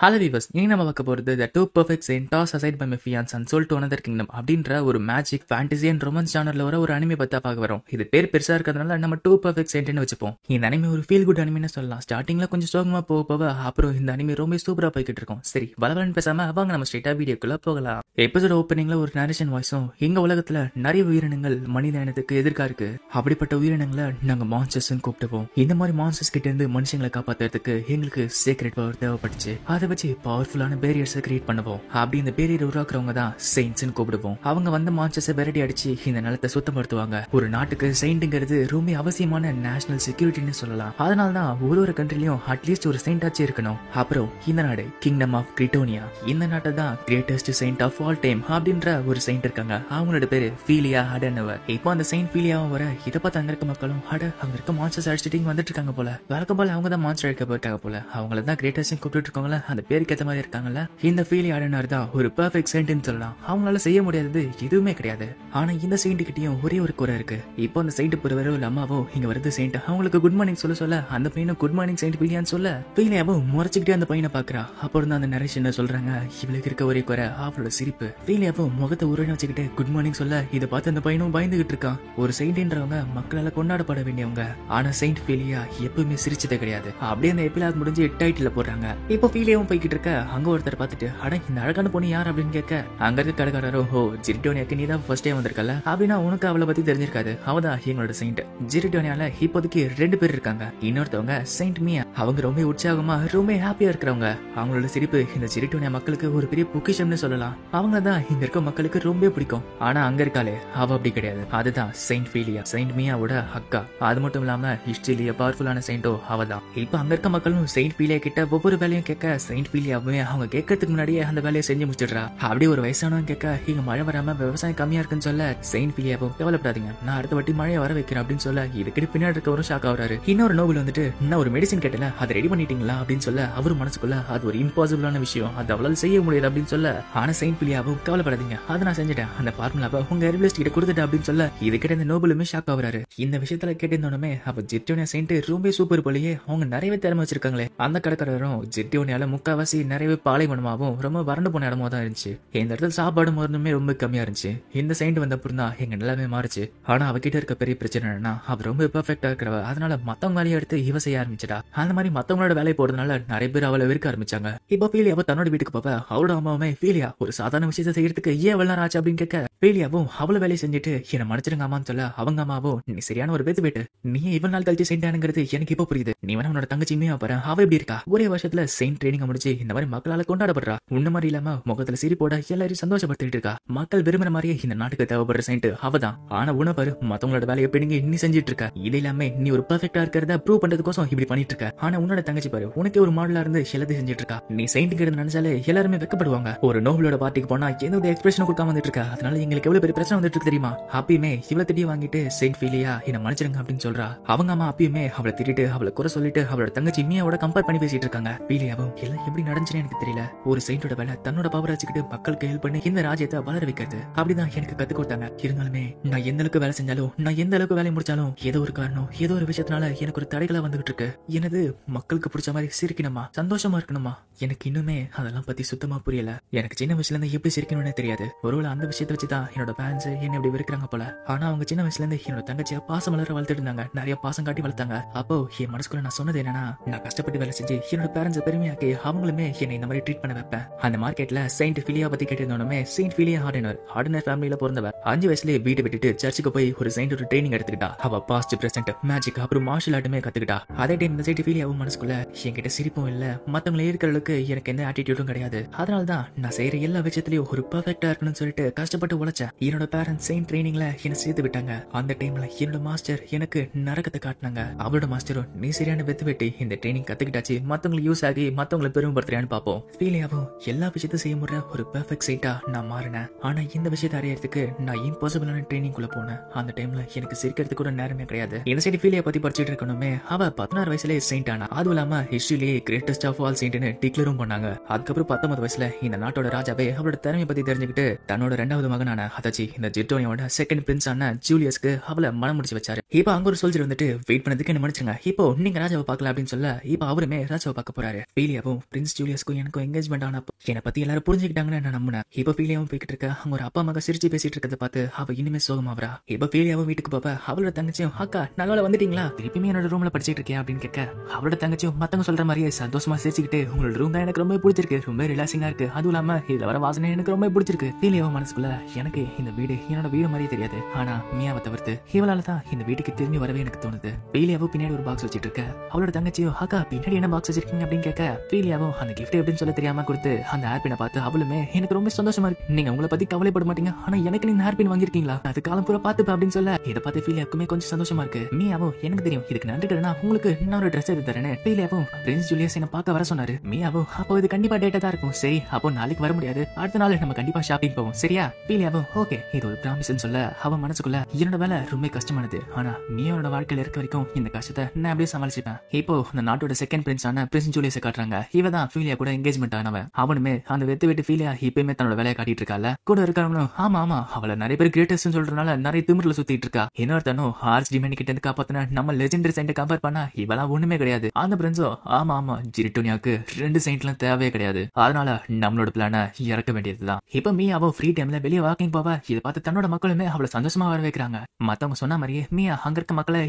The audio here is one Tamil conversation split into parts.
ஹலோ வீவர்ஸ், இனி நம்ம பார்க்க போகிறது the too perfect saint toss aside by my fiance sold to another kingdom அப்படின்ற ஒரு மேஜிக் ஃபேண்டசி அண்ட் ரொமான்ஸ் ஜானர்ல வர ஒரு அனிமே பத்தா பார்க்க வரோம். இது பேர் பெருசா இருக்கிறதுனால நம்ம டூ பர்ஃபெக்ட் செயின்ட்னு வச்சுப்போம். இந்த அனிமே ஒரு ஃபீல் குட் அனிமே சொல்லலாம். ஸ்டார்டிங்ல கொஞ்சம் சோகமா போக அப்புறம் இந்த அனிமே ரொம்ப சூப்பரா போய்கிட்டு இருக்கும். சரி, வளவலன்னு பேசாம வாங்க நம்ம ஸ்ட்ரெயிட்டா வீடியோக்குள்ள போகலாம். எபிசோட் ஓப்பனிங்ல ஒரு நரேஷன் வாய்ஸும், எங்க உலகத்துல நிறைய உயிரினங்கள் மனித இனத்துக்கு எதிர்க்கா இருக்கு. அப்படிப்பட்ட உயிரினங்களை நாங்க மான்ஸ்டர்ஸ் கூப்பிட்டுப்போம். இந்த மாதிரி மான்ஸ்டர்ஸ் கிட்ட இருந்து மனுஷங்களை காப்பாத்துறதுக்கு எங்களுக்கு சீக்ரெட் பவர் தேவைப்பட்டுச்சு. அதை வச்சு பவர்ஃபுல்லான பேரியர்ஸை கிரியேட் பண்ணுவோம். அப்படி இந்த பேரியர் உருவாக்குறவங்க தான் செயின்ட்ஸ் கூப்பிடுவோம். அவங்க வந்து மான்ஸ்டர்ஸை விரட்டி அடிச்சு இந்த நிலத்தை சுத்தப்படுத்துவாங்க. ஒரு நாட்டுக்கு செயின்ட்ங்கிறது ரொம்ப அவசியமான நேஷனல் செக்யூரிட்டின்னு சொல்லலாம். அதனால தான் ஒரு கண்ட்ரிலையும் அட்லீஸ்ட் ஒரு செயின்ட் ஆச்சு இருக்கணும். அப்புறம் இந்த நாடு கிங்டம் ஆஃப் கிரிட்டோனியா. இந்த நாட்டை தான் greatest saint of all time அப்படின்ற ஒரு செயின்ட் இருக்காங்க. அவங்களோட பேரு ஃபீலியா ஹடனவர். இப்போ அந்த செயின்ட் ஃபீலியாவும் வர இதை பார்த்து அங்க இருக்க மக்களும் அங்க இருக்க மான்ஸ்டர்ஸ் அடிச்சுட்டு வந்துட்டு இருக்காங்க போல. வழக்கம் போல அவங்க தான் மான்ஸ்டர் அடிக்க போயிருக்காங்க போல. அவங்கள தான் கிரேட்டஸ்ட் கூப்பிட்டு இருக்காங்களா, அந்த பேருக்கு ஏற்ற மாதிரி இருக்காங்கல்ல. இந்த ஃபீலியா ஹடனர் தான் ஒரு பெர்ஃபெக்ட் செயின்ட்னு சொல்லலாம். அவங்களால செய்ய முடியாதது எதுவுமே கிடையாது. ஆனா இந்த செயின்ட் கிட்டயும் ஒரே ஒரு குறை இருக்கு. இப்போ அந்த செயின்ட் பொறுவரோ அம்மாவோ இங்க வருது செயின்ட் அவங்களுக்கு குட் மார்னிங் சொல்ல அந்த பையனும் குட் மார்னிங் செயின்ட் ஃபீலியான்னு சொல்ல ஃபீலியாவும் முறைச்சுக்கிட்டே அந்த பையனை பாக்குறா. அப்புறம் தான் அந்த நரேஷன் சொல்றாங்க, இவளுக்கு இருக்க ஒரே குறை அவளோட சிரிப்பு. ஃபீலியாவும் முகத்தை உருவனை வச்சுக்கிட்டு குட் மார்னிங் சொல்ல இதை பார்த்து அந்த பையனும் பயந்துகிட்டு இருக்கான். ஒரு செயின்ட்ன்றவங்க மக்களால கொண்டாடப்பட வேண்டியவங்க. ஆனா செயின்ட் ஃபீலியா எப்பவுமே சிரிச்சதே கிடையாது. அப்படியே அந்த எபிலாக் முடிஞ்சு டைட்டில் போடுறாங்க. இப்போ ஃபீலியாவும் போய்கிட்டு இருக்க அங்க ஒருத்தர் பார்த்துட்டு, அட இந்த அழகான பொண்ணு யார் அப்படின்னு கேட்க அங்க இருக்க கடைக்காரரோ, ஓ ஜிரிட்டோனியாக்கு நீ தான் ஃபர்ஸ்ட் டே வந்திருக்கல அப்படின்னா உனக்கு அவளை பத்தி தெரிஞ்சிருக்காது. அவதான் எங்களோட செயின்ட். ஜிரிட்டோனியால இப்போதைக்கு 2 பேர் இருக்காங்க. இன்னொருத்தவங்க செயின்ட் மியா. அவங்க ரொம்ப உற்சாகமா ரொம்ப ஹாப்பியா இருக்கிறவங்க. அவங்களோட சிரிப்பு இந்த ஜிரிட்டோனியா மக்களுக்கு ஒரு பெரிய பொக்கிஷம்னு சொல்லலாம். அவங்க தான் இங்க இருக்க மக்களுக்கு ரொம்ப பிடிக்கும். ஆனா அங்க இருக்காளே அவ அப்படி கிடையாது. அதுதான் செயின்ட் ஃபீலியா, செயின்ட் மியாவோட அக்கா. அது மட்டும் இல்லாம ஹிஸ்டரியிலேயே பவர்ஃபுல்லான செயின்டோ அவதான். இப்ப அங்க இருக்க மக்களும் செயின்ட் ஃபீலியா கிட்ட ஒவ்வொரு வேலையும் கேட்க செயின்ட் ஃபீலியாவே அவங்க கேட்கறதுக்கு முன்னாடியே அந்த வேலையை செஞ்சு முடிச்சிடுறா. அப்படி ஒரு வயசானவங்க கேட்க இங்க மழை வராம விவசாயம் கம்மியா இருக்குன்னு சொல்ல செயின்ட் ஃபீலியாவும், கவலைப்படாதீங்க நான் அடுத்த வாட்டி மழையை வர வைக்கிறேன் அப்படின்னு சொல்ல இதுக்கு பின்னாடி இருக்க ஒரு ஷாக் ஆகுறாரு. இன்னொரு நோபல் வந்துட்டு, நான் ஒரு மெடிசன் கேட்டல அதை ரெடி பண்ணிட்டீங்களா அப்படின்னு சொல்ல அவரு மனசுக்குள்ள அது ஒரு இம்பாசிபிளான விஷயம், அது அவளால் செய்ய முடியாது அப்படின்னு சொல்ல, ஆனா செயின்ட் ஃபீலியாவும் கவலைப்படாதீங்க அதை நான் செஞ்சுட்டேன், அந்த ஃபார்முலாவை உங்க ஹெர்பலிஸ்ட் கிட்ட கொடுத்துட்டேன் அப்படின்னு சொல்ல இதுக்கிட்ட இந்த நோபலுமே ஷாக் ஆகுறாரு. இந்த விஷயத்துல கேட்டிருந்தோமே அப்ப ஜிரிட்டோனியா செயின்ட் ரொம்ப சூப்பர் போலயே, அவங்க நிறையவே திறமை வச்சிருக்காங்களே. அந்த கடைக்காரரும் ஜிரிட்டோனியால முக்காவாசி நிறையவே பாலைவனமாவும் ரொம்ப வறண்டு போன இடமா தான் இருந்துச்சு. இந்த இடத்துல சாப்பாடு மருந்துமே ரொம்ப கம்மியா இருந்துச்சு. இந்த செயின்ட் வந்த அப்புறம் தான் எங்க நிலைமை மாறுச்சு. ஆனா அவகிட்ட இருக்க பெரிய பிரச்சனை என்னன்னா அவ ரொம்ப பெர்ஃபெக்டா இருக்கிறவ. அதனால மத்தவங்க வேலையை எடுத்து இவ செய்ய ஆரம்பிச்சிட்டா. அந்த மாதிரி மத்தவங்களோட வேலையை போறதுனால நிறைய பேர் அவளை வெறுக்க ஆரம்பிச்சாங்க. இப்போ ஃபீலியாவ தன்னோட வீட்டுக்கு போவ அவளோட அம்மாவுமே, ஃபீலியா ஒரு சாதாரண விஷயத்தை செய்யறதுக்கு ஏன் எவ்வளவு நேரம் ஆச்சு அப்படின்னு கேட்க ஃபீலியாவும் அவள வேலையை செஞ்சுட்டு என்ன மன்னிச்சிருங்க அம்மான்னு சொல்ல அவங்க அம்மாவும், நீ சரியான ஒரு பேத்து போயிட்டு நீ இவ்வளவு நாள் கழிச்சு செயின்டானுங்கிறது எனக்கு இப்போ புரியுது. நீ வேணா உன்னோட தங்கச்சியுமே பாரு, அவ எப்படி இருக்கா, ஒரே வருஷத்துல செயின்ட் ட்ரைனிங் முடிச்சு இந்த மாதிரி மக்களால கொண்டாடப்படுறா. உன்ன மாதிரி இல்லாம முகத்துல சிரிப்போட எல்லாரையும் சந்தோஷப்படுத்திட்டு இருக்கா. மக்கள் விரும்புற மாதிரியே இந்த நாட்டுக்கு தேவைப்படுற செயின்ட் அவதான். ஆனா உணவு மத்தவங்களோட வேலையை பெண்ணுங்க நீ செஞ்சிட்டு இருக்க. இது இல்லாம நீ ஒரு பெர்ஃபெக்டா இருக்கிறத ப்ரூவ் பண்றதுக்கோசம் இப்படி பண்ணிட்டு இருக்க. ஆனா உன்னோட தங்கச்சி பாரு, உனக்கே ஒரு மாடலா இருந்து எல்லாத்தையும் செஞ்சிட்டு இருக்கா. நீ செயின்ட் கிட்ட நினைச்சாலே எல்லாருமே வெக்கப்படுவாங்க. ஒரு நோபலோட பார்ட்டிக்கு போனா எந்த ஒரு எக்ஸ்பிரஷன் கொடுக்காம வந்துட்டு இருக்கா. அதனால எங்களுக்கு எவ்வளவு பெரிய பிரச்சனை வந்துட்டு இருக்கு தெரியுமா. அப்பயுமே இவ்வளவு திட்டி வாங்கிட்டு செயின்ட் ஃபீலியா என்ன மன்னிச்சிருங்க அப்படின்னு சொல்றா. அவங்க அம்மா அப்பயுமே அவளை திட்டிட்டு அவளை குறை சொல்லிட்டு அவளோட தங்கச்சி மியாவோட கம்பேர் பண்ணி பேசிட்டு இருக்காங்க. ஃபீலியாவும் எல்லாம் எப்படி நடந்துச்சுன்னு எனக்கு தெரியல. ஒரு செயின்டோட வேலை தன்னோட பவர் வச்சுக்கிட்டு மக்களுக்கு ஹெல்ப் பண்ணி இந்த ராஜ்யத்தை வளர வைக்கிறது. அப்படிதான் எனக்கு கத்து கொடுத்தாங்க. இருந்தாலுமே நான் எந்த அளவுக்கு வேலை செஞ்சாலும், நான் எந்த அளவுக்கு வேலை முடிச்சாலும் ஏதோ ஒரு காரணம், ஏதோ ஒரு விஷயத்தினால எனக்கு ஒரு தடைகளா வந்துகிட்டு இருக்கு. எனது மக்களுக்கு பிடிச்ச மாதிரி சிரிக்கணுமா, சந்தோஷமா இருக்கணுமா, எனக்கு இன்னுமே அதெல்லாம் பத்தி சுத்தமா புரியல. எனக்கு சின்ன வயசுல இருந்து எப்படி சிரிக்கணும்னு தெரியாது. ஒருவேளை அந்த விஷயத்தை வச்சுதான் என்னோட ஃபேன்ஸ் என்ன இப்படி வெறுக்கிறாங்க போல. ஆனா அவங்க சின்ன வயசுல இருந்து என்னோட தங்கச்சியா பாசம் வளர வளர்த்துட்டு இருந்தாங்க. நிறைய பாசம் காட்டி வளர்த்தாங்க. அப்போ என் மனசுக்குள்ள நான் சொன்னது என்னன்னா, நான் கஷ்டப்பட்டு வேலை செஞ்சு என்னோட பேரண்ட்ஸ் பெருமையாக்கி அவங்களுமே என்னை இந்த மாதிரி ட்ரீட் பண்ண வைப்பேன். அந்த மார்க்கெட்ல செயின்ட் ஃபீலியா பத்தி கேட்டிருந்தோமே, செயின்ட் ஃபீலியா ஹார்டனர் ஃபேமிலியில பிறந்தவ. 5 வயசுல வீட்டை விட்டுட்டு சர்ச்சுக்கு போய் ஒரு செயின்ட் ஒரு ட்ரைனிங் எடுத்துக்கிட்டா. அவ பாஸ்ட் பிரசன்ட் மேஜிக் அப்புறம் மார்ஷல் ஆர்ட்டுமே கத்துக்கிட்டா. அதே டைம் இந்த செயின்ட் ஃபீலியாவும் மனசுக்குள்ள என்கிட்ட சிரிப்பும் இல்ல, மத்தவங்களை இருக்கிற அளவுக்கு எனக்கு எந்த ஆட்டிடியூடும் கிடையாது. அதனாலதான் நான் செய்யற எல்லா விஷயத்திலயும் ஒரு பெர்ஃபெக்டா இருக்கணும்னு சொல்லிட்டு கஷ்டப்பட்டு உழைச்சேன். என்னோட பேரண்ட்ஸ் செயின்ட் ட்ரைனிங்ல என்ன சேர்த்து விட்டாங்க. அந்த டைம்ல என்னோட மாஸ்டர் எனக்கு நரகத்தை காட்டினாங்க. அவளோட மாஸ்டரும் நீ சரியான வெத்து வெட்டி இந்த ட்ரைனிங் கத்துக்கிட்டாச்சு, மத்தவங்களுக்கு யூஸ் ஆகி மத்தவங்களை பெருமைப்படுத்துறான்னு பாப்போம். ஃபீலியாவும் எல்லா விஷயத்தையும் செய்ய முறை ஒரு பெர்ஃபெக்ட் செயின்டா நான் மாறினேன். ஆனா இந்த விஷயத்தை அறியறதுக்கு நான் இம்பாசிபிளான ட்ரைனிங் குள்ள போனேன். அந்த டைம்ல எனக்கு சிரிக்கிறதுக்கு கூட நேரமே கிடையாது. இந்த சைடு ஃபீலியா பத்தி படிச்சுட்டு இருக்கணுமே, அவ 16 வயசுலேயே செயின்ட் ஆனா. அதுவும் இல்லாம ஹிஸ்டரியிலேயே கிரேட்டஸ்ட் ஆஃப் ஆல் செயின்ட்னு டிக்ளரும் பண்ணாங்க. அதுக்கப்புறம் 19 வயசுல இந்த நாட்டோட ராஜாவே அவளோட திறமையை பத்தி தெரிஞ்சுக்கிட்டு தன்னோட 2வது மகனான அதாச்சி இந்த ஜிரிட்டோனியாவோட செகண்ட் பிரின்ஸ் ஆன ஜூலியஸ்க்கு அவளை மனம் முடிச்சு வச்சாரு. இப்போ அங்க ஒரு சோல்ஜர் வந்துட்டு வெயிட் பண்ணதுக்கு என்ன மன்னிச்சுங்க, இப்போ நீங்க ராஜாவை பார்க்கல அப்படின்னு சொல்ல இப்ப அவருமே ராஜாவை பார்க்க போறாரு. ஃபீலியாவும் பிரின்ஸ் ஜூலியஸ்க்கும் எனக்கும் என்கேஜ்மெண்ட் ஆனப்போ என்னை பத்தி எல்லாரும் புரிஞ்சுக்கிட்டாங்கன்னு நான் நம்பினேன். இப்ப ஃபீலியாவும் போய்கிட்டு இருக்க அங்க ஒரு அப்பா மக சிரிச்சு பேசிட்டு இருக்கிறத பார்த்து அவ இனிமே சோகமாவரா. இப்ப ஃபீலியாவும் வீட்டுக்கு போவ அவளோட தங்கச்சியும் அக்கா நல்ல வந்துட்டீங்களா, திருப்பியுமே என்னோட ரூம்ல படிச்சிட்டு இருக்கேன் அப்படின்னு கேட்க அவளோட தங்கச்சியும் மத்தவங்க சொல்ற மாதிரியே சந்தோஷமா சிரிச்சுக்கிட்டு உங்களோட ரூம் தான் எனக்கு ரொம்ப பிடிச்சிருக்கு, ரொம்ப ரிலாக்சிங்கா இருக்கு, அதுவும் இல்லாம இதுல வர வாசனை எனக்கு ரொம்ப பிடிச்சிருக்கு. ஃபீலியாவும் மனசுக்குள்ள எனக்கு இந்த வீடு என்னோட வீடு மாதிரியே தெரியாது, ஆனா மியாவை தவிர்த்து இவளால தான் இந்த வீட்டுக்கு திரும்பி வரவே எனக்கு தோணுது. ஃபீலியாவும் பின்னாடி ஒரு பாக்ஸ் வச்சிட்டு இருக்க அவளோட தங்கச்சியும் அக்கா பின்னாடி என்ன பாக்ஸ் வச்சிருக்கீங்க அப்படின்னு கேட்க ஃபீலியாவும் அந்த கிஃப்ட் எப்படின்னு சொல்ல தெரியாம கொடுத்து அந்த ஹேர்பினை பார்த்து அவளுமே எனக்கு ரொம்ப சந்தோஷமா இருக்கு, நீங்க உங்களை பத்தி கவலைப்பட மாட்டீங்க, ஆனா எனக்கு நீங்க ஹேர்பின் வாங்கிருக்கீங்களா, அது காலம் பூரா பாத்துப்ப அப்படின்னு சொல்ல இதை பார்த்து ஃபீலியாவுக்குமே கொஞ்சம் சந்தோஷமா இருக்கு. மியாவும் எனக்கு தெரியும் இதுக்கு நன்றி கடனா உங்களுக்கு நான் ஒரு ட்ரெஸ் எடுத்து தரேன்னு ஃபீலியாவும் பிரின்ஸ் ஜூலியஸ் என்ன பார்க்க வர சொன்னாரு. மியாவும் அப்போ இது கண்டிப்பா டேட்டா தான் இருக்கும், சரி அப்போ நாளைக்கு வர முடியாது, அடுத்த நாள் நம்ம கண்டிப்பா ஷாப்பிங் போவோம் சரியா. ஃபீலியாவும் ஓகே இது ஒரு ப்ராமிஸ்னு சொல்ல அவன் மனசுக்குள்ள என்னோட வேலை ரொம்ப கஷ்டமானது, ஆனா மியாவோட வாழ்க்கையில இருக்க வரைக்கும் இந்த கஷ்டத்தை நான் அப்படியே சமாளிச்சுப்பேன். இப்போ இந்த நாட்டோட செகண்ட் பிரின்ஸ் ஆன பிரின்ஸ் ஜூலியஸ் காட்டுறாங்க. இவதான் ஃபீலியா கூட என்கேஜ்மெண்ட் ஆனவன். அவனுமே அந்த வெத்து வெட்டு ஃபீலியா இப்பயுமே தன்னோட வேலையை காட்டிட்டு இருக்கால. கூட இருக்கவனும் ஆமா ஆமா அவளை நிறைய பேர் கிரேட்டஸ்ட் சொல்றதுனால நிறைய திமிரில் சுத்திட்டு இருக்கா. இன்னொருத்தனும் ஹார்ஸ் டிமேனி கிட்ட இருந்து காப்பாத்தின நம்ம லெஜெண்டரி சைண்ட் கம்பேர் பண்ணா இவெல்லாம் ஒண்ணுமே கிடையாது. அந்த பிரின்ஸோ ஆமா ஆமா ஜிரிட்டோனியாக்கு 2 சைண்ட்லாம் தேவையே கிடையாது, அதனால நம்மளோட பிளான இறக்க வேண்டியதுதான். இப்ப மியா அவ ஃப்ரீ டைம்ல வெளியே வாக்கிங் போவா. இதை பார்த்து தன்னோட மக்களுமே அவளை சந்தோஷமா வர வைக்கிறாங்க. மத்தவங்க சொன்ன மாதிரியே மியா அங்க இருக்க மக்களை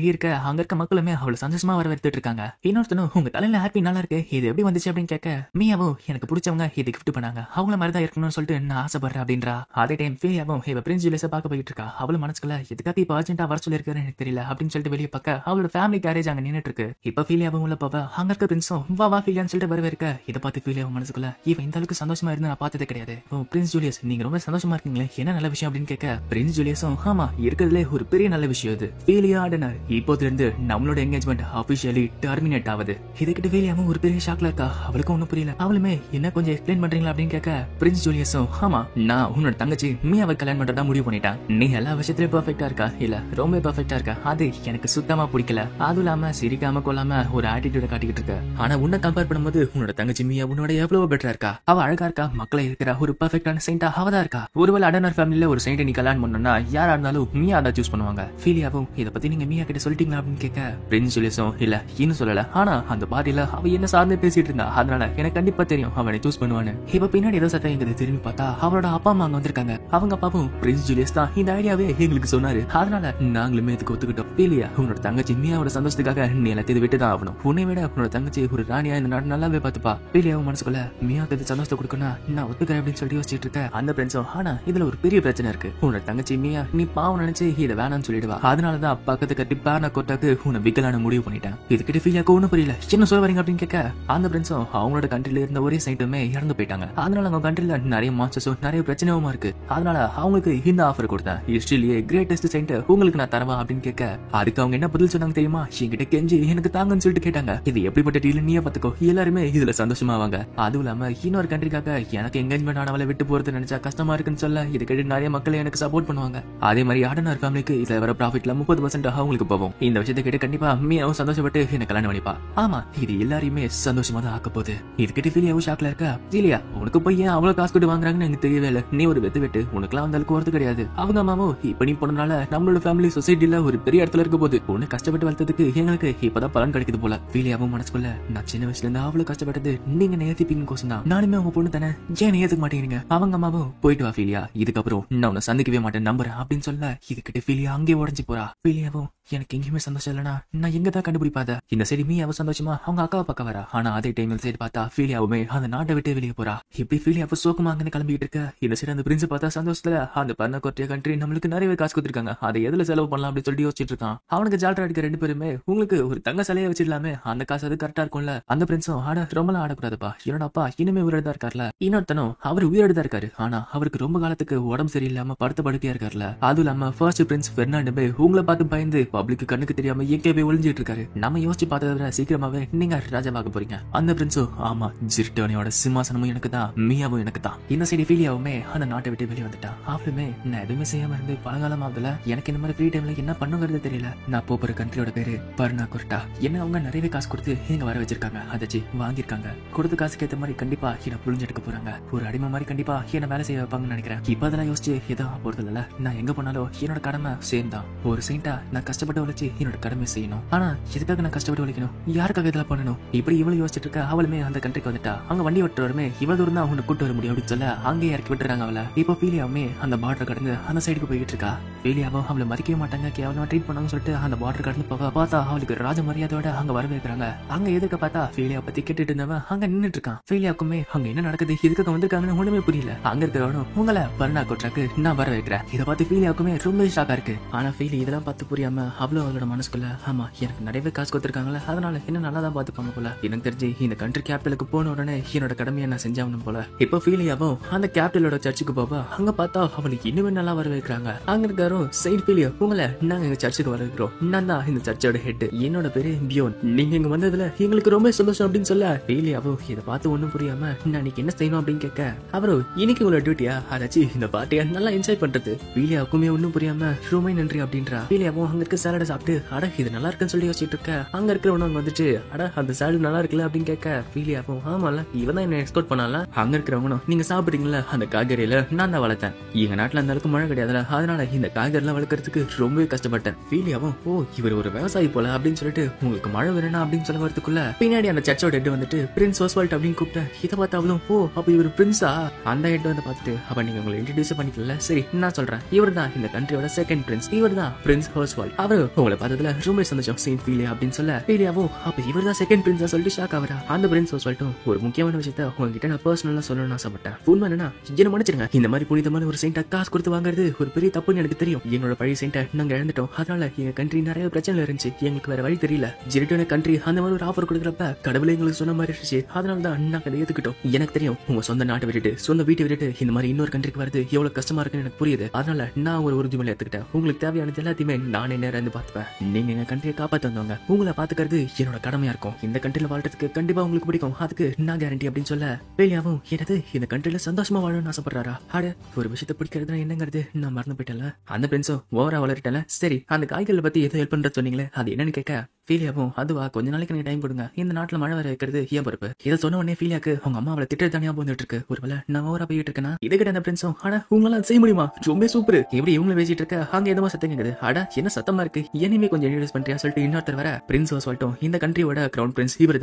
அங்க இருக்க மக்களுமே அவளை சந்தோஷமா வரவேற்றுட்டு இருக்காங்க. இன்னொருத்தனும் உங்க தலையில ஹாப்பி நல்லா இருக்கு, இது எப்படி வந்துச்சு அப்படின்னு கேட்க மியாவும் எனக்கு பிடிச்சவங்க இது கிஃப்ட் பண்ணாங்க, அவங்கள மாதிரிதான் இருக்கணும்னு சொல்லிட்டு நான் ஆசைப்படுறேன் அப்படின்றா. அதே டைம் ஃபீலியாவும் இப்ப பிரின்ஸ் ஜூலியஸை பார்க்க போயிட்டு இருக்கா. அவள மனசுக்குள்ள எதுக்காக இப்ப அர்ஜென்ட்டா வர சொல்லிருக்காரு எனக்கு தெரியல அப்படின்னு சொல்லிட்டு வெளியே பார்க்க அவளோட ஃபேமிலி கேரேஜ் அங்க நின்னுட்டு இருக்கு. இப்ப ஃபீலியாவும் உள்ள போவ அங்க இருக்க பிரின்ஸும் வா வா ஃபீலியான்னு சொல்லிட்டு வரவேற்க இதை பார்த்து ஃபீலியாவும் மனசுக்குள்ள இவன் இந்த அளவுக்கு சந்தோஷமா இருந்து நான் பார்த்ததே கிடையாது. பிரின்ஸ் ஜூலியஸ் நீங்க ரொம்ப சந்தோஷமா இருக்கீங்களே, என்ன நல்ல விஷயம் அப்படின்னு கேட்க பிரின்ஸ் ஜூலியஸும் ஆமா இருக்கிறதுலே ஒரு பெரிய நல்ல விஷயம் இது, ஃபீலியா ஆடனர் இப்போதுல இருந்து நம்மளோட என்கேஜ்மெண்ட் ஆபிஷியலி டெர்மினேட் ஆகுது. இதுக்கிட்ட ஃபீலியாவும் ஒரு பெரிய ஷாக்ல இருக்கா. அவளுக்கும் ஒன்னும் புரியல. அவளுமே என்ன கொஞ்சம் எக்ஸ்பிளைன் பண்றீங்களா அப்படின்னு கேட்க பிரின்ஸ் ஜூலியஸும் ஆமா நான் உன்னோட தங்கச்சி மியாவை கல்யாணம் பண்றதா முடிவு பண்ணிட்டேன், நீ எல்லா விஷயத்திலயும் பெர்ஃபெக்ட்டா இருக்கா, இல்ல ரொம்ப பெர்ஃபெக்ட்டா இருக்கா, அது எனக்கு சுத்தமா பிடிக்கல, அதுவும் இல்லாம சிரிக்காம கொள்ளாம ஒரு ஆட்டிடியூட காட்டிக்கிட்டு இருக்க, ஆனா உன்னை கம்பேர் பண்ணும்போது உன்னோட தங்கச்சி மியா உன்னோட எவ்வளவு பெட்டரா இருக்கா, அவ அழகா இருக்கா, மக்களை இருக்கிற ஒரு பெர்ஃபெக்ட்டான செயின்டா அவதான் இருக்கா. ஒருவேளை அடனர் ஃபேமிலில ஒரு செயின்ட் நீ கல்யாணம் பண்ணா யாரா இருந்தாலும் மியா தான் சூஸ் பண்ணுவாங்க. ஃபீலியாவும் இதை பத்தி நீங்க மியா கிட்ட சொல்லிட்டீங்களா அப்படின்னு கேட்க பிரின்ஸ் ஜூலியஸும் இல்ல இன்னும் சொல்லல, ஆனா அந்த பார்ட்டில அவ என்ன சார்ந்தே பேசிட்டு இருந்தா, அதனால எனக்கு கண்டிப்பா தெரியும் அவனை சூஸ் பண்ணுவான்னு. இப்ப பின்னாடி ஏதோ சத்தம் எங்க திரும்பி பார்த்தா அவரோட அப்பா அம்மா அங்க வந்திருக்காங்க. அவங்க அப்பாவும் பிரின்ஸ் ஜூலியஸ் தான் இந்த ஐடியாவே எங்களுக்கு சொன்னாரு, அதனால நாங்களுமே இதுக்கு ஒத்துக்கிட்டோம். ஃபீலியா உன்னோட தங்கச்சி மியாவோட சந்தோஷத்துக்காக நீ எல்லாத்தையும் விட்டுதான் ஆகணும், உன்னை விட உன்னோட தங்கச்சி ஒரு ராணியா இந்த நாடு நல்லாவே பாத்துப்பா. ஃபீலியாவும் மனசுக்குள்ள மியாவுக்கு இது சந்தோஷத்தை கொடுக்கணும் நான் ஒத்துக்கிறேன் அப்படின்னு சொல்லி யோசிச்சுட்டு இருக்க அந்த பிரின்ஸும் ஆனா இதுல ஒரு பெரிய பிரச்சனை இருக்கு, உன்னோட தங்கச்சி மியா நீ பாவம் நினைச்சு இதை வேணாம்னு சொல்லிடுவா, அதனாலதான் பக்கத்து கட்டி பேர்ன கொட்டாக்கு உன்னை விக்கலான முடிவு பண்ணிட்டேன். இதுக்கிட்ட ஃபீலியாக்கு ஒன்னும் புரியல, என்ன சொல்ல வரீங்க அப்படின்னு கேட்க அந்த பிரின்ஸும் அவங்களோட கண்ட்ரில இருந்த ஒரே சைட்டுமே இறந்து போயிட்டாங்க, அதனால அவங்க கண்ட்ரில நிறைய மாஸ்டர்ஸும் நிறைய பிரச்சனையும் இருக்கு, அதனால அவங்களுக்கு இந்த ஆஃபர் கொடுத்தேன், ஹிஸ்டரியிலேயே கிரேட்டஸ்ட் சைண்ட் உங்களுக்கு நான் தரவா அப்படின்னு கேட்க அதுக்கு அவங்க என்ன பதில் சொன்னாங்க தெரியுமா, என்கிட்ட கெஞ்சி எனக்கு தாங்கன்னு சொல்லிட்டு கேட்டாங்க. இது எப்படிப்பட்ட டீல் நீயே பாத்துக்கோ, எல்லாருமே இதுல சந்தோஷமாவாங்க, அதுவும் இல்லாம இன்னொரு கண்ட்ரிக்காக எனக்கு என்கேஜ்மெண்ட் ஆனவளை விட்டு போறது நினைச்சா கஷ்டமா இருக்குன்னு சொல்ல இது கேட்டு நிறைய மக்கள் எனக்கு சப்போர்ட் பண்ணுவாங்க. அதே மாதிரி ஆடனார் ஃபேமிலிக்கு இதுல வர ப்ராஃபிட்ல 30% அவங்களுக்கு போகும். இந்த விஷயத்தை கேட்டு கண்டிப்பா மியாவும் சந்தோஷப்பட்டு என்ன கல்யாணம் பண்ணிப்பா. ஆமா இது எல்லாரையுமே சந்தோஷமா தான் ஆக்க போகுது. இது கேட்டு ஃபீலியாவும் ஷாக்ல இருக்கா. இல்லையா உனக்கு போய் ஏன் அவ்வளவு காசு கொண்டு வாங்குறாங்கன்னு எனக்கு தெரியவே இல்லை, நீ ஒரு வெத்து வெட்டு உனக்குலாம் அந்த அளவுக்கு வரது கிடையாது. அவங்க அம்மாவும் இப்ப நீ போனதுனால நம்மளோட ஃபேமிலி சொசைட்டில ஒரு பெரிய இடத்துல இருக்க போது உன்னை கஷ்டப்பட்டு வளர்த்ததுக்கு எங்களுக்கு இப்பதான் பலன் கிடைக்குது போல. ஃபீலியாவும் மனசுக்குள்ள நான் சின்ன வயசுல இருந்து அவ்வளவு கஷ்டப்பட்டது நீங்க நேர்த்திப்பீங்க கோசம் தான், நானுமே உங்க பொண்ணு தானே ஏன் ஏத்துக்க மாட்டேங்கிறீங்க. அவங்க அம்மாவும் போயிட்டு வா ஃபீலியா, இதுக்கப்புறம் நான் உன்னை சந்திக்கவே மாட்டேன் நம்புறேன் அப்படின்னு சொல்ல இதுக்கிட்ட ஃபீலியா அங்கே உடஞ்சு போறா. ஃபீலியாவும் எனக்கு எங்கேயுமே சந்தோஷம் இல்லைனா நான் எங்க தான் கண்டுபிடிப்பாத. இந்த சைடு மியாவும் சந்தோஷமா அவங்க அக்காவை பக்கம் வரா, ஆனா அதே டைம் சைடு பார்த்தா ஃபீலியாவுமே அந்த நாட்டை விட்டு வெளியே போறா. இப்படி ஃபீலியாவும் சோகமா அங்கே கிளம்பிட்டு இருக்க இந்த சைடு அந்த பிரின்ஸ் பார்த்தா சந்தோஷத்துல அந்த பண்ண கொட்டிய கண்ட்ரி நம்மளுக்கு நிறைய காசு கொடுத்துருக்காங்க, அதை எதுல செலவு பண்ணலாம் அப்படின்னு சொல்லிட்டு யோசிச்சுட்டு இருக்கான். அவனுக்கு ஜால்ரா அடிக்க 2 பேருமே உங்களுக்கு ஒரு தங்க சிலையை வச்சிடலாமே, அந்த காசு அது கரெக்டா இருக்கும்ல. அந்த பிரின்ஸும் ஆட ரொம்பலாம் ஆடக்கூடாதுப்பா, என்னோட அப்பா இனிமே உயிரோடு தான் இருக்காருல. இன்னொருத்தனும் அவர் உயிரோடு தான் இருக்காரு, ஆனா அவருக்கு ரொம்ப காலத்துக்கு உடம்பு சரியில்லாம படுத்த படுக்கையா இருக்காருல. அதுவும் இல்லாம ஃபர்ஸ்ட் பிரின்ஸ் பெர்னாண்டோ உங்களை பார்த்து பயந்து பப்ளிக் கண்ணுக்கு தெரியாம எங்கேயே ஒளிஞ்சிட்டு இருக்காரு. நம்ம யோசிச்சு பார்த்ததை விட சீக்கிரமாவே நீங்க ராஜாவாக போறீங்க. அந்த பிரின்ஸும் ஆமா ஜிரிட்டோனியோட சிம்மாசனமும் எனக்கு தான், மியாவும் எனக்கு தான். இந்த சைடு ஃபீலியாவுமே அந்த நாட்டை விட்டு வெளியே வந்துட்டா. அவளுமே நான் எதுவுமே செய்யாம இருந்து பலகாலம் ஆகுதுல, எனக்கு இந்த மாதிரி ஃப்ரீ டைம்ல என்ன பண்ணுங்கிறது தெரியல. நான் போற கண்ட்ரியோட பேரு பர்னா குர்டா. என்ன அவங்க நிறைய காசு கொடுத்து இங்க வர வச்சிருக்காங்க, அதாச்சு வாங்கிருக்காங்க. கொடுத்த காசுக்கு ஏத்த மாதிரி கண்டிப்பா என்ன புரிஞ்செடுக்க போறாங்க, ஒரு அடிமை மாதிரி கண்டிப்பா என்ன வேலை செய்ய வைப்பாங்கன்னு நினைக்கிறேன். இப்ப அதெல்லாம் யோசிச்சு ஏதோ போறது இல்ல, நான் எங்க போனாலும் என்னோட கடமை சேம் தான். ஒரு செயின்டா நான் கஷ்டப்பட்டு கஷ்டப்பட்டு உழைச்சி என்னோட கடமை செய்யணும். ஆனா எதுக்காக நான் கஷ்டப்பட்டு உழைக்கணும், யாருக்காக இதெல்லாம் பண்ணணும், இப்படி இவளும் யோசிச்சுட்டு இருக்க. அவளுமே அந்த கண்ட்ரிக்கு வந்துட்டா. அங்க வண்டி ஓட்டுறவருமே இவ்வளவு தூரம் தான் அவங்க கூட்டு வர முடியும் அப்படின்னு சொல்ல அங்கேயே இறக்கி விட்டுறாங்க அவளை. இப்போ ஃபீலியாவுமே அந்த பார்டர் கடந்து அந்த சைடுக்கு போயிட்டு இருக்கா. ஃபீலியாவும் அவளை மதிக்கவே மாட்டாங்க, கேவலமா ட்ரீட் பண்ணாங்கன்னு சொல்லிட்டு அந்த பார்டர் கடந்து போக பார்த்தா அவளுக்கு ராஜ மரியாதையோட அங்க வரவேற்கிறாங்க. அங்க எதுக்க பார்த்தா ஃபீலியா பத்தி கேட்டுட்டு இருந்தவன் அங்க நின்னுட்டு இருக்கான். ஃபீலியாவுக்குமே அங்க என்ன நடக்குது, எதுக்காக வந்திருக்காங்கன்னு ஒண்ணுமே புரியல. அங்க இருக்கிறவனும் உங்களை பர்னா கோட்ராக்கு நான் வர வைக்கிறேன். இதை பார்த்து ஃபீலியாவுக்குமே ரொம்ப ஷாக்கா இருக்கு. ஆனா ஃபீலி இதெல்லாம் பார்த்து புரியாம அவ்வளவு அவளோட மனசுக்குள்ள, ஆமா எனக்கு நிறையவே காசு கொடுத்துருக்காங்களே, அதனால என்ன நல்லா தான் பாத்துப்பாங்க போல. எனக்கு தெரிஞ்சு இந்த கண்ட்ரி கேபிட்டலுக்கு போன உடனே என்னோட கடமையை நான் செஞ்சாகணும் போல. இப்போ ஃபீலியாவும் அந்த கேபிட்டலோட சர்ச்சுக்கு போவா. அங்க பார்த்தா அவளுக்கு இன்னுமே நல்லா வர வைக்கிறாங்க. அங்க இருக்காரும் செயின்ட் ஃபீலியா, உங்களை நாங்க எங்க சர்ச்சுக்கு வர வைக்கிறோம், நான் தான் இந்த சர்ச்சோட ஹெட், என்னோட பேரு பியோன், நீங்க இங்க வந்ததுல எங்களுக்கு ரொம்ப சந்தோஷம் அப்படின்னு சொல்ல ஃபீலியாவும் இதை பார்த்து ஒண்ணும் புரியாம நான் இன்னைக்கு என்ன செய்யணும் அப்படின்னு கேட்க அவரு இன்னைக்கு உங்களோட டியூட்டியா அதாச்சு இந்த பார்ட்டியா நல்லா என்ஜாய் பண்றது. ஃபீலியாவுக்குமே ஒண்ணும் புரியாம ரொம்ப நன்றி அப்படின்றா. ஃபீலியாவும் அங்க இருக்க சாலட சாப்பிட்டு அட இது நல்லா இருக்குன்னு சொல்லி யோசிச்சுட்டு இருக்க. அங்க இருக்கிறவங்க அங்க வந்துட்டு அட அந்த சாலட் நல்லா இருக்குல்ல அப்படின்னு கேட்க ஃபீலியாவும் ஆமால இவன் தான் என்ன எக்ஸ்போர்ட் பண்ணால. அங்க இருக்கிறவங்களும் நீங்க சாப்பிடுறீங்களா அந்த காய்கறியில நான் தான் வளர்த்தேன், எங்க நாட்டுல அந்த அளவுக்கு மழை கிடையாதுல, அதனால இந்த காய்கறி எல்லாம் வளர்க்கறதுக்கு ரொம்பவே கஷ்டப்பட்டேன். ஃபீலியாவும் ஓ இவர் ஒரு விவசாயி போல அப்படின்னு சொல்லிட்டு உங்களுக்கு மழை வேணும்னா அப்படின்னு சொல்ல வரதுக்குள்ள பின்னாடி அந்த சர்ச்சோட ஹெட் வந்துட்டு பிரின்ஸ் ஓஸ்வால்ட் அப்படின்னு கூப்பிட்டு இதை பார்த்து அவளும் ஓ அப்ப இவர் பிரின்ஸா. அந்த ஹெட் வந்து பார்த்துட்டு அப்ப நீங்க உங்களை இன்ட்ரடியூஸ் பண்ணிக்கல, சரி நான் சொல்றேன், இவர் தான் இந்த கண்ட்ரியோட செகண்ட் பிரின்ஸ், இவர் தான் பிரின்ஸ் ஓஸ்வால்ட், அவரு உங்களை பார்த்ததுல ரொம்ப சந்தோஷம் செயின்ட் ஃபீலியா அப்படின்னு சொல்ல ஃபீலியாவும் அப்ப இவர் தான் செகண்ட் பிரின்ஸா சொல்லிட்டு ஷாக் ஆகிறா. அந்த பிரின்ஸ் ஓஸ்வால்ட்டும் ஒரு முக்கியமான விஷயத்த உங்ககிட்ட நான் பர்சனலா சொல்லணும்னு ஆசைப்பட்டேன். உண்மை என்னன்னா என்ன மன்னிச்சிருங்க, இந்த மாதிரி புனிதமான ஒரு செயின்ட்டை காசு கொடுத்து வாங்குறது ஒரு பெரிய தப்புன்னு எனக்கு தெரியும். எங்களோட பழைய செயின்ட்டை நாங்க இழந்துட்டோம், அதனால எங்க கண்ட்ரி நிறைய பிரச்சனை இருந்துச்சு, எங்களுக்கு வேற வழி தெரியல. ஜெரிட்டோன கண்ட்ரி அந்த மாதிரி ஒரு ஆஃபர் கொடுக்குறப்ப கடவுளை எங்களுக்கு சொன்ன மாதிரி இருந்துச்சு, அதனால தான் நாங்க அதை ஏத்துக்கிட்டோம். எனக்கு தெரியும் உங்க சொந்த நாட்டை விட்டுட்டு சொந்த வீட்டை விட்டுட்டு இந்த மாதிரி இன்னொரு கண்ட்ரிக்கு வரது எவ்வளவு கஷ்டமா இருக்குன்னு எனக்கு புரியுது. அதனால நான் ஒரு உறுதிமொழி எடுத்துக்கிட்டேன், உங்களுக்கு தேவையானது எல்லாத்தையுமே நானே நேரம் இருந்து பார்த்துப்பேன். நீங்க எங்க கண்ட்ரியை காப்பாத்து வந்தவங்க, உங்களை பாத்துக்கிறது என்னோட கடமையா இருக்கும். இந்த கண்ட்ரில வாழ்றதுக்கு கண்டிப்பா உங்களுக்கு பிடிக்கும், அதுக்கு நான் கேரண்டி அப்படின்னு சொல்ல ஃபீலியாவும் என்னது இந்த கண்ட்ரில சந்தோஷமா வாழணும்னு ஆசைப்படுறாரா. ஆட ஒரு விஷயத்தை பிடிக்கிறது என்னங்கிறது நான் மறந்து போயிட்டல. அந்த பிரின்ஸும் ஓவரா வளர்ட்டல. சரி அந்த காய்கறிகளை பத்தி எதோ ஹெல்ப் பண்றது சொன்னீங்களே அது என்னன்னு கேட்க ஃபீலியாவும் அதுவா கொஞ்ச நாளைக்கு எனக்கு டைம் கொடுங்க, இந்த நாட்டுல மழை வர வைக்கிறது ஏன் பொறுப்பு. இதை சொன்ன உடனே ஃபீலியாக்கு அவங்க அம்மா அவளை திட்டு தனியா போந்துட்டு இருக்கு. ஒருவேளை நான் ஓவரா போயிட்டு இருக்கேன்னா இதை கிட்ட அந்த பிரின்ஸும் ஆனா உங்களால செய்ய முடியுமா, ரொம்ப சூப்பர், எப்படி இவங்களும் பேசிட்டு இருக்க. அங்க எதமா சத்தம் கேக்குது, அட என்ன சத்தமா இருக்கு, இனிமே கொஞ்சம் இன்ட்ரோடியூஸ் பண்றியா சொல்லிட்டு இன்னொருத்தர் வர பிரின்ஸ் சொல்லிட்டோம் இந்த கண்ட்ரியோட கிரவுன் பிரின்ஸ் இவர்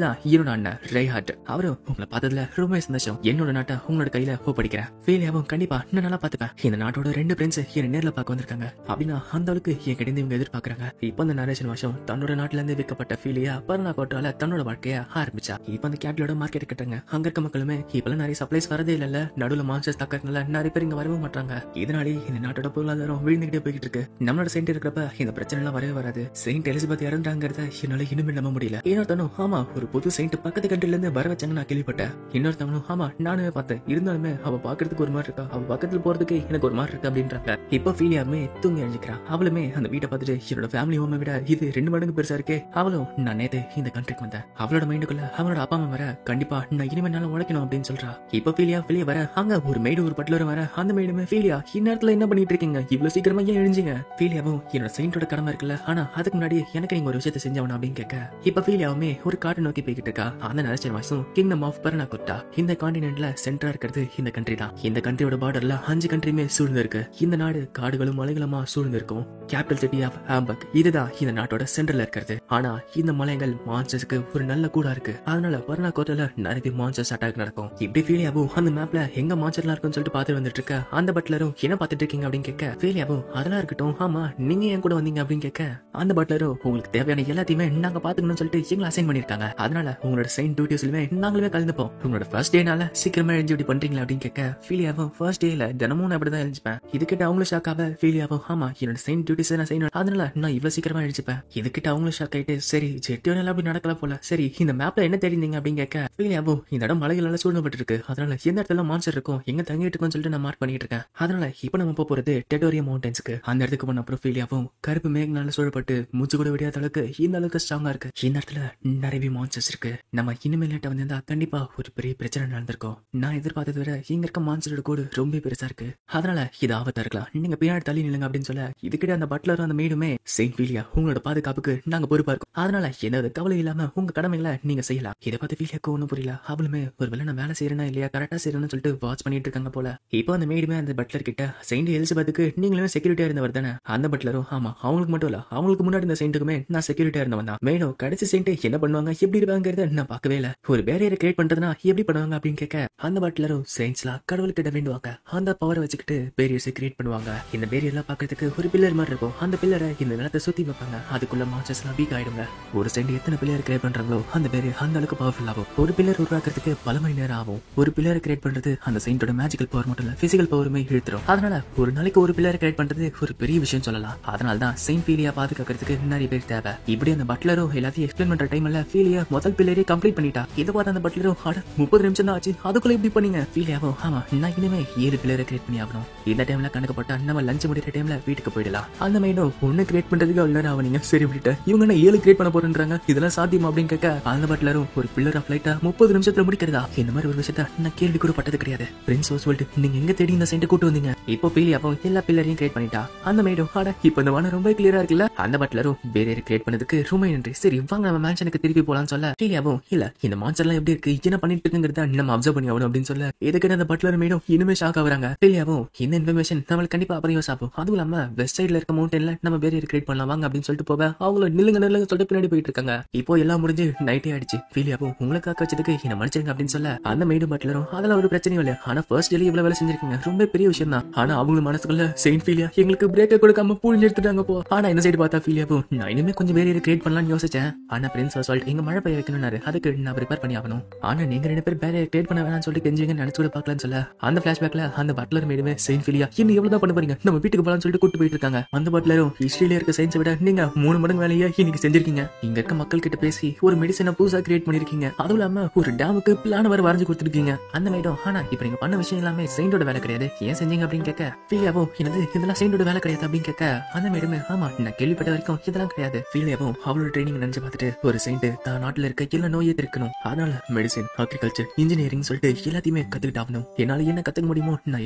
தான் என்னோட அண்ணன் ரேஹார்ட், அவரும் உங்களை பார்த்ததுல ரொம்ப சந்தோஷம், என்னோட நாட்டை உங்களோட கையில ஒப்படைக்கிறேன். ஃபீலியாவும் கண்டிப்பா நான் நல்லா பாத்துப்பேன், இந்த நாட்டோட 2 பிரின்ஸ் என்ன நேர்ல பார்க்க வந்திருக்காங்க அப்படின்னா அந்த அளவுக்கு என் கிட்ட இவங்க எதிர்பார்க்கறாங்க. இப்போ அந்த நரேஷன் வருஷம் தன்னோட நாட்டுல இருந்து விற்கப்பட்ட ஃபீலியா பர்னா கோட்டால தன்னோட வாழ்க்கைய ஆரம்பிச்சா. இப்போ அந்த கேபிட்டலோட மார்க்கெட் கிட்டங்க அங்க இருக்க மக்களுமே இப்பெல்லாம் நிறைய சப்ளைஸ் வரதே இல்ல, நடுவுல மான்ஸ்டர்ஸ் தாக்கறதுனால நிறைய பேர் இங்க வரவே மாட்டாங்க. இதனாலே இந்த நாட்டோட பொருளாதாரம் விழுந்துகிட்டே போயிட்டு இருக்கு. நம்மளோட செயின்ட் இருக்கிறப்ப இந்த பிரச்சனை எல்லாம் வரவே வராது. செயின்ட் எலிசபெத் இறந்தாங்கிறத என்னால இன்னுமே நம்ப முடியல. இன்னொருத்தனும் ஆமா ஒரு புது செயின்ட் பக்கத்து கண்ட்ரில இருந்து வர வச்சாங்க நான் கேள்விப்பட்டேன். இன்னொருத்தவனும் ஆமா நானுமே பார்த்தேன், இருந்தாலுமே அவ பாக்குறதுக்கு ஒரு மாதிரி இருக்கா, அவ பக்கத்துல போறதுக்கு எனக்கு ஒரு மாதிரி இருக்கு அப்படின்றாங்க. இப்போ ஃபீலியாமே தூங்கி அழிஞ்சிக்கிறான். அவளுமே அந்த வீட்டை பார்த்துட்டு என்னோட ஃபேமிலி ஹோமை விட இது 2 மடங்கு பெருசா இருக்கே. அவளும் நான் நேத்து இந்த கண்ட்ரிக்கு வந்தேன், அவளோட மைண்டுக்குள்ள அவனோட அப்பா அம்மா வர கண்டிப்பா நான் இனிமே நாள உழைக்கணும் அப்படின்னு சொல்றா. இப்போ ஃபீலியா வெளியே வர அங்க ஒரு மெய்டு ஒரு பட்லர் வர. அந்த மெய்டுமே ஃபீலியா இந்நேரத்துல என்ன பண்ணிட்டு இருக்கீங்க, இவ்வளவு சீக்கிரமா ஏன் எழுஞ்சிங்க. ஃபீலியாவும் என்னோட செயின்டோட கடமை இருக்குல்ல, ஆனா அதுக்கு முன்னாடி எனக்கு நீங்க ஒரு விஷயத்தை செஞ்சவன அப்படின்னு கேட்க இப்ப ஃபீலியாவுமே ஒரு காட்டை நோக்கி போய்கிட்டு இருக்கா. அந்த நரேஷன் வாய்ஸும் கிங்டம் ஆஃப் பர்னாகோட்டா இந்த கான்டினென்ட்ல சென்டரா இருக்கிறது இந்த கண்ட்ரி தான். இந்த கண்ட்ரியோட பார்டர்ல 5 கண்ட்ரியுமே சூழ்ந்து இருக்கு. இந்த நாடு காடுகளும் மலைகளுமா சூழ்ந்து இருக்கும். கேபிட்டல் சிட்டி ஆஃப் ஹாம்பர்க் இதுதான் இந்த நாட்டோட சென்டர்ல இருக்கிறது. ஆனா இந்த மலைகள் மான்ஸ்டர்ஸ்க்கு ஒரு நல்ல கூடா இருக்கு, அதனால பர்னாகோட்டால நிறைய மான்ஸ்டர்ஸ் அட்டாக் நடக்கும். இப்படி ஃபீலியாவும் அந்த மேப்ல எங்க மான்ஸ்டர்லாம் இருக்குன்னு சொல்லிட்டு பாத்துட்டு வந்துட்டு இருக்க. அந்த பட்லரும் என்ன பாத்துட்டு இருக்கீங்க அப்படின்னு கேட்க ஃபீலியாவும் அதெல்லாம் இருக்கட்டும், ஆமா நீங்க என் கூட வந்தீங்க அப்படின்னு கேட்க அந்த பட்லரும் உங்களுக்கு தேவையான எல்லாத்தையுமே நாங்க பாத்துக்கணும்னு சொல்லிட்டு எங்களை அசைன் பண்ணிருக்காங்க, அதனால உங்களோட செயின் டியூட்டிஸ்லயுமே நாங்களுமே கலந்துப்போம். உங்களோட ஃபர்ஸ்ட் டேனால சீக்கிரமா எழுஞ்சி இப்படி பண்றீங்களா அப்படின்னு கேட்க ஃபீலியாவும் ஃபர்ஸ்ட் டேல தினமும் நான் அப்படிதான் எழுஞ்சிப்பேன். இதுக்கிட்ட அவங்களும் ஷாக் ஆக ஃபீலியாவும் ஆமா என்னோட செயின் டியூட்டிஸ் நான் செய்யணும், அதனால நான் இவ்வளவு சீக்கிரமா எழுச்சிப்பேன். இதுக்கிட்ட அவங்களும் ஷாக் ஆயிட்டு சரி ஜெட்டியோனால அப்படி நடக்கல போல, சரி இந்த மேப்ல என்ன தெரிந்தீங்க அப்படின்னு கேட்க ஃபீலியாவும் இந்த இடம் மலைகளால சூழ்ந்துபட்டு இருக்கு, அதனால எந்த இடத்துல மான்ஸ்டர் இருக்கும் எங்க தங்கிட்டு இருக்குன்னு சொல்லிட்டு நான் மார்க் பண்ணிட்டு இருக்கேன். அதனால இப்ப நம்ம போறது டெட்டோரியா மவுண்டன்ஸ்க்கு. அந்த இடத்துக்கு போன அப்புறம் ஃபீலியாவும் கருப்பு மேகனால சூழப்பட்டு மூச்சு கூட விடியாத அளவுக்கு இந்த அளவுக்கு ஸ்ட்ராங்கா இருக்கு. இந்த இடத்துல நிறைய மான்ஸ்டர்ஸ் இருக்கு, நம்ம இனிமேல் வந்திருந்தா கண்டிப்பா ஒரு பெரிய பிரச்சனை நடந்திருக்கும். நான் எதிர்பார்த்ததை விட இங்க இருக்க மான்ஸ்டரோட கோடு ரொம்ப பெருசா இருக்கு, அதனால இது ஆபத்தா இருக்கலாம், நீங்க பின்னாடி தள்ளி நில்லுங்க அப்படின்னு சொல்ல இதுக்கிட்ட அந்த பட்லரும் அந்த மெய்டுமே செயின்ட் ஃபீலியா உங்களோட பாதுகாப்புக்கு நாங்க பொறுப்பா இருக்கோம். அதனால எந்த கவலை இல்லாம உங்க கடமைகளை நீங்க செய்யலாம். இதை பார்த்து ஃபீலியாக்கு ஒன்றும் புரியல. அவளுமே ஒருவேளை நான் வேலை செய்யறேனா இல்லையா, கரெக்டா செய்யறேன்னு சொல்லிட்டு வாட்ச் பண்ணிட்டு இருக்காங்க போல. இப்போ அந்த மேடுமே அந்த பட்லர் கிட்ட, செயின்ட் எலிசபெத்துக்கு நீங்களுமே செக்யூரிட்டியா இருந்தவர் தானே? அந்த பட்லரும் ஆமா, அவங்களுக்கு மட்டும் இல்ல, அவங்களுக்கு முன்னாடி இந்த செயின்ட்டுக்குமே நான் செக்யூரிட்டியா இருந்தவன் தான். மேலும் கடைசி செயின்ட் என்ன பண்ணுவாங்க, எப்படி இருப்பாங்கிறத நான் பார்க்கவே இல்ல. ஒரு பேரியரை கிரியேட் பண்றதுனா எப்படி பண்ணுவாங்க அப்படின்னு கேட்க, அந்த பட்லரும் செயின்ட்ஸ்லாம் கடவுள்கிட்ட வேண்டுவாங்க, அந்த பவரை வச்சுக்கிட்டு பேரியர்ஸை கிரியேட் பண்ணுவாங்க. இந்த பேரியர்லாம் பார்க்கறதுக்கு ஒரு பில்லர் மாதிரி இருக்கும். அந்த பில்லரை இந்த நிலத்தை சுத்தி வைப்பாங்க. அதுக்குள்ள மான்ஸ்டர்ஸ்லாம் வீக் ஆயிடுங்க. ஒரு செயின்ட் எத்தனை பில்லர் கிரியேட் பண்றாங்களோ அந்த பேரியர் அந்த அளவுக்கு பவர்ஃபுல் ஆகும். ஒரு பில்லர் உருவாக்குறதுக்கு பல மணி நேரம் ஆகும். ஒரு பில்லரை கிரியேட் பண்றது அந்த செயின்டோட மேஜிக்கல் பவர் மட்டும் இல்ல, பிசிக்கல் பவருமே இழுத்துரும். அதனால ஒரு நாளைக்கு ஒரு பில்லரை கிரியேட் பண்றது ஒரு பெரிய விஷயம் சொல்லலாம். அதனால தான் செயின்ட் ஃபீலியா பாதுகாக்கிறதுக்கு நிறைய பேர் தேவை. இப்படி அந்த பட்லரும் எல்லாத்தையும் எக்ஸ்பிளைன் பண்ற டைம்ல ஃபீலியா முதல் பில்லரே கம்ப்ளீட் பண்ணிட்டா. இதை பார்த்து அந்த பட்லரும் 30 நிமிஷம் தான் ஆச்சு, அதுக்குள்ள எப்படி பண்ணீங்க? ஃபீலியாவும் ஆமா, நான் இனிமே 7 பில்லரை கிரியேட் பண்ணி ஆகணும். இந்த டைம்ல கணக்கு போட்டா நம்ம லஞ்ச் முடிக்கிற டைம்ல வீட்டுக்கு போயிடலாம். அந்த மைண்டும் ஒன்னு கிரியேட் பண்றதுக்கு அவ்வளவு ஆவணீங்க, சரி விட்டுட்ட. இவங்க என்ன 7 கிரியேட் பண்ண போறேன்றாங்க, இதெல்லாம் சாத்தியமா அப்படின்னு கேட்க, அந்த பட்லரும் ஒரு பில்லர் ஆஃப் லைட்டா 30 நிமிஷத்துல முடிக்கிறதா? இந்த மாதிரி ஒரு விஷயத்த நான் கேள்வி கூட பட்டது கிடையாது. பிரின்ஸ் ஓஸ்வால்ட், நீங்க எங்க தேடி இந்த செயின்ட் கூட்டு வந்தீங்க? இப்போ ஃபீலியாவும் எல்லா பில்லரையும் கிரியேட் பண்ணிட்டா. அந்த மைண்டும் ஆட இப்போ இந்த வானம் ரொம்ப கிளியரா இருக்குல்ல? அந்த பட்லரும் பேரியர் கிரியேட் பண்ணதுக்கு ரொம்ப நன்றி, சரி வாங்க நம்ம மேன்ஷனுக்கு திருப்பி போலாம்னு சொல்ல, ஃபீலியாவும் இல்ல இந்த மான்ஸ்டர்லாம் எப்படி இருக்கு, என்ன பண்ணிட்டு இருக்குங்கிறத நம்ம அப்சர்வ் பண்ணி ஆகணும் அப்படின்னு சொல்ல, இதுக்கு அந்த பட்லர் மேடும் இனிமே ஷாக் ஆகுறாங்க. ஃபீலியாவும் இந்த இன்ஃபர்மேஷன் நம்மளுக்கு கண்டிப்பா அப்புறம் யூஸ் ஆகும். அதுவும் இல்லாம வெஸ்ட் சைட்ல இருக்க மவுண்டன்ல நம்ம பேரியர் கிரியேட் பண்ணலாம் வாங்க அப்படின்னு சொல்லிட்டு போக, அவங்களும் நில்லுங்க நில்லுங்க சொல்லிட்டு பின்னாடி போயிட்டு இருக்காங்க. இப்போ எல்லாம் முடிஞ்சு நைட்டே ஆயிடுச்சு. ஃபீலியாவும் உங்களை காக்க வச்சதுக்கு என்ன மன்னிச்சிருங்க அப்படின்னு சொல்ல, அந்த மேடும் பட்லரும் அதெல்லாம் ஒரு பிரச்சனையும் இல்ல, ஆனா ஃபர்ஸ்ட் டேல இவ்வளவு வேலை செஞ்சிருக்கீங்க, ரொம்ப பெரிய விஷயம் தான். ஆனா அவங்க மனசுக்குள்ள செயின்ட் ஃபீலியா எங்களுக்கு பிரேக்க கொடுக்காம பூல் எடுத்துட்டாங்க போ. ஆனா இந்த சைடு பார்த்தா ஃபீலியாவும் நான் இனிமே கொஞ்சம் பேரியர் கிரியேட் பண்ணலாம்னு யோசிச்சேன். ஆனா பிரின்ஸ் ஓஸ்வால்ட் எங்க மழை பெய்ய வைக்கணும்னாரு, அதுக்கு நான் ப்ரிப்பேர் பண்ணி ஆகணும். ஆனா நீங்க 2 பேர் பேரியர் கிரியேட் பண்ண வேணாம்னு சொல்லிட்டு கெஞ்சிங்க நினைச்சு கூட பார்க்கலாம்னு சொல்ல, அந்த பிளாஷ்பேக்ல அந்த பட்லர் மேடுமே செயின்ட் ஃபீலியா இன்னும் எவ்வளவு பண்ண போறீங்க, நம்ம வீட்டுக்கு போலாம்னு சொல்லிட்டு கூட்டு போயிட்டு இருக்காங்க. அந்த பட்லரும் ஹிஸ்டரியில இருக்க சயின்ஸை விட நீங்க 3 மடங்கு வேலையை இன்னைக்கு செஞ்சிருக்கீங்க. இங்க இருக்க மக்கள் கிட்ட பேசி ஒரு மெடிசனை புதுசா கிரியேட் பண்ணிருக்கீங்க. அதுவும் இல்லாம ஒரு டேமுக்கு பிளான் வர வரைஞ்சு கொடுத்துருக்கீங்க. அந்த மேடம் ஆனா இப்ப நீங்க பண்ண விஷயம் எல்லாமே செயின்டோட வேலை கிடையாது, ஏன் செஞ்சீங்க அப்படின்னு கேட்க, ஃபீலியாவோ என்னது இதெல்லாம் செயின்டோட வேலை கிடையாது அப்படின்னு கேட்க, அந்த மேடமே ஆமா நான் கேள்விப்பட்ட வரைக்கும் இதெல்லாம் கிடையாது. ஃபீலியாவோ அவளோட ட்ரைனிங் நினைச்சு பார்த்துட்டு ஒரு செயின்ட் தான் நாட்டுல இருக்க எல்லா நோயை இருக்கணும், அதனால மெடிசின், அக்ரிகல்ச்சர், இன்ஜினியரிங் சொல்லிட்டு எல்லாத்தையுமே கத்துக்கிட்டு ஆகணும். என்னால என்ன கத்துக்க முடியுமோ நான்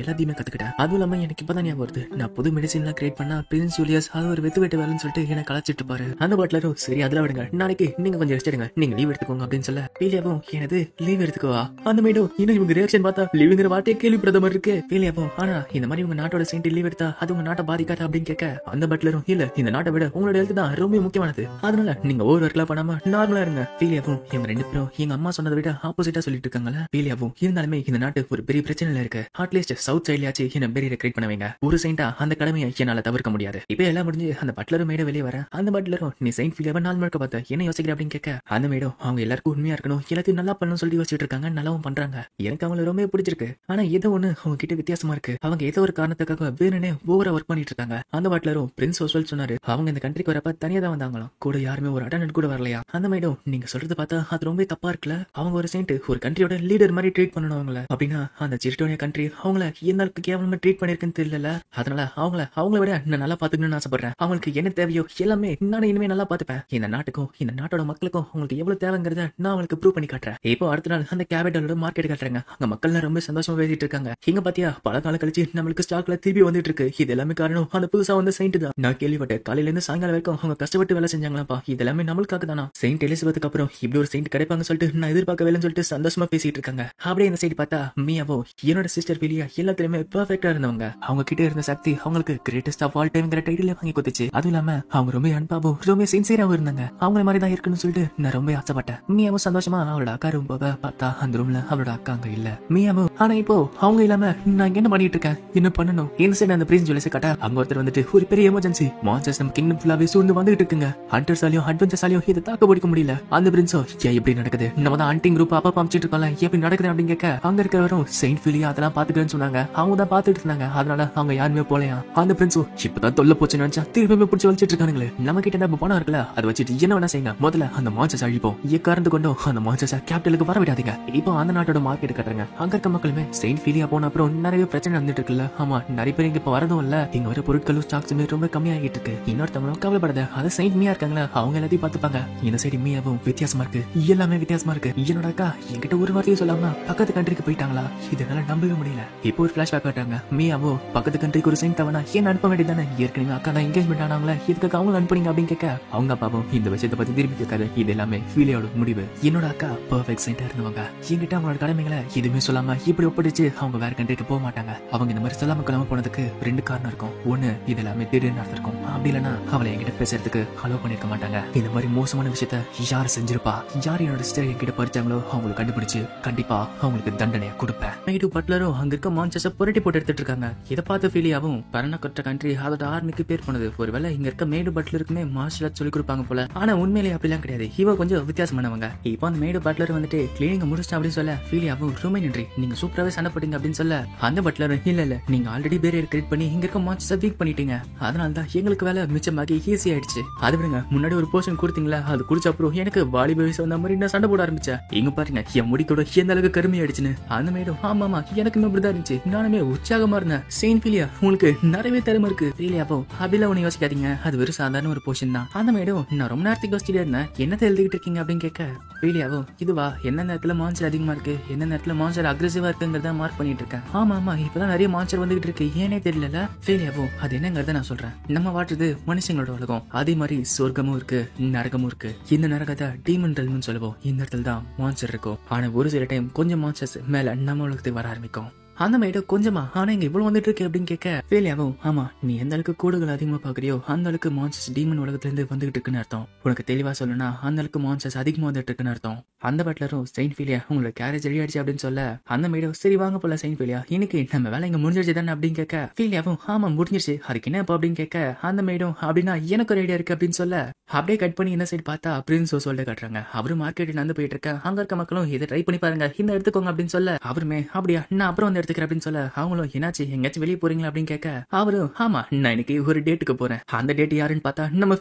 எல்லாத்தையுமே கத்துக்கிட்டேன். அதுவும் இல்லாம எனக்கு இப்பதான் ஞாபகம் வருது, நான் புது மெடிசின்லாம் கிரியேட் பண்ணா பிரின்ஸ் ஜூலியஸ் அது ஒரு வெத்து வெட்டு வேலைன்னு சொல்லிட்டு என்ன கலாச்சிட்டு பாரு. அந்த பட்லரும் சரி அதெல்லாம் விடுங்க, நாளைக்கு நீங்க கொஞ்சம் ரெஸ்ட் எடுங்க, நீங்க லீவ் எடுத்துக்கோங்க அப்படின்னு சொல்ல, ஃபீலியாவும் எனது லீவ் எடுத்துக்கோவா? அந்த மேடம் இன்னும் இவங்க ரியாக்ஷன் பார்த்தா லீவுங்கிற வார்த்தையை கேள்விப்படாத மாதிரி இருக்கு. ஃபீலியாவும் ஆனா இந்த மாதிரி உங்க நாட்டோட செயின்ட் லீவ் எடுத்தா அது உங்க நாட்டை பாதிக்காதா அப்படின்னு கேட்க, அந்த பட்லரும் இல்ல இந்த நாட்டை விட உங்களோட ஹெல்த் தான் ரொம்ப முக்கியமானது, அதனால நீங்க ஓவர் ஒர்க்லாம் பண்ணாம நார்மலா இருங்க. ஃபீலியாவும் இவங்க 2 பேரும் எங்க அம்மா சொன்னதை விட ஆப்போசிட்டா சொல்லிட்டு இருக்காங்கல்ல. ஃபீலியாவும் இருந்தாலுமே இந்த நாட்டு ஒரு பெரிய பிரச்சனையில இருக்கு, அட்லீஸ்ட் சவுத் சைட்லயாச்சும் என்ன பேரியரை கிரியேட் பண்ண வைங்க, ஒரு செயின்டா அந்த கடமையை என்னால தவிர்க்க முடியாது. இப்ப எல்லாம் முடிஞ்சு அந்த பட்லரும் மேடம் வெளியே வர, அந்த பட்லரும் நீ செயின்ட் ஃபீலியாவை 4 முழுக்க பார்த்த என்ன யோசிக்கிற அப்படின்னு கேட்க, அந்த மேடம் அவங்க எல்லாருக்கும் உண்மையா இருக்கணும், எல்லாத்தையும் நல்லா பண்ணணும் சொல்லி யோசிச்சுட்டு இருக்காங்க, நல்லாவும் பண்றாங்க. எனக்கு அவங்களை ரொம்ப பிடிச்சிருக்கு. ஆனா ஏதோ ஒண்ணு அவங்க கிட்ட வித்தியாசமா இருக்கு, அவங்க ஏதோ ஒரு காரணத்துக்காக வேணுனே ஓவரா ஒர்க் பண்ணிட்டு இருக்காங்க. அந்த பட்லரும் பிரின்ஸ் ஓஸ்வால்ட் சொன்னாரு அவங்க இந்த கண்ட்ரிக்கு வரப்ப தனியா தான் வந்தாங்களாம், கூட யாருமே ஒரு அட்டெண்டன்ட் கூட வரலையா. அந்த மேடம் நீங்க சொல்றது பார்த்தா அது ரொம்ப தப்பா இருக்குல்ல, அவங்க ஒரு செயின்ட் ஒரு கண்ட்ரியோட லீடர் மாதிரி ட்ரீட் பண்ணணும் அவங்கள, அப்படின்னா அந்த ஜெர்டோனியா கண்ட்ரி அவங்கள எந்த அளவுக்கு கேவலமா ட்ரீட் பண்ணிருக்குன்னு தெரியல, அதனால அவங்கள விட நான் நல்லா பாத்துக்கணும்னு ஆசைப்படுறேன். அவங்களுக்கு என்ன தேவையோ எல்லாமே நானே இனிமே நல்லா பாத்துப்பேன். இந்த நாட்டுக்கும் இந்த நாட்டோட மக்களுக்கும் அவங்களுக்கு எவ்வளவு தேவைங்கிறத நான் அவங்களுக்கு ப்ரூவ் பண்ணி காட்டுறேன். இப்போ அடுத்த நாள் அந்த கேபிட்டலோட மார்க்கெட் காட்டுறாங்க, அங்க மக்கள் ரொம்ப சந்தோஷமா பேசிட்டு இருக்காங்க. இங்க பாத்தியா பல காலம் கழிச்சு நம்மளுக்கு ஸ்டாக்ல திருப்பி வந்துட்டு இருக்கு, இது எல்லாமே காரணம் அந்த புதுசா வந்த செயின்ட் தான். நான் கேள்விப்பட்டேன் காலையில இருந்து சாயங்காலம் வரைக்கும் அவங்க கஷ்டப்பட்டு வேலை செஞ்சாங்களாப்பா, இது எல்லாமே நம்மளுக்காக தானா. செயின்ட் எலிசபெத்துக்கு அப்புறம் இப்படி ஒரு செயின்ட் கிடைப்பாங்க சொல்லிட்டு நான் எதிர்பார்க்கவேன்னு சொல்லிட்டு சந்தோஷமா பேசிட்டு இருக்காங்க. அப்படியே இந்த சைடு பார்த்தா மியாவோ என்னோட சிஸ்டர் ஃபீலியா எல்லாத்துலயுமே பெர்ஃபெக்ட்டா இருந்தவங்க, அவங்க கிட்ட இருந்த சக்தி அவங்களுக்கு கிரேட்டஸ்ட் ஆஃப் ஆல் டைம்ங்கிற டைட்டில் வாங்கி கொடுத்துச்சு. அதுவும் இல்லாம அவங்க ரொம்ப அன்பாவும் ரொம்ப சின்சியராவும் இருந்தாங்க, அவங்கள மாதிரி தான் இருக்குன்னு சொல்லிட்டு நான் ரொம்ப ஆசைப்பட்டேன். மியாவும் சந்தோஷமா அவளோட அக்கா ரூம் போக பார்த்தா அந்த ரூம்ல அவளோட அக்கா அங்க இல்ல. மியாவும் ஆனா இப்போ அவங்க இல்லாம நான் என்ன பண்ணிட்டு இருக்கேன், என்ன பண்ணணும்? இன்சைட் அந்த பிரின்ஸ் ஜுவல்ஸ் கட்ட அங்க ஒருத்தர் வந்துட்டு ஒரு பெரிய எமர்ஜென்சி, மான்ஸ்டர்ஸ் நம்ம கிங்டம் ஃபுல்லாவே சூழ்ந்து வந்துட்டு இருக்குங்க, ஹண்டர்ஸாலையும் அட்வென்ச்சர்ஸாலையும் இதை தாக்க பிடிக்க முடியல. அந்த பிரின்ஸோ ஏன் எப்படி நடக்குது, நம்ம தான் ஹண்டிங் குரூப் அப்பா அமைச்சிட்டு இருக்கோம்ல எப்படி நடக்குது அப்படின்னு கேட்க, அங்க இருக்கிறவரும் செயின்ட் ஃபீலியா அதெல்லாம் பாத்துக்கிறேன்னு சொன்னாங்க, அவங்க தான் பாத்துட்டு இருந்தாங்க, அதனால அவங்க யாருமே போலையா. அந்த பிரின்ஸோ இப்பதான் தொல்ல போச்சுன்னு நினைச்சா திரும்பி பிடிச்சி வலிச்சிட்டு இருக்கானுங்களே, நம்ம கிட்ட நம்ம பணம் இருக்குல்ல அதை வச்சுட்டு என்ன வேணா செய்யுங்க, முதல்ல அந்த மான்ஸ்டர்ஸ் அழிப்போம், எக்காரந்து கொண்டும் அந்த மான்ஸ்டர்ஸ் கேபிட்டலுக்கு வர விடாதீங்க. இப்போ அந்த நாட்டோட மார்க்கெட் கட்டுறாங்க, அங்க இருக்க மக்களுமே செயின்ட் ஃபீலியா போன அப்புறம் நிறைய பிரச்சனை நடந்துட்டு இருக்குல்ல. ஆமா நிறைய பேர் இங்க இப்ப வரதும் இல்ல, இங்க வர பொருட்களும் ஸ்டாக்ஸுமே ரொம்ப கம்மியாகிட்டு இருக்கு. இன்னொருத்தவங்களும் கவலைப்படாத, அது செயின்ட் மியா இருக்காங்களா அவங்க எல்லாத்தையும் பாத்துப்பாங்க. இந்த சைடு மியாவும் வித்தியாசமா இருக்கு, எல்லாமே வித்தியாசமா இருக்கு. என்னோட அக்கா என்கிட்ட ஒரு வார்த்தையும் சொல்லாம பக்கத்து கண்ட்ரிக்கு போயிட்டாங்களா, இதனால நம்பவே முடியல. இப்போ ஒரு பிளாஷ்பேக் காட்டாங்க, மியாவோ பக்கத்து கண்ட்ரிக்கு ஒரு செயின்ட் தவனா ஏன் அனுப்ப வேண்டியதானே, ஏற்கனவே அக்கா தான் என்கேஜ்மெண்ட் ஆனாங்களா, இதுக்கு அவங்க அனுப்புனீங்க அப்படின்னு கேட்க, அவங்க அப்பாவும் இந்த விஷயத்தை பத்தி திரும்பி கேட்காது. இது எல்லாமே ஃபீலியோட முடிவு. என்னோட அக்கா பெர்ஃபெக்ட் சென்டா இருந்தவங்க. என்கிட்ட அவங்களோட கடமைகளை எதுவுமே சொல்லாம இப்படி ஒப்படைச்சு அவங்க வேற கண்ட்ரிக்கு போக மாட்டாங்க. அவங்க இந்த மாதிரி சொல்லாம கொள்ளாம போனதுக்கு 2 காரணம் இருக்கும். ஒண்ணு, இது எல்லாமே திடீர்னு நடந்திருக்கும். அப்படி இல்லைன்னா அவளை என்கிட்ட பேசுறதுக்கு அலோவ் பண்ணிருக்க மாட்டாங்க. இந்த மாதிரி மோசமான விஷயத்த யார் செஞ்சிருப்பா, யார் என்னோட சிஸ்டர் என்கிட்ட பறிச்சாங்களோ அவங்களை கண்டுபிடிச்சு கண்டிப்பா அவங்களுக்கு தண்டனையை கொடுப்பேன். மைடு பட்லரும் அங்க இருக்க மான்சஸ புரட்டி போட்டு எடுத்துட்டு இருக்காங்க. இதை பார்த்து ஃபீலியாவும் பரணக்கொற்ற கண்ட்ரி அதோட ஆர்மிக்கு பேர் போனது. ஒருவேளை இங்க இருக்க மேடு பட்லருக்குமே மார்ஷல் ஆர்ட்ஸ் சொல்லி கொடுப்பாங்க போல. ஆனா உண்மையிலேயே அப்படிலாம் கிடையாது. இவ கொஞ்சம் வித்தியாசமானவங்க. இப்போ அந்த மேடு பட்லர் வந்துட்டு கிளீனிங் முடிச்சிட்டா அப்படின்னு சொல்ல ஃபீலியாவும் ரொம்ப நன்றி, நீங்க சூப்பராவே சண்டை போட்டீங்க அப்படின்னு சொல்ல அந்த பட்லர் இல்ல நீங்க ஆல்ரெடி பேரியர் கிரியேட் பண்ணி இங்க இருக்க மான்சஸ வீக் பண்ணிட்டீங்க, அதனாலதான் எங்களுக்கு வேலை மிச்சமாகி ஈஸி ஆயிடுச்சு. அது விடுங்க, முன்னாடி ஒரு போர்ஷன் கொடுத்தீங்களா, அது குடிச்ச அப்புறம் எனக்கு வாலிப வயசு வந்த மாதிரி நான் சண்டை போட ஆரம்பிச்சேன். இங்க பாருங்க என் முடி கூட எந்த அளவுக்கு கருமையாயிடுச்சுன்னு. அந்த மேடும் ஆமாமா எனக்குமே அப்படிதான் இருந்துச்சு, நானுமே உற்சாகமா இருந்தேன். செயின் ஃபீலியா உங்களுக்கு நிறையவே திறமை இருக்கு. ஃபீலியாவோ அப்படிலாம் ஒண்ணு யோசிக்காதீங்க, அது வெறும் சாதாரண ஒரு போர்ஷன் தான். அந்த மேடும் நான் ரொம்ப நேரத்துக்கு யோசிச்சுட்டே இருந்தேன், என்னத்தை எழுதிக்கிட்டு இருக்கீங்க அப்படின்னு கேட்க ஃபீலியாவோ இதுவா எந்த நேரத்துல மான்சர் அதிகமா இருக்கு, எந்த நேரத்துல மான்சர் அக்ரெசிவா இருக்குங்கிறத மார்க் பண்ணிட்டு இருக்கேன். ஆமா இப்பதான் நிறைய மான்சர் வந்துகிட்டு இருக்கு, ஏனே தெரியல. ஃபீலியாவோ அது என்னங்கறத நான் சொல்றேன். நம்ம வாட்டுறது மனுஷங்களோட உலகம், அதே மாதிரி சொர்க்கமும் இருக்கு நரகமும் இருக்கு. இந்த நரகத்தை டீமன் ரெல்ம்னு சொல்லுவோம். இந்த இடத்துல தான் மான்சர் இருக்கும். ஆனா ஒரு சில டைம் கொஞ்சம் மான்சர்ஸ் மேல நம்ம உலகத்துக்கு வர ஆரம்பிக்கும். அந்த மேட கொஞ்சமா ஆனா இங்க இவ்வளவு வந்துட்டு இருக்கு அப்படின்னு கேட்க ஃபீலியாவும் ஆமா நீ எந்த அளவுக்கு கூடுதல் அதிகமா பாக்குறியோ அந்த அளவுக்கு மான்சஸ் டீமன் உலகத்துல இருந்து வந்துகிட்டு இருக்குன்னு அர்த்தம். உனக்கு தெளிவா சொல்லணும்னா அந்த அளவுக்கு மான்சஸ் அதிகமா வந்துட்டு இருக்குன்னு அர்த்தம். அந்த பட்லரும் செயின்ட் ஃபீலியா உங்களோட கேரேஜ் ரெடி ஆயிடுச்சு அப்படின்னு சொல்ல அந்த மேடம் சரி வாங்க போல செயின்ட் ஃபீலியா இன்னைக்கு நம்ம வேலை இங்க முடிஞ்சிருச்சு தானே அப்படின்னு கேட்க ஃபீலியாவும் ஆமா முடிஞ்சிருச்சு, அதுக்கு என்ன அப்ப அப்படின்னு கேட்க அந்த மேடம் அப்படின்னா எனக்கு ஒரு ஐடியா இருக்கு அப்படின்னு சொல்ல அப்படியே கட் பண்ணி என்ன சைடு பார்த்தா பிரின்ஸ் சொல்லிட்டு காட்டுறாங்க. அவரு மார்க்கெட் நடந்து போயிட்டு இருக்க. அங்க இருக்க மக்களும் இதை ட்ரை பண்ணி பாருங்க, இந்த எடுத்துக்கோங்க அப்படின்னு சொல்ல அவருமே அப்படியா நான் அப்புறம் வந்து எடுத்துக்கிறேன் அப்படின்னு சொல்ல அவங்களும் என்னாச்சு எங்கேயாச்சும் வெளியே போறீங்களா அப்படின்னு கேட்க அவரும் ஆமா நான் இன்னைக்கு ஒரு டேட்டுக்கு போறேன். அந்த டேட் யாருன்னு பார்த்தா நம்ம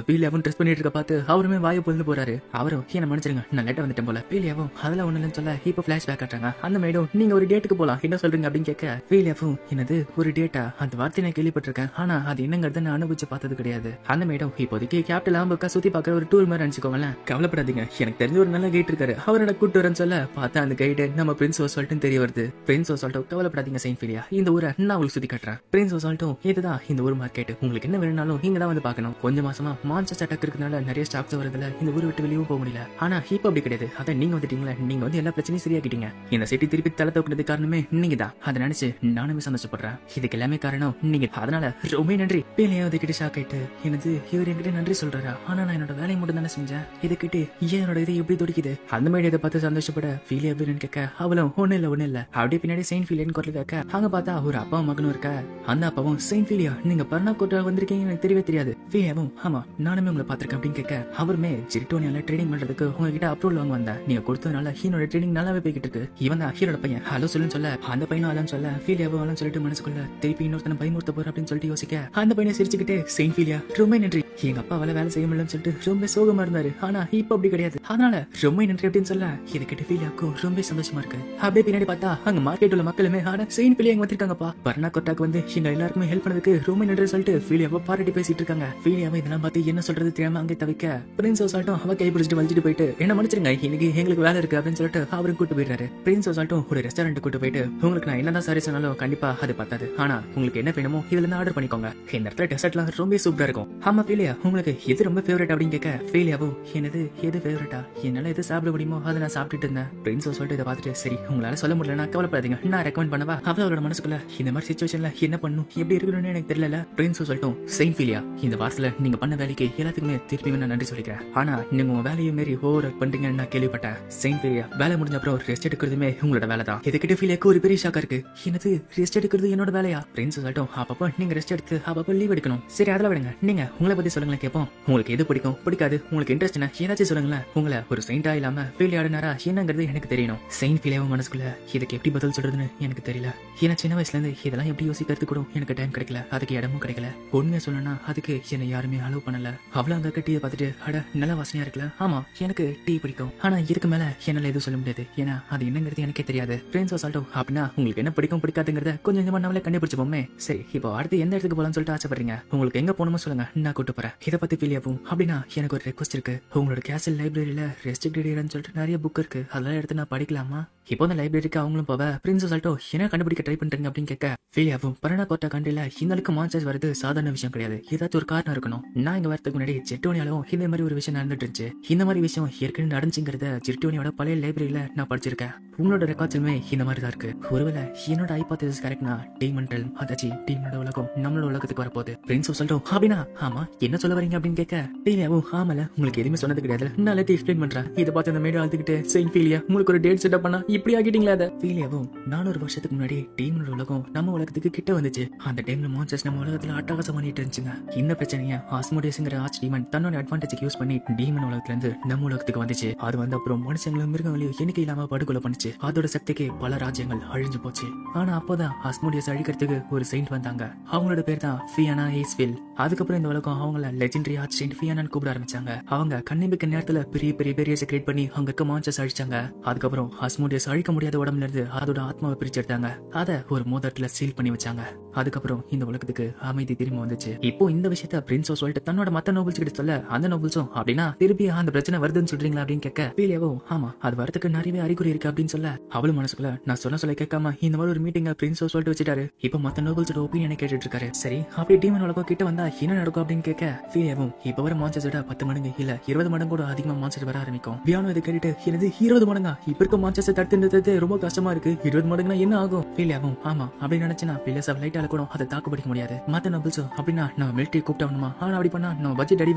ஃபீலியாவும் ட்ரெஸ் பண்ணிட்டு இருக்க பார்த்து அவருமே வாயை பொழுது போறாரு. அவரும் என்ன மன்னிச்சிருங்க நான் லேட்டா வந்துட்டேன் போல. ஃபீலியாவும் அதெல்லாம் ஒண்ணு இல்லைன்னு சொல்ல இப்ப பிளாஷ் பேக் காட்டுறாங்க. அந்த மேடம் நீங்க ஒரு டேட்டுக்கு போலாம் என்ன சொல்றீங்க அப்படின்னு கேட்க ஃபீலியாவும் என்னது ஒரு டேட்டா, அந்த வார்த்தை நான் கேள்விப்பட்டிருக்கேன் ஆனா அது என்னங்கிறத நான் அனுபவிச்சு பார்த்தது கிடையாது. அந்த மேடம் இப்போதைக்கு கேப்டன் லாம்புக்கா சுத்தி பாக்குற ஒரு டூர் மாதிரி நினைச்சுக்கோங்களேன், கவலைப்படாதீங்க எனக்கு தெரிஞ்ச ஒரு நல்ல கைட் இருக்காரு அவர் என்ன கூட்டு வரேன்னு சொல்ல பார்த்தா அந்த கைடு நம்ம பிரின்ஸ் சொல்லிட்டு தெரிய வருது. பிரின்ஸ் சொல்லிட்டு கவலைப்படாதீங்க செயின்ட் ஃபீலியா இந்த ஊரை நான் உங்களுக்கு சுத்தி காட்டுறேன். பிரின்ஸ் சொல்லிட்டு இதுதான் இந்த ஊர் மார்க்கெட், உங்களுக்கு என்ன வேணும்னாலும் நீங்க தான் வந்து பாக்கணும். கொஞ்சம் மாசமா மான்சஸ் அட்டாக் இருக்கிறதுனால நிறைய ஸ்டாக்ஸ் வரதுல இந்த ஊரை விட்டு வெளியும் போக முடியல. ஆனா இப்ப அப்படி கிடையாது, அதான் நீங்க வந்துட்டீங்களா, நீங்க வந்து எல்லா பிரச்சனையும் சரியாக்கிட்டீங்க. இந்த சிட்டி திருப்பி தலை தூக்குனது காரணமே நீங்க தான், அதை நினைச்சு நானுமே சந்தோஷப்படுறேன். இதுக்கு எல்லாமே காரணம் நீங்க, அதனால ரொம்ப நன்றி. பேலையா கிட்ட ஷாக் ஆயிட்டு எனது இவர் என்கிட்ட நன்றி சொல்றாரா, ஆனா நான் என்னோட வேலையை மட்டும் தானே செஞ்சேன், இதை கிட்ட ஏன் என்னோட இதை எப்படி துடிக்குது. அந்த மாதிரி இதை பார்த்து சந்தோஷப்பட ஃபீலியா அப்படின்னு கேட்க அவளும் ஒண்ணு இல்ல அப்படியே பின்னாடி செயின்ட் ஃபீலியான்னு குரல் கேட்க அங்க பார்த்தா ஒரு அப்பா மகனும் இருக்க. அந்த அப்பாவும் செயின்ட் ஃபீலியா நீங்க பர்னாக்கோட்டா வந்திருக்கீங்க எனக்கு தெரியவே தெரியாது. ஃபீலியாவும் ஆமா நானுமே உங்களை பாத்திருக்கேன் அப்படின்னு கேட்க அவருமே ஜெரிட்டோனியால ட்ரேடிங் பண்றதுக்கு உங்ககிட்ட அப்ரூவல் வாங்க வந்தேன், நீங்க கொடுத்ததுனால ஹீனோட ட்ரேடிங் நல்லாவே போய்கிட்டு இருக்கு. இவன் தான் ஹீரோட பையன் ஹலோ சொல்லுன்னு சொல்ல அந்த பையனும் அதான் சொல்ல ஃபீலியாவும் அதான் சொல்லிட்டு மனசுக்குள்ள திருப்பி இன்னொருத்தனை பயமுறுத்த போற அப்படின்னு சொல்லிட்டு யோசிக்க அந்த பையனை சிரிச்சுக்கிட்டே செயின்ட் ஃபீலியா ரொம்ப நன்றி, எங்க அப்பாவால வேலை செய்ய முடியலன்னு சொல்லிட்டு ரொம்ப சோகமா இருந்தாரு ஆனா இப்ப அப்படி கிடையாது, அதனால ரொம்ப நன்றி அப்படின்னு சொல்ல இதை கிட்ட ஃபீலியாக்கும் ரொம்ப சந்தோஷமா இருக்கு. அப்படியே பின்னாடி பார்த்தா அங்க மார்க்கெட் உள்ள மக்களுமே ஆனா செயின்ட் ஃபீலியா வந்திருக்காங்கப்பா, பர்னாக்கோட்டாக்கு வந்து எங்க எல்லாருக்குமே ஹெல்ப் பண்ணதுக்கு ரொம்ப நன்றி சொல்லிட்டு ஃபீலியாவை பாராட்டி பேசிட்டு இருக்காங்க. ஃபீலியாவை இதெல்லாம் பார்த்து என்ன சொல்றது தெரியாம அங்கே தவிக்க பிரின்ஸ் சொல்லிட்டும் அவ கை பிடிச்சிட்டு வலிச்சிட்டு போயிட்டு என்ன மன்னிச்சிருங்க இன்னைக்கு எங்களுக்கு வேலை இருக்கு அப்படின்னு சொல்லிட்டு அவரும் கூட்டு போயிடுறாரு. பிரின்ஸ் சொல்லிட்டும் ஒரு ரெஸ்டாரண்ட் கூட்டு போயிட்டு உங்களுக்கு நான் என்னதான் சாரி சொன்னாலும் கண்டிப்பா அது பத்தாது, ஆனா உங்களுக்கு என்ன வேணுமோ இதுல இருந்து ஆர்டர் பண்ணிக்கோங்க, இந்த இடத்துல டெசர்ட்லாம் ரொம்ப சூப்பரா இருக்கும். ஆமா ஃபீலியா உங்களுக்கு எது ரொம்ப ஃபேவரட் அப்படின்னு கேட்க ஃபீலியாவோ என்னது எது ஃபேவரட்டா, என்னால எது சாப்பிட முடியுமோ அதை நான் சாப்பிட்டுட்டு இருந்தேன். பிரின்ஸ் சொல்லிட்டு இதை பார்த்துட்டு சரி உங்களால சொல்ல முடியலன்னா கவலைப்படாதீங்க நான் ரெக்கமெண்ட் பண்ணவா. அவளோட மனசுக்குள்ள இந்த மாதிரி சிச்சுவேஷன்ல என்ன பண்ணும் எப்படி இருக்கணும்னு எனக்கு தெரியல. பிரின்ஸ் சொல்லிட்டும் செயின்ட் ஃபீலியா இந்த வாரத்துல நீங்க பண்ண வேலைக்கு எல்லாத்துக்குமே திருப்பி நான் நன்றி சொல்லிக்கிறேன், ஆனா நீங்க உங்க வேலையை மாரி ஓவர் பண்றீங்கன்னு நான் கேள்விப்பட்டேன். செயின்ட் ஃபீலியா வேலை முடிஞ்ச அப்புறம் ரெஸ்ட் எடுக்கிறதுமே உங்களோட வேலை தான். இதுக்கிட்ட ஃபீலியாக்கு ஒரு பெரிய ஷாக்கா இருக்கு, என்னது ரெஸ்ட் எடுக்கிறது என்னோட வேலையா. பிரின்ஸ் சொல்லிட்டும் அப்பப்போ நீங்க ரெஸ்ட் எடுத்து அப்பப்போ லீவ் எடுக்கணும். சரி அதெல்லாம் விடுங்க, நீங்க உங்களை பத்தி சொல்லுங்களேன் கேட்போம், உங்களுக்கு எது பிடிக்கும் பிடிக்காது உங்களுக்கு இன்ட்ரெஸ்ட் என்ன ஏதாச்சும் சொல்லுங்களேன். உங்களை ஒரு செயின்டா இல்லாம ஃபீல் ஆடினாரா என்னங்கிறது எனக்கு தெரியணும். செயின்ட் ஃபீலியாவும் மனசுக்குள்ள இதுக்கு எப்படி பதில் சொல்றதுன்னு எனக்கு தெரியல, ஏன்னா சின்ன வயசுல இருந்து இதெல்லாம் எப்படி யோசிக்கிறது கூட எனக்கு டைம் கிடைக்கல, அதுக்கு இடமும் கிடைக்கல. உண்மையா சொல்லணும்னா அதுக்கு என்னை யாருமே அலோவ் பண்ணல. அவ்வளவு அங்க டீயை பார்த்துட்டு அட நல்ல வாசனையா இருக்குல்ல, ஆமா எனக்கு டீ பிடிக்கும், ஆனா இதுக்கு மேல என்னால எதுவும் சொல்ல முடியாது ஏன்னா அது என்னங்கிறது எனக்கே தெரியாது. பிரின்ஸ் சொல்லிட்டோம் அப்படின்னா உங்களுக்கு என்ன பிடிக்கும் பிடிக்காதுங்கிறத கொஞ்சம் கொஞ்சமா நம்மளே கண்டுபிடிச்சுப்போமே. சரி இப்போ அடுத்து எந்த இடத்துக்கு போலாம்னு சொல்லிட்டு ஆசைப்படுறீங்க, உங்களுக்கு எங்க போகணுமோ சொல்லுங்க நான் கூட்டு போறேன். இதை பத்தி ஃபீல் ஆகும் அப்படின்னா எனக்கு ஒரு ரெக்வஸ்ட் இருக்கு, உங்களோட கேசல் லைப்ரரியில ரெஸ்ட்ரிக்டட் ஏரியான்னு சொல்லிட்டு நிறைய புக் இருக்கு, அதெல்லாம் எடுத்து நான் படிக்கலாமா. இப்போ அந்த லைப்ரரிக்கு அவங்களும் போவ பிரின்ஸ் சொல்லிட்டு என்ன கண்டுபிடிக்க ட்ரை பண்றீங்க அப்படின்னு கேட்க ஃபீலியாவும் பரணா கோட்டா கண்ட்ரில இந்த அளவுக்கு மான்ஸ்டர்ஸ் வருது சாதாரண விஷயம் கிடையாது, ஏதாச்சும் ஒரு காரணம் இருக்கணும். நான் இங்க வரதுக்கு முன்னாடி ஜெட்டோனியாலும் இந்த மாதிரி ஒரு விஷயம் நடந்துட்டு இருந்துச்சு. இந்த மாதிரி விஷயம் ஏற்கனவே நடந்துச்சுங்கிறத ஜெட்டோனியோட பழைய லைப்ரரியில நான் படிச்சிருக்கேன். உங்களோட ரெக்கார்ட்ஸுமே இந்த மாதிரி தான் இருக்கு. ஒருவேளை என்னோட ஹைபோதேசிஸ் கரெக்ட்னா டீமன் ரெல்ம் அதாச்சி டீமனோட உலகம் நம்மளோட உலகத்துக்கு வரப்போகுது. பிரின்ஸ் சொல்லிட்டோம் அப்படின்னா ஆமா என்ன சொல்ல வரீங்க அப்படின்னு கேட்க ஃபீலியாவும் ஆமல உங்களுக்கு எதுவுமே சொன்னது கிடையாது, நான் எல்லாத்தையும் எக்ஸ்பிளைன் பண்றேன். இதை பார்த்து அந்த மேடம் அழுதுகிட்டு செயின்ட் ஃபீலியா உங்களுக்கு ஒரு டேட் செட்டப் பண்ணா இப்படி ஆகிட்டீங்களா? அதை ஃபீலியாவும் 400 வருஷத்துக்கு முன்னாடி டீமனோட உலகம் நம்ம உலகத்துக்கு கிட்ட வந்துச்சு. அந்த டைம்ல மான்ஸ்டர்ஸ் நம்ம உலகத்துல அட்டகாசம் பண்ணிட்டு இருந்துச்சுங்க. இந்த பிரச்சனையை ஆஸ்மோடியஸ்ங்கிற ஆர்ச் டீமன் தன்னோட அட்வான்டேஜ்க்கு யூஸ் பண்ணி டீமன் உலகத்துல இருந்து நம்ம உலகத்துக்கு வந்துச்சு. அது வந்து அப்புறம் மனுஷங்களும் மிருகங்களையும் எண்ணிக்கை இல்லாம படுகொலை பண்ணுச்சு. அதோட சக்திக்கு பல ராஜ்யங்கள் அழிஞ்சு போச்சு. ஆனா அப்போதான் ஆஸ்மோடியஸ் அழிக்கிறதுக்கு ஒரு செயின்ட் வந்தாங்க. அவங்களோட பேர் தான் ஃபியானா ஈஸ்வில். அதுக்கப்புறம் இந்த உலகம் அவங்கள லெஜெண்டரி ஆர்ச் செயின்ட் ஃபியானான்னு கூப்பிட ஆரம்பிச்சாங்க. அவங்க கண்ணிமிக்க நேரத்துல பெரிய பெரிய பேரியர்ஸ் கிரியேட் பண்ணி அங்க இருக்க மான்ஸ்டர்ஸ் அழிச்சாங்க. அதுக்கப்புறம் ஆஸ்மோடியஸ் அழிக்க முடியாத உடம்புல இருந்து அதோட ஆத்மாவை பிரிச்சு எடுத்தாங்க. அதை ஒரு மோதிரத்துல சீல் பண்ணி வச்சாங்க. அதுக்கப்புறம் இந்த உலகத்துக்கு அமைதி திரும்ப வந்துச்சு. இப்போ இந்த விஷயத்த பிரின்ஸோ சொல்லிட்டு தன்னோட மத்த நோபல்ஸ் கிட்ட சொல்ல அந்த நோபல்ஸும் அப்படின்னா திருப்பி அந்த பிரச்சனை வருதுன்னு சொல்றீங்களா அப்படின்னு கேட்க ஃபீலியாவோ ஆமா அது வரதுக்கு நிறையவே அறிகுறி இருக்கு அப்படின்னு சொல்ல அவளும் மனசுக்குள்ள நான் சொல்ல கேட்காம இந்த மாதிரி ஒரு மீட்டிங்க பிரின்ஸோ சொல்லிட்டு வச்சுட்டாரு. இப்போ மத்த நோபல்ஸோட ஒப்பீனியனை கேட்டுட்டு இருக்காரு. சரி அப்படி டீமன் உலகம் கிட்ட வந்தா என்ன நடக்கும் அப்படின்னு கேட்க ஃபீலியாவும் இப்ப வர மான்ஸ்டர்ஸோட 10 மடங்கு இல்ல 20 மடங்கு கூட அதிகமா மான்ஸ்டர் வர ஆரம்பிக்கும். பியானோ இதை கேட்டுட்டு எனது 20 மடங்கா இப்ப இருக்க மான்ஸ்டர்ஸ் தடுத்து ரொம்ப கஷ்டமா இருக்கு, 20 மடங்குனா என்ன ஆகும்? ஃபீலியாவும் ஆமா அப்படின்னு நினைச்சுனா பில்லர்ஸ் ஆஃப் லைட்டால கூட அதை தாக்கு பிடிக்க முடியாது. மத்த நோபல்ஸோ அப்படின்னா நம்ம மிலிட்டரி கூப்பிட்டோம்மா, ஆனா அப்படி பண்ணா நம்ம பட்ஜெட் அடி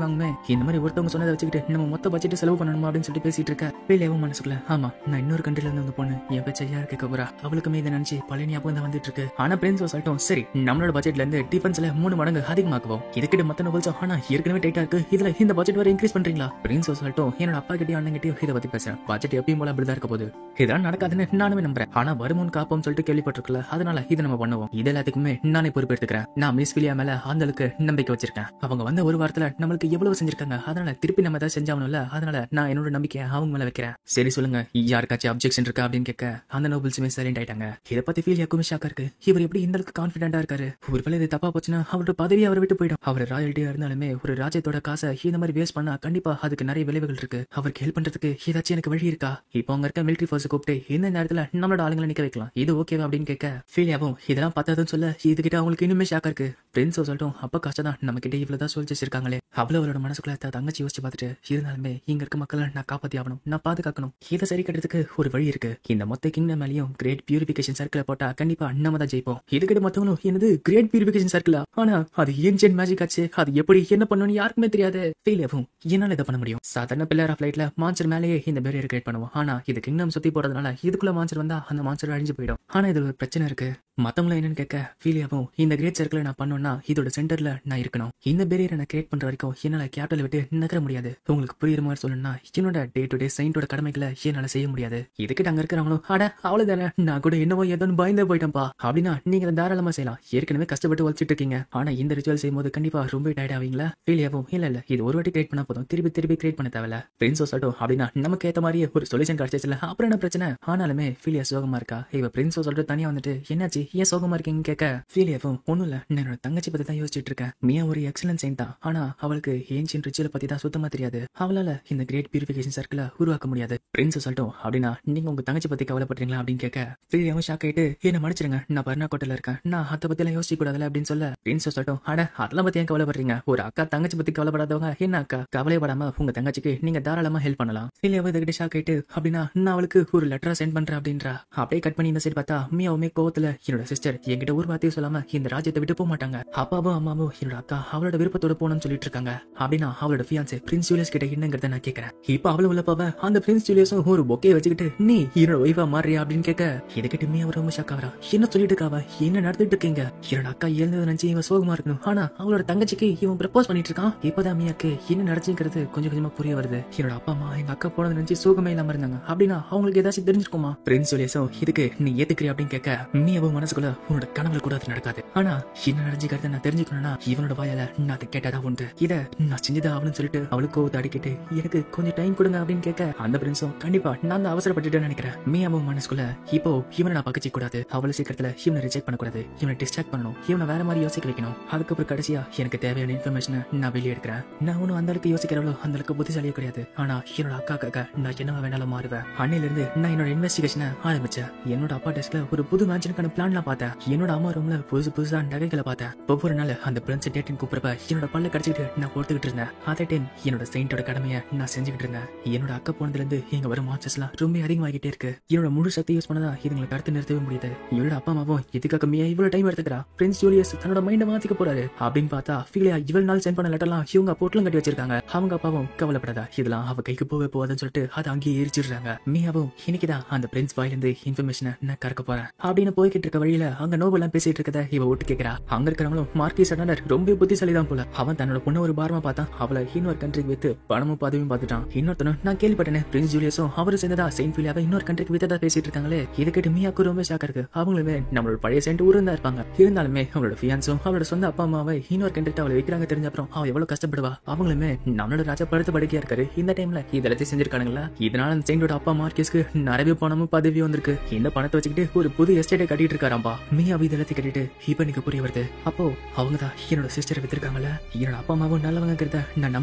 வாங்குமே, இந்த மாதிரி ஒருத்தவங்க சொன்னதை வச்சுக்கிட்டு நம்ம மொத்த பட்ஜெட் செலவு பண்ணணுமா அப்படின்னு சொல்லிட்டு பேசிட்டு இருக்க ஃபீலியாவும் மனசுக்குள்ள ஆமா நான் இன்னொரு கண்ட்ரில இருந்து வந்து பொண்ணு என் பேச்ச யாரு கேட்க போறா, அவளுக்குமே இதை நினைச்சு பழைய ஞாபகம் தான் வந்துட்டு இருக்கு. ஆனா பிரின்ஸ் சொல்லிட்டோம் சரி நம்மளோட பட்ஜெட்ல இருந்து டிஃபென்ஸ்ல 3 மடங்கு அதிகமாக்குவோம். இதுக்கிட்ட மத்த நோபல்ஸோ ஆனா ஏற்கனவே டைட்டா இருக்கு, இதுல இந்த பட்ஜெட் வரை இன்க்ரீஸ் பண்றீங்களா? பிரின்ஸ் சொல்லிட்டோம் என்னோட அப்பா கிட்டயும் அண்ணன் கிட்டயும் இதை பத்தி பேசுறேன், பட்ஜெட் எப்பயும் போல அப்படிதான் இருக்க போகுது, இதெல்லாம் நடக்காதுன்னு நானுமே நம்புறேன். ஆனா வருமுன் காப்போம் சொல்லிட்டு கேள்விப்பட்டிருக்கல, அதனால இதை நம்ம பண்ணுவோம். இது எல்லாத்துக்குமே நானே பொறுப்பெடுத்துக்கிறேன். நான் மிஸ் ஃபிலியா மேல அந்த அளவுக்கு நம்பிக்கை வச்சிருக்கேன். அவங்க வந்த ஒரு வாரத்துல நம்மளுக்கு எவ்வளவு செஞ்சிருக்காங்க, அதனால திருப்பி நம்ம ஏதாவது செஞ்சாகணும்ல, அதனால நான் என்னோட நம்பிக்கையை அவங்க மேல வைக்கிறேன். சரி சொல்லுங்க யாருக்காச்சும் அப்ஜெக்ஷன் இருக்கா அப்படின்னு கேட்க அந்த நோபல்ஸுமே சைலண்ட் ஆயிட்டாங்க. இதை பத்தி ஃபீலியாக்கும் ஷாக்கா இருக்கு. இவர் எப்படி இந்த அளவுக்கு கான்பிடென்டா இருக்காரு? ஒருவேளை இது தப்பா போச்சுன்னா அவரோட பதவி அவரை விட்டு போயிடும். அவர் ராயல்ட்டியா இருந்தாலுமே ஒரு ராஜ்யத்தோட காசை இந்த மாதிரி வேஸ்ட் பண்ணா கண்டிப்பா அதுக்கு நிறைய விளைவுகள் இருக்கு. அவருக்கு ஹெல்ப் பண்றதுக்கு ஏதாச்சும் எனக்கு வழி இருக்கா? இப்போ அங்க இருக்க மிலிட்டரி ஃபோர்ஸ் கூப்பிட்டு இந்த நேரத்துல நம்மளோட ஆளுங்களை நிக்க வைக்கலாம், இது ஓகேவா அப்படின்னு கேட்க ஃபீலியாவும் இதெல்லாம் பார்த்ததுன்னு சொல்ல இதுகிட்ட அவங்களுக்கு இன்னுமே ஷாக்கா இருக்கு. பிரின்ஸோ சொல்லிட்டோம் அப்ப கஷ்டம் தான், நம்ம கிட்ட இவ்வளவுதான் சொல்லிச்சு இருக்காங்களே. அவ்வளவு அவரோட மனசுக்குள்ள தங்கச்சி யோசிச்சு பார்த்துட்டு இருந்தாலுமே இங்க இருக்க மக்களை நான் காப்பாத்தி ஆகணும், நான் பாதுகாக்கணும், இதை சரி கட்டுறதுக்கு ஒரு வழி இருக்கு. இந்த மொத்த கிங்டம் மேலேயும் கிரேட் பியூரிபிகேஷன் சர்க்கிளை போட்டா கண்டிப்பா நம்ம தான் ஜெயிப்போம். இதுக்கிட்ட மத்தவங்களும் என்னது கிரேட் பியூரிபிகேஷன் சர்க்கிளா, ஆனா அது ஏன்ஷியன்ட் மேஜிக் ஆச்சு, அது எப்படி என்ன பண்ணணும்னு யாருக்குமே தெரியாது. ஃபீலியாவும் என்னால இதை பண்ண முடியும். சாதாரண பில்லர் ஆஃப் லைட்ல மான்ஸ்டர் மேலேயே இந்த பேரியர் கிரியேட் பண்ணுவோம். ஆனா இது கிங்டம் சுத்தி போறதுனால இதுக்குள்ள மான்ஸ்டர் வந்தா அந்த மான்ஸ்டர் அழிஞ்சு போயிடும். ஆனா இது ஒரு பிரச்சனை இருக்கு. மத்தவங்கள என்னன்னு கேட்க ஃபீலியாவும் இந்த கிரேட் சர்க்கிளை நான் பண்ணோம்னா இதோட சென்டர்ல நான் இருக்கணும். இந்த பேரியரை நான் கிரியேட் பண்ற வரைக்கும் என்னால கேபிட்டல் விட்டு நகர முடியாது. உங்களுக்கு புரியுற மாதிரி சொல்லணும்னா என்னோட டே டு டே சைன்டோட கடமைகளை என்னால செய்ய முடியாது. இதுக்கிட்ட அங்க இருக்கிறவங்களும் அட அவ்வளவுதானே நான் கூட என்னவோ ஏதோன்னு பயந்தே போயிட்டேன்ப்பா அப்படின்னா நீங்க தாராளமா செய்யலாம். ஏற்கனவே கஷ்டப்பட்டு வச்சுட்டு இருக்கீங்க. ஆனா இந்த ரிச்சுவல் செய்யும் போது கண்டிப்பா ரொம்ப டயர்ட் ஆவீங்களா? ஃபீலியாவும் இல்ல இது ஒரு வாட்டி கிரியேட் பண்ணா போதும், திருப்பி கிரியேட் பண்ண தேவையில்ல. பிரின்ஸோ சொல்லிட்டோம் அப்படின்னா நமக்கு ஏத்த மாதிரியே ஒரு சொல்யூஷன் கிடைச்சிச்சுல, அப்புறம் என்ன பிரச்சனை? ஆனாலுமே ஃபீலியா சோகமா இருக்கா. இவ பிரின்ஸோ சொல்லிட்டு தனியா வந்துட்டு என்னாச்சு ஏன் சோகமா இருக்கீங்க கேட்க ஃபீலியாவும் ஒண்ணும் இல்ல என்னோட தங்கச்சி பத்தி தான் யோசிச்சுட்டு இருக்கேன். மியா ஒரு எக்ஸலன்ட் செயின்ட் தான், ஆனா அவளுக்கு ஏன்ஷியன்ட் ரிச்சுவல் பத்தி தான் சுத்தமா தெரியாது. அவளால இந்த கிரேட் பியூரிபிகேஷன் சர்க்கிளை உருவாக்க முடியாது. பிரின்ஸ் சொல்லிட்டோம் அப்படின்னா நீங்க உங்க தங்கச்சி பத்தி கவலைப்படுறீங்களா அப்படின்னு கேட்க ஃபீலியாவும் ஷாக் ஆயிட்டு என்ன மன்னிச்சிருங்க நான் பர்னாக்கோட்டையில இருக்கேன், நான் அதை பத்தி எல்லாம் யோசிக்க கூடாதுல அப்படின்னு சொல்ல பிரின்ஸ் சொல்லிட்டோம் அட அதெல்லாம் பத்தி ஏன் கவலைப்படுறீங்க, ஒரு அக்கா தங்கச்சி பத்தி கவலைப்படாதவங்க என்ன அக்கா, கவலைப்படாம உங்க தங்கச்சிக்கு நீங்க தாராளமா ஹெல்ப் பண்ணலாம். ஃபீலியாவும் இதுகிட்ட ஷாக் ஆயிட்டு அப்படின்னா நான் அவளுக்கு ஒரு லெட்டரா சென்ட் பண்றேன் அப்படின்றா. அப்படியே கட் பண்ணி இந்த சைடு பார்த்தா மியாவுமே கோவத்துல என்னோட சிஸ்டர் என்கிட்ட ஒரு வார்த்தையும் சொல்லாம இந்த ராஜ்யத்தை விட்டு போக மாட்டாங்க, அப்பாவும் அம்மாவும் என்னோட அக்கா அவளோட விருப்பத்தோட போகணும்னு சொல்லிட்டு இருக்காங்க அப்படின்னா அவளோட ஃபியான்சே பிரின்ஸ் ஜூலியஸ் கிட்ட என்னங்கிறத நான் கேட்கறேன். இப்ப அவளு உள்ள போவ அந்த பிரின்ஸ் ஜூலியஸும் ஒரு பொக்கே வச்சுக்கிட்டு நீ என்னோட ஒய்ஃபா மாறியா அப்படின்னு கேட்க இதுகிட்ட மியா ரொம்ப ஷாக் ஆகிறா. என்ன சொல்லிட்டு இருக்காவ, என்ன நடந்துட்டு இருக்கீங்க? என்னோட அக்கா எழுந்தது நினைச்சு இவன் சோகமா இருக்கணும், ஆனா அவளோட தங்கச்சிக்கு இவன் ப்ரப்போஸ் பண்ணிட்டு இருக்கான். இப்பதான் மியாக்கு என்ன நடந்துங்கிறது கொஞ்சம் கொஞ்சமா புரிய வருது. என்னோட அப்பா அம்மா எங்க அக்கா போனது நினைச்சு சோகமே இல்லாம இருந்தாங்க அப்படின்னா அவங்களுக்கு ஏதாச்சும் தெரிஞ்சிருக்குமா? பிரின்ஸ் ஜூலியஸும் இதுக்கு நீ ஏத்துக்கிறியா அப்படின்னு கேட்க மியாவும் மனசுக்குள்ள உன்னோட கனவுல கூட அது நடக்காது, ஆனா என்ன நடந்துச்சு தெரிஞ்சுக்கிறத நான் தெரிஞ்சுக்கணும்னா இவனோட வாயால நான் அதை கேட்டதா உண்டு. இத நான் செஞ்சதா அவளும் சொல்லிட்டு அவளுக்கு அடிக்கிட்டு எனக்கு கொஞ்சம் டைம் கொடுங்க அப்படின்னு கேட்க அந்த பிரின்ஸும் கண்டிப்பா நான் தான் அவசரப்பட்டுட்டு நினைக்கிறேன். மியாவும் மனசுக்குள்ள இப்போ இவனை நான் பக்கச்சிக்க கூடாது, அவளை சீக்கிரத்துல இவனை ரிஜெக்ட் பண்ணக்கூடாது, இவனை டிஸ்ட்ராக்ட் பண்ணணும், இவனை வேற மாதிரி யோசிக்க வைக்கணும். அதுக்கப்புறம் கடைசியா எனக்கு தேவையான இன்ஃபர்மேஷனை நான் வெளியே எடுக்கிறேன். நான் ஒன்னும் அந்த அளவுக்கு யோசிக்கிறவளோ அந்த அளவுக்கு புத்திசாலியே கிடையாது. ஆனா என்னோட அக்காக்காக நான் என்னவா வேணாலும் மாறுவேன். அன்னையில இருந்து நான் என்னோட இன்வெஸ்டிகேஷனை ஆரம்பிச்சேன். என்னோட அப்பா டெஸ்க்ல ஒரு புது மேன்ஷனுக்கான பிளான்லாம் பார்த்தேன். என்னோட அம்மா ரூம்ல புதுசா நகைகளை பார்த்தேன். ஒவ்வொரு நாள் அந்த பிரின்ஸ் டேட்டின் கூப்பிடுறப்ப என்னோட பல்ல கடிச்சிட்டு நான் பொறுத்துக்கிட்டு இருந்தேன். அதே டைம் என்னோட செயின்டோட கடமையை நான் செஞ்சுக்கிட்டு இருந்தேன். என்னோட அக்கா போனதுல இருந்து இங்க வரும் மார்ச்சஸ் எல்லாம் ரொம்ப அதிகமாகிட்டே இருக்கு. என்னோட முழு சக்தி யூஸ் பண்ணதா இதுங்களை தடுத்து நிறுத்தவே முடியுது. இவரோட அப்பா அம்மாவும் இதுக்காக மியா இவ்வளவு டைம் எடுத்துக்கிறா, பிரின்ஸ் ஜூலியஸ் தன்னோட மைண்ட மாத்திக்க போறாரு அப்படின்னு பார்த்தா ஃபீலியா இவ்வளவு நாள் சென்ட் பண்ண லெட்டர்லாம் இவங்க போட்லும் கட்டி வச்சிருக்காங்க. அவங்க அப்பாவும் கவலைப்படாதா, இதெல்லாம் அவ கைக்கு போகாதுன்னு சொல்லிட்டு அதை அங்கேயே எரிச்சிடுறாங்க. மியாவும் இன்னைக்குதான் அந்த பிரின்ஸ் வாயிலிருந்து இன்ஃபர்மேஷனை நான் கறக்க போறேன் அப்படின்னு போய்கிட்டு இருக்க வழியில அங்க நோபெல்லாம் பேசிட்டு இருக்கத இவ ஓட்டு கேட்கிறா. அங்க இருக்கிறவங்களும் மார்க்கிஸ் அடனர் ரொம்ப புத்திசாலி தான் போல. அவன் தன்னோட பொண்ணு ஒரு பாரமா பார்த்தான். அவளை இன்னொரு கண்ட்ரிக்கு வித்து பணமும் பதவியும் பார்த்துட்டான். இன்னொருத்தனும் நான் கேள்விப்பட்டேன் பிரின்ஸ் ஜூலியஸும் அவரு சேர்ந்ததா செயின்ட் ஃபீலியாவை இன்னொரு கண்ட்ரிக்கு வித்ததா பேசிட்டு இருக்காங்களே. இதை கேட்டு மியாக்கு ரொம்ப ஷாக்கா இருக்கு. அவங்களுமே நம்மளோட பழைய சென்ட் ஊரு தான் இருப்பாங்க. இருந்தாலுமே அவளோட ஃபியான்ஸும் அவளோட சொந்த அப்பா அம்மாவை இன்னொரு கண்ட்ரிக்கு அவளை வைக்கிறாங்க தெரிஞ்ச அப்புறம் அவ எவ்வளவு கஷ்டப்படுவா. அவங்களுமே நம்மளோட ராஜா படுத்த படுக்கையா இருக்காரு. இந்த டைம்ல இதெல்லாத்தையும் செஞ்சிருக்கானுங்களா. இதனால அந்த செயின்டோட அப்பா மார்க்கிஸ்க்கு நிறைய பணமும் பதவியும் வந்திருக்கு. இந்த பணத்தை வச்சுக்கிட்டு ஒரு புது எஸ்டேட்டை கட்டிட்டு இருக்காராம்பா. மியா இதெல்லாத்தையும் கட்டிட்டு இப்ப எனக்கு புரிய வருது. அப்போ அவங்கதான் என்னோட சிஸ்டரை வித்திருக்காங்கல்ல. என்னோட அப்பா அம்மாவும் நல்லவங்கிறத நான்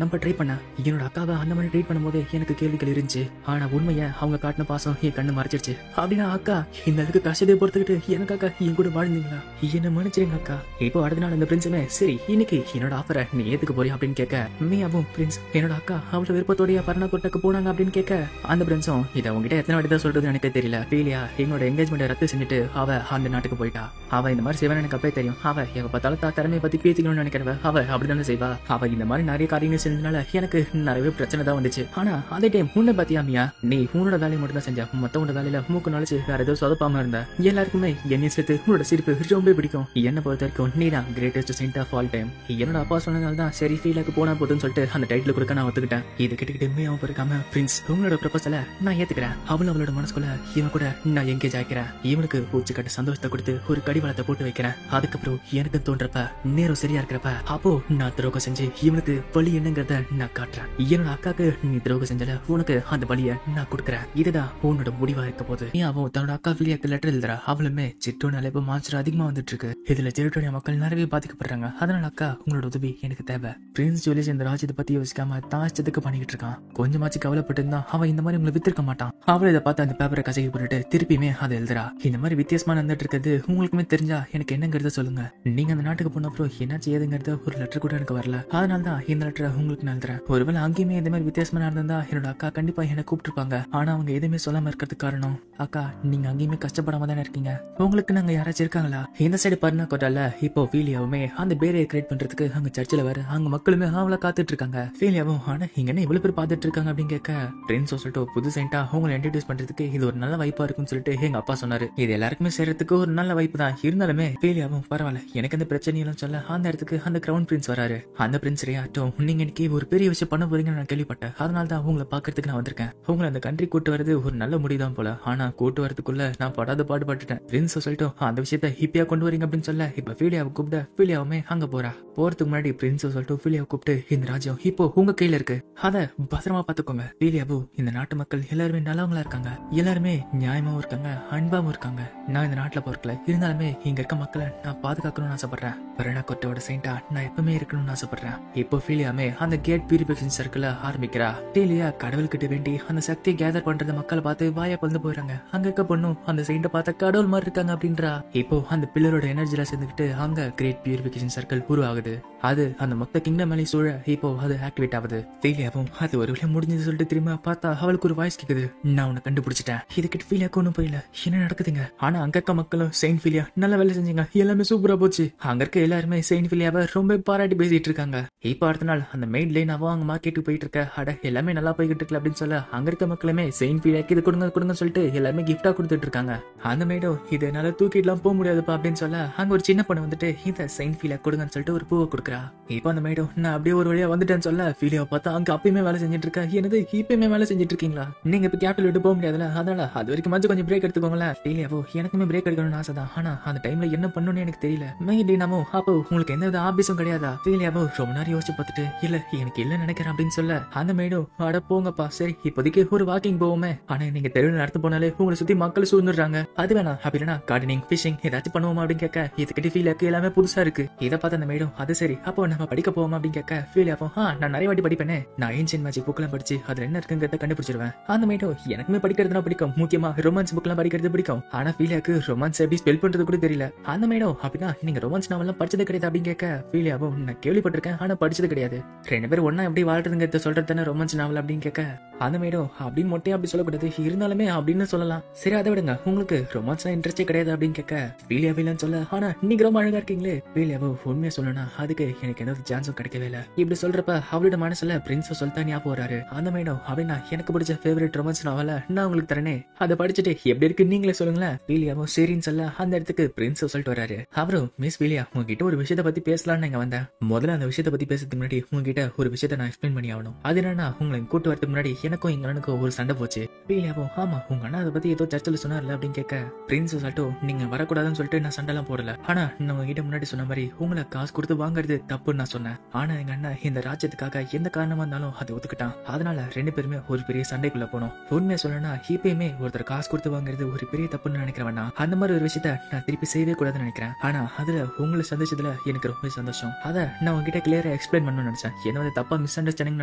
நம்ப ட்ரை பண்ணேன். என்னோட அக்காவை அந்த மாதிரி ட்ரீட் பண்ணும்போது எனக்கு கேள்விகள் இருந்துச்சு. ஆனா உண்மையை அவங்க காட்டின பாசம் என் கண்ணு மறைச்சிருச்சு. அப்படின்னா அக்கா இந்த அளவுக்கு கஷ்டத்தை பொறுத்துக்கிட்டு எனக்காக என் கூட வாழ்ந்தீங்களா, என்ன மன்னிச்சிருங்க அக்கா. இப்போ அடுத்த நாள் அந்த பிரின்ஸுமே சரி இன்னைக்கு என்னோட ஆஃபரை நீ ஏத்துக்க போறியா அப்படின்னு கேட்க மியாவும் பிரின்ஸ் என்னோட அக்கா அவளோட விருப்பத்தோடைய பர்ணாகோட்டக்கு போனாங்க அப்படின்னு கேட்க அந்த பிரின்ஸும் இதை உங்ககிட்ட எத்தனை வாட்டி தான் சொல்றது எனக்கு தெரியல. ஃபீலியா எங்களோட என்கேஜ்மெண்ட் ரத்து செஞ்சுட்டு அவ அந்த நாட்டுக்கு போயிட்டா. அவ இந்த மாதிரி செய்வான்னு எனக்கு அப்பவே தெரியும். அவ எவ பார்த்தாலும் திறமையை பத்தி பேசிக்கணும்னு நினைக்கிறவ அவ அப்படித்தானே செய்வா. அவ இந்த மாதிரி நிறைய காரியங்கள் செஞ்சதுனால எனக்கு நிறைய பிரச்சனை தான் வந்துச்சு. ஆனா அதே டைம் உன்னை பாத்தியா மியா, நீ உன்னோட வேலையை மட்டும் தான் செஞ்ச, மத்தவனோட வேலையில மூக்கு நாளைச்சு வேற ஏதோ சொதப்பாம இருந்த. எல்லாருக்குமே என்னை சேர்த்து உன்னோட சிரிப்பு ரொம்ப பிடிக்கும். என்ன பொறுத்த வரைக்கும் நீ தான் greatest saint of all time. என்னோட அப்பா சொன்னதால தான் சரி ஃபீலாக்கு போனா போதுன்னு சொல்லிட்டு அந்த டைட்டில் கொடுக்க நான் ஒத்துக்கிட்டேன். இது கிட்டக்கிட்டு மியாவும் இருக்காம பிரின்ஸ் உங்களோட ப்ரொபோசலை நான் ஏத்துக்கிறேன். அவளோட மனசுக்குள்ள இவன் கூட நான் எங்கேஜ் ஆகிறேன். இவனுக்கு பூச்சிக்கட்ட சந்தோஷத்தை கொடுத்து ஒரு கடிவாளத்தை போட்டு வைக்கிறேன். அதுக்கப்புறம் எனக்கு தோன்றப்ப நேரம் சரியா இருக்கிறப்ப அப்போ நான் துரோகம் செஞ்சு இவனுக்கு வழி என்னங்கிறத நான் காட்டுறேன். என்னோட அக்காக்கு நீ துரோகம் செஞ்சல, உனக்கு அந்த வழியை நான் கொடுக்குறேன். இதுதான் உன்னோட முடிவா இருக்க போது. நீ அவன் தன்னோட அக்கா ஃபீலியாக்கு லெட்டர் எழுதுறா. அவளுமே சிட்டோனால இப்ப மான்ஸ்டர் அதிகமா வந்துட்டு இருக்கு. இதுல ஜெரிட்டோனியா மக்கள் நிறைய பாதிக்கப்படுறாங்க. அதனால அக்கா உங்களோட உதவி எனக்கு தேவை. பிரின்ஸ் ஜூலியஸ் இந்த ராஜ்யத்தை பத்தி யோசிக்காம தான் இஷ்டத்துக்கு பண்ணிக்கிட்டு இருக்கான். கொஞ்சமாச்சு கவலைப்பட்டு இருந்தா அவன் இந்த மாதிரி உங்களை வித்திருக்க மாட்டான். அவளை இதை பார்த்து அந்த பேப்பரை கசக்கி போட்டுட்டு திருப்பியுமே அதை எழுதுறா. இந்த மாதிரி வித்தியாசமா நடந்துட்டு இருக்கிறது உங்களுக்குமே தெரிஞ்சா எனக்கு என்னங்கிறத சொல்லுங்க. நீங்க அந்த நாட்டுக்கு போன அப்புறம் என்னாச்சு ஏதுங்கிறத ஒரு லெட்டர் கூட எனக்கு வரல. அதனால தான் இந்த லெட்டரை உங்களுக்கு நான் எழுதுறேன். ஒருவேளை அங்கேயுமே இந்த மாதிரி வித்தியாசமா நடந்தா என்னோட அக்கா கண்டிப்பா என்ன கூப்பிட்டுருப்பாங்க. ஆனா அவங்க எதுவுமே சொல்லாம இருக்கிறதுக்கு காரணம் அக்கா நீங்க அங்கேயுமே கஷ்டப்படாம தானே இருக்கீங்க. உங்களுக்கு நாங்க யாராச்சும் இருக்காங்களா? இந்த சைடு பர்னா கோட்டால இப்போ ஃபீலியாவுமே அந்த பேரை கிரியேட் பண்றதுக்கு அங்க சர்ச்சில் வர அங்க மக்களுமே அவளை காத்துட்டு இருக்காங்க. ஃபீலியாவும் ஆனா இங்க என்ன இவ்வளவு பேர் பாத்துட்டு இருக்காங்க அப்படின்னு கேட்க பிரின்ஸ் சொல்லிட்டு புது செயின்டா அவங்களை இன்ட்ரோடியூஸ் பண்றதுக்கு இது ஒரு நல்ல வாய்ப்பா இருக்கும்னு சொல்லிட்டு எங்க அப்பா சொன்னாரு. இது எல்லாருக்குமே செய்யறதுக்கு ஒரு நல்ல வாய்ப்பு தான். இருந்தாலுமே ஃபீலியாவும் பரவாயில்ல எனக்கு அந்த பிரச்சனையெல்லாம் சொல்ல அந்த இடத்துக்கு அந்த கிரவுன் பிரின்ஸ் வராரு. அந்த பிரின்ஸ் ரேயாட்டும் நீங்க இன்னைக்கு ஒரு பெரிய விஷயம் பண்ண போறீங்கன்னு நான் கேள்விப்பட்டேன். அதனால தான் உங்களை பாக்குறதுக்கு நான் வந்திருக்கேன். உங்களை அந்த கண்ட்ரி கூட்டு வரது ஒரு நல்ல முடிதான் போல. ஆனா கூட்டு வரதுக்குள்ள நான் படாத பாடுபட்டுட்டேன். பிரின்ஸ் சொல்லிட்டு அந்த விஷயத்த ஹிப்பியா கொண்டு வரீங்க அப்படின்னு சொல்ல இப்ப ஃபீலியாவை கூப்பிட ஃபீலியாவுமே அங்க போறா. போறதுக்கு முன்னாடி பிரின்ஸ் சொல்லிட்டு ஃபீலியாவை கூப்பிட்டு இந்த ராஜ்யம் இப்போ உங்க கையில இருக்கு, அத பத்திரமா பாத்துக்கோங்க. ஃபீலியாவும் இந்த நாட்டு மக்கள் எல்லாருமே நல்லவங்களா இருக்காங்க, எல்லாருமே நியாயமாவும் இருக்காங்க, அன்பாவும் இருக்காங்க. நான் இந்த நாட்டுல பொறுக்கல, இருந்தாலுமே இங்க இருக்க மக்களை நான் பாதுகாக்கணும்னு ஆசைப்படுறேன். பர்னாகோட்டாவோட செயின்டா நான் எப்பவுமே இருக்கணும்னு ஆசைப்படுறேன். இப்போ ஃபீலியாமே அந்த கேட் பியூரிஃபிகேஷன் சர்க்கிள ஆரம்பிக்கிறா. ஃபீலியா கடவுள்கிட்ட வேண்டி அந்த சக்தியை கேதர் பண்றத மக்களை பார்த்து வாயா பறந்து போயிறாங்க. அங்க இருக்க பொண்ணும் அந்த செயின்ட பார்த்த கடவுள் மாதிரி இருக்காங்க அப்படின்றா. இப்போ அந்த பில்லரோட எனர்ஜில சேர்ந்துக்கிட்டு அங்க கிரேட் பியூரிஃபிகேஷன் சர்க்கிள் உருவாகுது. அது அந்த மொத்த கிங்டம் மேலே சூழ இப்போ அது ஆக்டிவேட் ஆகுது. ஃபீலியாவும் அது ஒரு வேளை முடிஞ்சது சொல்லிட்டு திரும்ப பார்த்தா அவளுக்கு ஒரு வாய்ஸ் கேக்குது. நான் உன்னை கண்டுபிடிச்சிட்டேன். இதுக்கிட்ட ஃபீலியாக்கு ஒன்னும் புரியல என்ன நடக்குதுங்க. ஆனா அங்க இருக்க மக்களும் செயின்ட் ஃபீலியா நல்ல வேலை செஞ்சீங்க, எல்லாமே சூப்பரா போச்சு. அங்க இருக்க எல்லாருமே செயின்ட் ஃபீலியாவை ரொம்ப பாராட்டி பேசிட்டு இருக்காங்க. இப்போ அடுத்த நாள் அந்த மெயின் லைனாவும் அங்க மார்க்கெட்டுக்கு போயிட்டு இருக்க. அட எல்லாமே நல்லா போய்கிட்டு இருக்கல அப்படின்னு சொல்ல அங்க இருக்க மக்களுமே செயின்ட் ஃபீலியாக்கு இது கொடுங்க சொல்லிட்டு எல்லாருமே கிஃப்டா கொடுத்துட்டு இருக்காங்க. அந்த மேடம் இது என்னால தூக்கிட்டுலாம் போக முடியாதுப்பா அப்படின்னு சொல்ல அங்க ஒரு சின்ன பொண்ணு வந்துட்டு இந்த செயின்ட் ஃபீலியா கொடுங்கன்னு சொல்லிட்டு ஒரு பூவை கொடுக்குறா. இப்போ அந்த மேடம் நான் அப்படியே ஒரு வழியா வந்துட்டேன்னு சொல்ல ஃபீலியா பார்த்தா அங்க அப்பயுமே வேலை செஞ்சுட்டு இருக்கா. எனது இப்பயுமே வேலை செஞ்சுட்டு இருக்கீங்களா? நீங்க இப்ப கேபிட்டல் விட்டு போக முடியாதுல, அதனால அது வரைக்கும் கொஞ்சம் பிரேக் எடுத்துக்கோங்களேன். ஃபீலியாவோ எனக்குமே பிரேக் எடுக்கணும்னு ஆசை தான். ஆனா அந்த டைம்ல என்ன பண்ணணும்னு எனக்கு தெரியல. மெயினாமோ அப்போ உங்களுக்கு எந்த வித ஆபீஸும் கிடையாதா? ஃபீலியாவோ ரொம்ப நேரம் யோசிச்சு பார்த்துட்டு இல்ல எனக்கு இல்ல நினைக்கிறேன் அப்படின்னு சொல்ல அந்த மேடும் அட போங்கப்பா சரி இப்போதைக்கு ஒரு வாக்கிங் போவோமே. ஆனா நீங்க தெருவில் நடந்து போனாலே உங்களை சுத்தி மக்கள் சூழ்ந்துடுறாங்க. அது வேணா அப்படின்னா கார்டனிங் ஃபிஷிங் ஏதாச்சும் பண்ணுவோமா அப்படின்னு கேட்க இதுக்கிட்ட ஃபீலாக்கு எல்லாமே புதுசா இருக்கு. இதை பார்த்து அந்த மேடும் அது சரி அப்போ நம்ம படிக்க போவோமா அப்படின்னு கேட்க ஃபீலியாவோ நான் நிறைய வாட்டி படிப்பேனே. நான் ஏன்ஷியன் மேஜிக் புக்லாம் படிச்சு அதுல என்ன இருக்குங்கிறத கண்டுபிடிச்சிருவேன். அந்த மேடும் எனக்குமே படிக்கிறதுனா பிடிக்கும். முக்கியமா ரொமான்ஸ் புக்லாம் படிக்கிறது பிடிக்கும். ஆனா ஃபீலியாக்கு ரொமான்ஸ் எப்படி ஸ்பெல் பண்றது கூட தெரியல. அந்த மேடம் அப்படின்னா நீங்க ரொமான்ஸ் நாவல்லாம் படிச்சது கிடையாது அப்படின்னு கேட்க ஃபீலியாவோ நான் கேள்விப்பட்டிருக்கேன் ஆனா படிச்சது கிடையாது. 2 பேரும் ஒன்னா எப்படி வாழ்றதுங்கிறத சொல்றது தானே ரொமான்ஸ் நாவல் அப்படின்னு கேட்க அந்த மேடம் அப்படின்னு மொட்டையா அப்படி சொல்லக்கூடாது இருந்தாலுமே அப்படின்னு சொல்லலாம். சரி அதை விடுங்க உங்களுக்கு ரொமான்ஸ் இன்ட்ரெஸ்டே கிடையாது அப்படின்னு கேட்க ஃபீலியாவிலன்னு சொல்ல ஆனா நீங்க ரொம்ப அழகா இருக்கீங்களே. ஃபீலியாவோ உண்மையா சொல்லணும்னா அதுக்கு எனக்கு எந்த சான்ஸும் கிடைக்கவே இல்லை. இப்படி சொல்றப்ப அவளோட மனசுல பிரின்ஸ் சொல்லிட்டா ஞாபகம் வராரு. அந்த மேடம் அப்படின்னா எனக்கு பிடிச்ச ஃபேவரட் ரொமான்ஸ் நாவல நான் உங்களுக்கு தரனே அதை படிச்சுட்டு எப்படி இருக்கு நீங்களே சொல்லுங்களேன். ஃபீலியாவோ சரின்னு சொல்ல அந்த இடத்துக்கு பிரின்ஸ் சொல்லிட்டு வராரு. அவரும் மிஸ் ஃபீலியா உங்ககிட்ட ஒரு விஷயத்தை பத்தி பேசலாம்னு இங்க வந்தேன். முதல்ல அந்த விஷயத்தை பத்தி பேசுறதுக்கு முன்னாடி உங்ககிட்ட ஒரு விஷயத்த நான் எக்ஸ்பிளைன் பண்ணி ஆகணும். அது என்னன்னா உங்களை கூட்டு வரதுக்கு முன்னாடி எனக்கும் எங்க அண்ணனுக்கும் ஒரு சண்டை போச்சு. ஃபீலியாவோ ஆமா உங்க அண்ணா அதை பத்தி ஏதோ சர்ச்சில் சொன்னார்ல அப்படின்னு கேட்க பிரின்ஸ் சொல்லிட்டு நீங்க வரக்கூடாதுன்னு சொல்லிட்டு நான் சண்டை எல்லாம் போடல. ஆனா நான் உங்ககிட்ட முன்னாடி சொன்ன மாதிரி உங்களை காசு கொடுத்து வாங்குறது தப்புன்னு நான் சொன்னேன். ஆனா எங்க அண்ணா இந்த ராஜ்யத்துக்காக எந்த காரணமா இருந்தாலும் அதை ஒத்துக்கிட்டான். அதனால 2 பேருமே ஒரு பெரிய சண்டைக்குள்ள போனோம். உண்மையா சொல்லணும்னா இப்பயுமே ஒருத்தர் காசு கொடுத்து வாங்குறது ஒரு பெரிய தப்புன்னு நினைக்கிறவனா அந்த மாதிரி ஒரு விஷயத்த நான் திருப்பி செய்யவே கூடாதுன்னு நினைக்கிறேன். ஆனா அதுல உங்களை சந்திச்சதுல எனக்கு ரொம்ப சந்தோஷம். அதை நான் உங்ககிட்ட கிளியரா எக்ஸ்பிளைன் பண்ணணும்னு நினைச்சேன். என்ன தப்பா மிஸ் அண்டர்ஸ்டாண்டிங்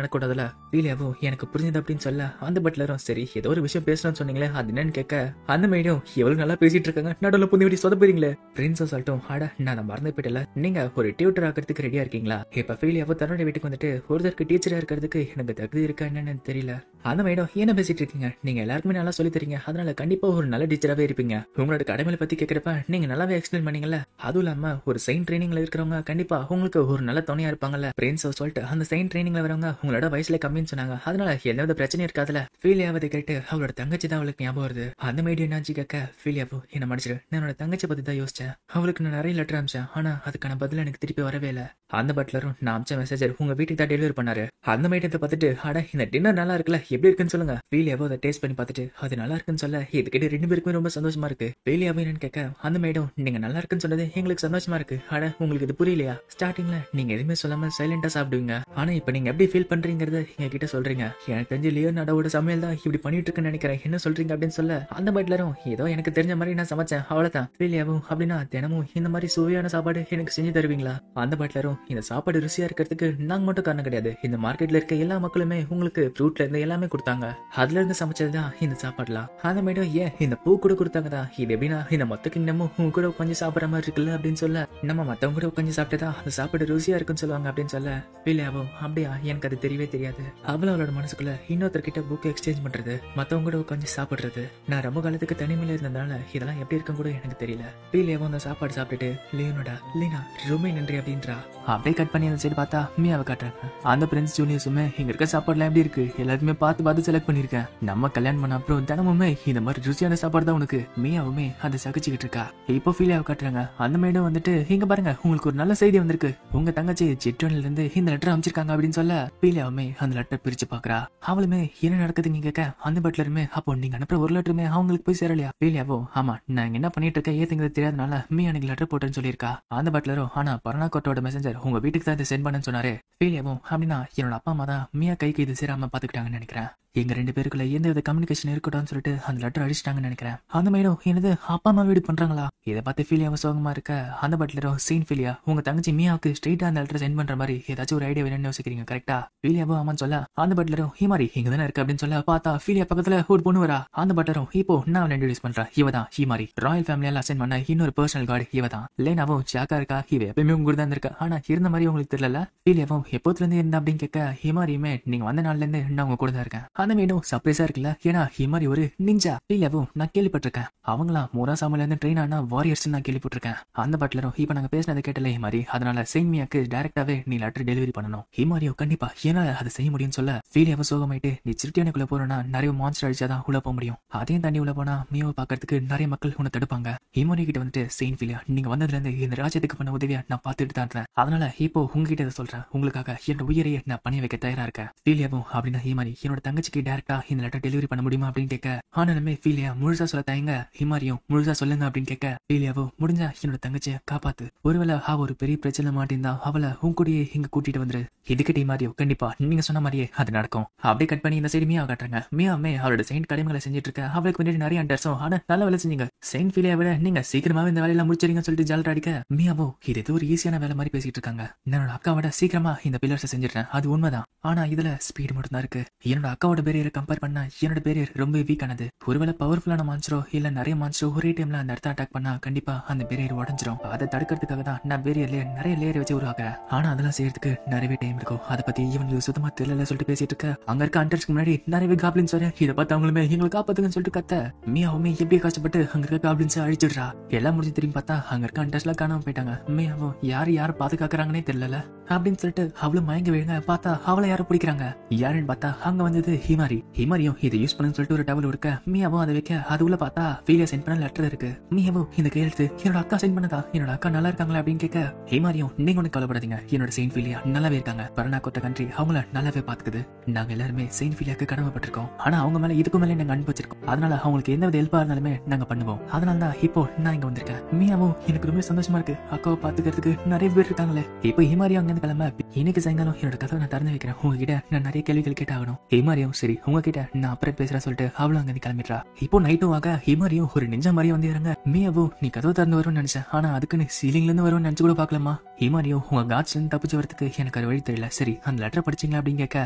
நடக்கூடாதுல. ஃபீலியாவோ எனக்கு புரிஞ்சது அப்படின்னு சொல்ல அந்த பட்லரும் சரி ஏதோ ஒரு விஷயம் பேசணும்னு சொன்னீங்களே அது என்னன்னு கேட்க அந்த மேடம் எவ்வளவு நல்லா பேசிட்டு இருக்காங்க நடுவில் புந்தி விடி சொதப்புறீங்களே. பிரின்ஸ் சொல்லிட்டோம் அட நான் மறந்து போயிட்டல நீங்க ஒரு டியூட்டர் ஆகிறதுக்கு ரெடியா இருக்கீங்களா? இப்ப ஃபீலியாவோ தன்னோட வீட்டுக்கு வந்துட்டு ஒருத்தருக்கு டீச்சரா இருக்கிறதுக்கு எனக்கு தகுதி இருக்கா என்னன்னு தெரியல. அந்த மேடம் என்ன பேசிட்டு இருக்கீங்க? நீங்க எல்லாருக்குமே நல்லா சொல்லி தரீங்க. அதனால கண்டிப்பா ஒரு நல்ல டீச்சராவே இருப்பீங்க. உங்களோட கடமையை பத்தி கேட்கறப்ப நீங்க நல்லாவே எக்ஸ்பிளைன் பண்ணீங்கல்ல. அதுவும் இல்லாம ஒரு சைன் ட்ரைனிங்ல இருக்கிறவங்க கண்டிப்பா உங்களுக்கு ஒரு நல்ல துணையா இருப்பாங்கல்ல. பிரின்ஸ் சொல்லிட்டு அந்த சைன் ட்ரைனிங்ல வரவங்க உங்களோட வயசுல கம்மின்னு சொன்னாங்க. அதனால எந்த பிரச்சனையும் இருக்காதுல. ஃபீலியாவதை கேட்டு அவளோட தங்கச்சி தான் அவளுக்கு ஞாபகம் வருது. அந்த மேடம் என்னாச்சு கேட்க ஃபீலியாவோ என்ன மன்னிச்சிரு நான் என்னோட தங்கச்சி பத்தி தான் யோசிச்சேன். அவளுக்கு நான் நிறைய லெட்டர் அனுப்பிச்சேன். ஆனா அதுக்கான பதில் எனக்கு திருப்பி வரவே இல்லை. அந்த பட்லரும் நான் அமிச்ச மெசேஜர் உங்க வீட்டுக்கு தான் டெலிவரி பண்ணாரு. அந்த மேடத்தை பார்த்துட்டு அட இந்த டின்னர் நல்லா இருக்குல்ல எப்படி இருக்குன்னு சொல்லுங்க. ஃபீலியாவோ அதை டேஸ்ட் பண்ணி பார்த்துட்டு அது நல்லா இருக்குன்னு சொல்ல இதுக்கிட்ட 2 பேருக்குமே ரொம்ப சந்தோஷமா இருக்கு. ஃபீலியாவோ என்னன்னு கேட்க அந்த மேடம் நீங்க நல்லா இருக்குன்னு சொன்னது எங்களுக்கு சந்தோஷமா இருக்கு. அட உங்களுக்கு இது புரியலையா? ஸ்டார்டிங்ல நீங்க எதுவுமே சொல்லாம சைலண்டா சாப்பிடுவீங்க. ஆனா இப்ப நீங்க எப்படி ஃபீல் பண்றீங்கறத எங்க கிட்ட சொல்றீங்க. எனக்கு தெரிஞ்சு லியோனார்டோட சமையல் தான் இப்படி பண்ணிட்டு இருக்குன்னு நினைக்கிறேன். என்ன சொல்றீங்க அப்படின்னு சொல்ல அந்த பட்லரும் ஏதோ எனக்கு தெரிஞ்ச மாதிரி நான் சமைச்சேன் அவ்வளவுதான். ஃபீலியாவோ அப்படின்னா தினமும் இந்த மாதிரி சுவையான சாப்பாடு எனக்கு செஞ்சு தருவீங்களா? அந்த பட்லரும் இந்த சாப்பாடு ருசியா இருக்கிறதுக்கு நாங்க மட்டும் காரணம் கிடையாது. இந்த மார்க்கெட்ல இருக்க எல்லா மக்களுமே உங்களுக்கு ஃப்ரூட்ல இருந்து எல்லாமே கொடுத்தாங்க. அதுல இருந்து சமைச்சதுதான் இந்த சாப்பாடுலாம். அந்த மேடம் ஏன் இந்த பூ கூட கொடுத்தாங்கதா இது எப்படின்னா இந்த மொத்த கிங்டமும் உங்க கூட உட்காந்து சாப்பிட்ற மாதிரி இருக்குல்ல அப்படின்னு சொல்ல நம்ம மத்தவங்க கூட உட்காந்து சாப்பிட்டதா அந்த சாப்பாடு ருசியா இருக்குன்னு சொல்லுவாங்க அப்படின்னு சொல்ல ஃபீலியாவோ அப்படியா எனக்கு அது தெரியவே தெரியாது. அவளோட மனசுக்குள்ள இன்னொருத்தர்கிட்ட புக் எக்ஸ்சேஞ்ச் பண்றது மத்தவங்க கூட உட்காந்து சாப்பிடுறது நான் ரொம்ப காலத்துக்கு தனிமையில இருந்ததுனால இதெல்லாம் எப்படி இருக்கும் கூட எனக்கு தெரியல. ஃபீலியாவோ அந்த சாப்பாடு சாப்பிட்டுட்டு லியோனோடா லீனா ரொம்ப நன்றி அப்படின்றா. அப்படியே கட் பண்ணி அந்த சைடு பார்த்தா மியாவை காட்டுறாங்க. அந்த பிரின்ஸ் ஜூனியர்ஸுமே இங்க இருக்க சாப்பாடுலாம் எப்படி இருக்கு எல்லாருமே பார்த்து செலக்ட் பண்ணிருக்கேன். நம்ம கல்யாணம் பண்ண அப்புறம் தினமுமே இந்த மாதிரி ருசியான சாப்பாடு தான் உனக்கு. மியாவுமே அதை சகிச்சுக்கிட்டு இருக்கா. இப்போ ஃபீலியாவை காட்டுறாங்க. அந்த மேடம் வந்துட்டு இங்க பாருங்க உங்களுக்கு ஒரு நல்ல செய்தி வந்திருக்கு. உங்க தங்கச்சி ஜெட்வன்ல இருந்து இந்த லெட்டர் அமைச்சிருக்காங்க அப்படின்னு சொல்ல ஃபீலியாவுமே அந்த லெட்டர் பிரிச்சு பாக்குறா. அவளுமே என்ன நடக்குதுங்க கேட்க அந்த பட்லருமே அப்போ நீங்க அனுப்புற ஒரு லெட்டருமே அவங்களுக்கு போய் சேரலையா? ஃபீலியாவோ ஆமா நான் என்ன பண்ணிட்டு இருக்கேன் ஏத்துங்கிறது தெரியாதனால மியா எனக்கு லெட்டர் போட்டேன்னு சொல்லியிருக்கா. அந்த பட்லரும் ஆனா பர்னாகோட்டோட மெசஞ்சர் உங்க வீட்டுக்கு தான் இதை சென்ட் பண்ணு சொன்னாரு. ஃபீலியாவோ அப்படின்னா என்னோட அப்பா அம்மா தான் மியா கைக்கு இது சேராம பாத்துக்கிட்டாங்கன்னு நினைக்கிறேன். எங்க 2 பேருக்குள்ள எந்த வித கம்யூனிகேஷன் இருக்கட்டும்னு சொல்லிட்டு அந்த லெட்டர் அடிச்சிட்டாங்கன்னு நினைக்கிறேன். அந்த மேடம் என்னது அப்பா அம்மா வீடு பண்றாங்களா? இதை பார்த்து ஃபீலியாவும் சோகமா இருக்க அந்த பட்லரும் சீன் ஃபீலியா உங்க தங்கச்சி மியாவுக்கு ஸ்ட்ரெயிட்டா அந்த லெட்டர் சென்ட் பண்ற மாதிரி ஏதாச்சும் ஒரு ஐடியா வேணும்னு யோசிக்கிறீங்க கரெக்டா? ஃபீலியாவோ ஆமான்னு சொல்ல அந்த பட்லரும் ஹீமாரி இங்க தானே இருக்கு அப்படின்னு சொல்ல பார்த்தா ஃபீலியா பக்கத்துல ஒரு பொண்ணு வரா. அந்த பட்லரும் இப்போ நான் இன்ட்ரோடியூஸ் பண்றேன் இவதான் ஹீமாரி ராயல் ஃபேமிலியால அசைன் பண்ண இன்னொரு பர்சனல் கார்டு இவதான். லேனாவும் ஜாக்கா இருக்கா இவ எப்பயுமே உங்க கூட தான் இருக்கா ஆனா இருந்த மாதிரி உங்களுக்கு தெரியல. ஃபீலியாவும் எப்போதுல இருந்து இருந்தா அப்படின்னு கேட்க ஹீமாரியுமே நீங்க வந்த நாள்ல இருந்து நான் உங்க கூட தான் இருக்கேன். அந்த மேடம் சர்ப்ரைஸா இருக்குல்ல ஏன்னா ஹீமாரி ஒரு நிஞ்சா. ஃபீலியாவும் நான் கேள்விப்பட்டிருக்கேன் அவங்களாம் மோராசாமில இருந்து ட்ரெயின் ஆனா வாரியர்ஸ் நான் கேள்விப்பட்டிருக்கேன். அந்த பட்லரும் இப்ப நாங்க பேசினதை கேட்டல ஹீமாரி அதனால செயின்மியாக்கு டைரக்டாவே நீ லெட்டர் டெலிவரி பண்ணணும். ஹீமாரியோ கண்டிப்பா ஏன்னா அதை செய்ய முடியும்னு சொல்ல ஃபீலியாவும் சோகமாயிட்டு நீ சிறுட்டியானுக்குள்ள போறோம்னா நிறைய மான்ஸ்டர் அடிச்சாதான் உள்ள போக முடியும். அதையும் தாண்டி உள்ள போனா மியாவை பாக்கிறதுக்கு நிறைய மக்கள் உன்னை தடுப்பாங்க. ஹீமாரி கிட்ட வந்துட்டு செயின் ஃபீலியா நீங்க வந்ததுல இருந்து இந்த ராஜ்யத்துக்கு பண்ண உதவியா நான் பார்த்துட்டு தான் இருந்தேன். அதனால அதனால இப்போ உங்ககிட்ட இதை சொல்றேன். உங்களுக்காக என்னோட உயிரையே நான் பணிய வைக்க தயாரா இருக்கேன். ஃபீலியாவும் அப்படின்னா ஹிமாரி என்னோட தங்கச்சிக்கு டைரக்டா இந்த லெட்டர் டெலிவரி பண்ண முடியுமா அப்படின்னு கேட்க, ஆனாலுமே ஃபீலியா முழுசா சொல்ல தயங்க ஹிமாரியும் முழுசா சொல்லுங்க அப்படின்னு கேட்க, ஃபீலியாவோ முடிஞ்சா என்னோட தங்கச்சியை காப்பாத்து. ஒருவேளை அவ ஒரு பெரிய பிரச்சனை மாட்டிருந்தா அவளை உன் கூடயே இங்க கூட்டிட்டு வந்துரு. இதுக்கிட்ட ஹிமாரியோ கண்டிப்பா நீங்க சொன்ன மாதிரியே அது நடக்கும். அப்படியே கட் பண்ணி இந்த சைடு மியா காட்டுறாங்க. மியாவுமே அவளோட செயின்ட் கடமைகளை செஞ்சுட்டு இருக்க. அவளுக்கு முன்னாடி நிறைய அண்டர்ஸும் ஆனா நல்ல வேலை செஞ்சீங்க. செயின்ட் ஃபீலியா விட நீங்க சீக்கிரமாவே இந்த வேலையெல்லாம் முடிச்சிருங்கன்னு சொல்லிட்டு ஜாலரா அடிக்க, மியாவோ இது ஏதோ ஒரு ஈஸியான வேலை மாதிரி பேசிட்டு இருக்காங்க. என்னோட அக்காவோட சீக்கிரமா இந்த பில்லர்ஸை செஞ்சிடுறேன், அது உண்மைதான். ஆனா இதுல ஸ்பீடு மட்டும் தான் இருக்கு. என்னோட அக்காவோட பேரியரை கம்பேர் பண்ணா என்னோட பேரியர் ரொம்ப வீக் ஆனது. ஒருவேளை பவர்ஃபுல்லான மான்ஸ்டரோ இல்ல நிறைய மான்ஸ்டரோ ஒரே டைம்ல அந்த இடத்த அட்டாக் பண்ணா கண்டிப்பா அந்த பேரியர் உடஞ்சிரும். அதை தடுக்கிறதுக்காக தான் நான் பேரியர்ல நிறைய லேயர் வச்சு உருவாக்குறேன். ஆனா அதெல்லாம் செய்யறதுக்கு நிறையவே டைம் இருக்கும். அதை பத்தி இவனுக்கு சுத்தமா தெரியல சொல்லிட்டு பேசிட்டு இருக்க. அங்க இருக்க அண்டர்ஸ்க்கு முன்னாடி நிறையவே காப்ளின்ஸ் வர. இதை பார்த்து அவங்களுமே எங்களை காப்பாத்துங்கன்னு சொல்லிட்டு கத்த, மியாவுமே எப்படி கஷ்டப்பட்டு அங்க இருக்க காப்ளின்ஸ் அழிச்சிடுறா. எல்லாம் முடிஞ்சு திரும்பி பார்த்தா அங்க இருக்க அண்டர்ஸ் எல்லாம் காணாம போயிட்டாங்க. மியாவும் யாரு பாதுகாக்கிறாங்கன்னே தெரியல அப்படின்னு சொல்லிட்டு அவளும் மயங்க விழுங்க. பார்த்தா அவளை யாரும் பிடிக்கிறாங்க. யாருன்னு பார்த்தா அங்க வந்தது ஹிமாரி. ஹிமாரியும் இதை யூஸ் பண்ணு சொல்லிட்டு ஒரு டவல் எடுக்க, மியாவும் அதை வைக்க அது உள்ள பார்த்தா ஃபீலியா சென்ட் பண்ண லெட்டர் இருக்கு. மியாவும் இந்த கையெழுத்து என்னோட அக்கா சென்ட் பண்ணதா, என்னோட அக்கா நல்லா இருக்காங்களா அப்படின்னு கேட்க, ஹிமாரியும் நீங்க ஒண்ணு கவலைப்படாதீங்க, என்னோட செயின்ட் ஃபீலியா நல்லாவே இருக்காங்க. பரணா கோட்ட கண்ட்ரி அவங்கள நல்லாவே பாத்துக்குது. நாங்க எல்லாருமே செயின்ட் ஃபீலியாக்கு கடமைப்பட்டிருக்கோம். ஆனா அவங்க மேல இதுக்கு மேல நாங்க அன்பு வச்சிருக்கோம். அதனால அவங்களுக்கு எந்த வித ஹெல்ப்பா இருந்தாலுமே நாங்க பண்ணுவோம். அதனால தான் இப்போ நான் இங்க வந்திருக்கேன். மியாவும் எனக்கு ரொம்ப சந்தோஷமா இருக்கு, அக்காவை பாத்துக்கிறதுக்கு நிறைய பேர் இருக்காங்களே. இப்போ ஹிமாரியும் அங்க கிளம்ப, இன்னைக்கு சாயங்காலம் என்னோட கதவை நான் திறந்து வைக்கிறேன், உங்ககிட்ட நான் நிறைய கேள்விகள் கேட்டாகணும். ஹிமாரியும் சரி உங்ககிட்ட நான் அப்புறம் பேசுறேன் சொல்லிட்டு அவளும் அங்க கிளம்பிடுறா. இப்போ நைட்டும் ஆக ஹிமாரியும் ஒரு நெஞ்ச மாதிரி வந்து இறங்க. மியாவும் நீ கதவை திறந்து வரும்னு நினைச்சேன், ஆனா அதுக்குன்னு சீலிங்ல இருந்து வரும்னு நினைச்சு கூட பாக்கலாமா. ஹிமாரியும் உங்க காட்ஸ்ல இருந்து தப்பிச்சு வரதுக்கு எனக்கு அது வழி தெரியல, சரி அந்த லெட்டர் படிச்சீங்களா அப்படின்னு கேட்க,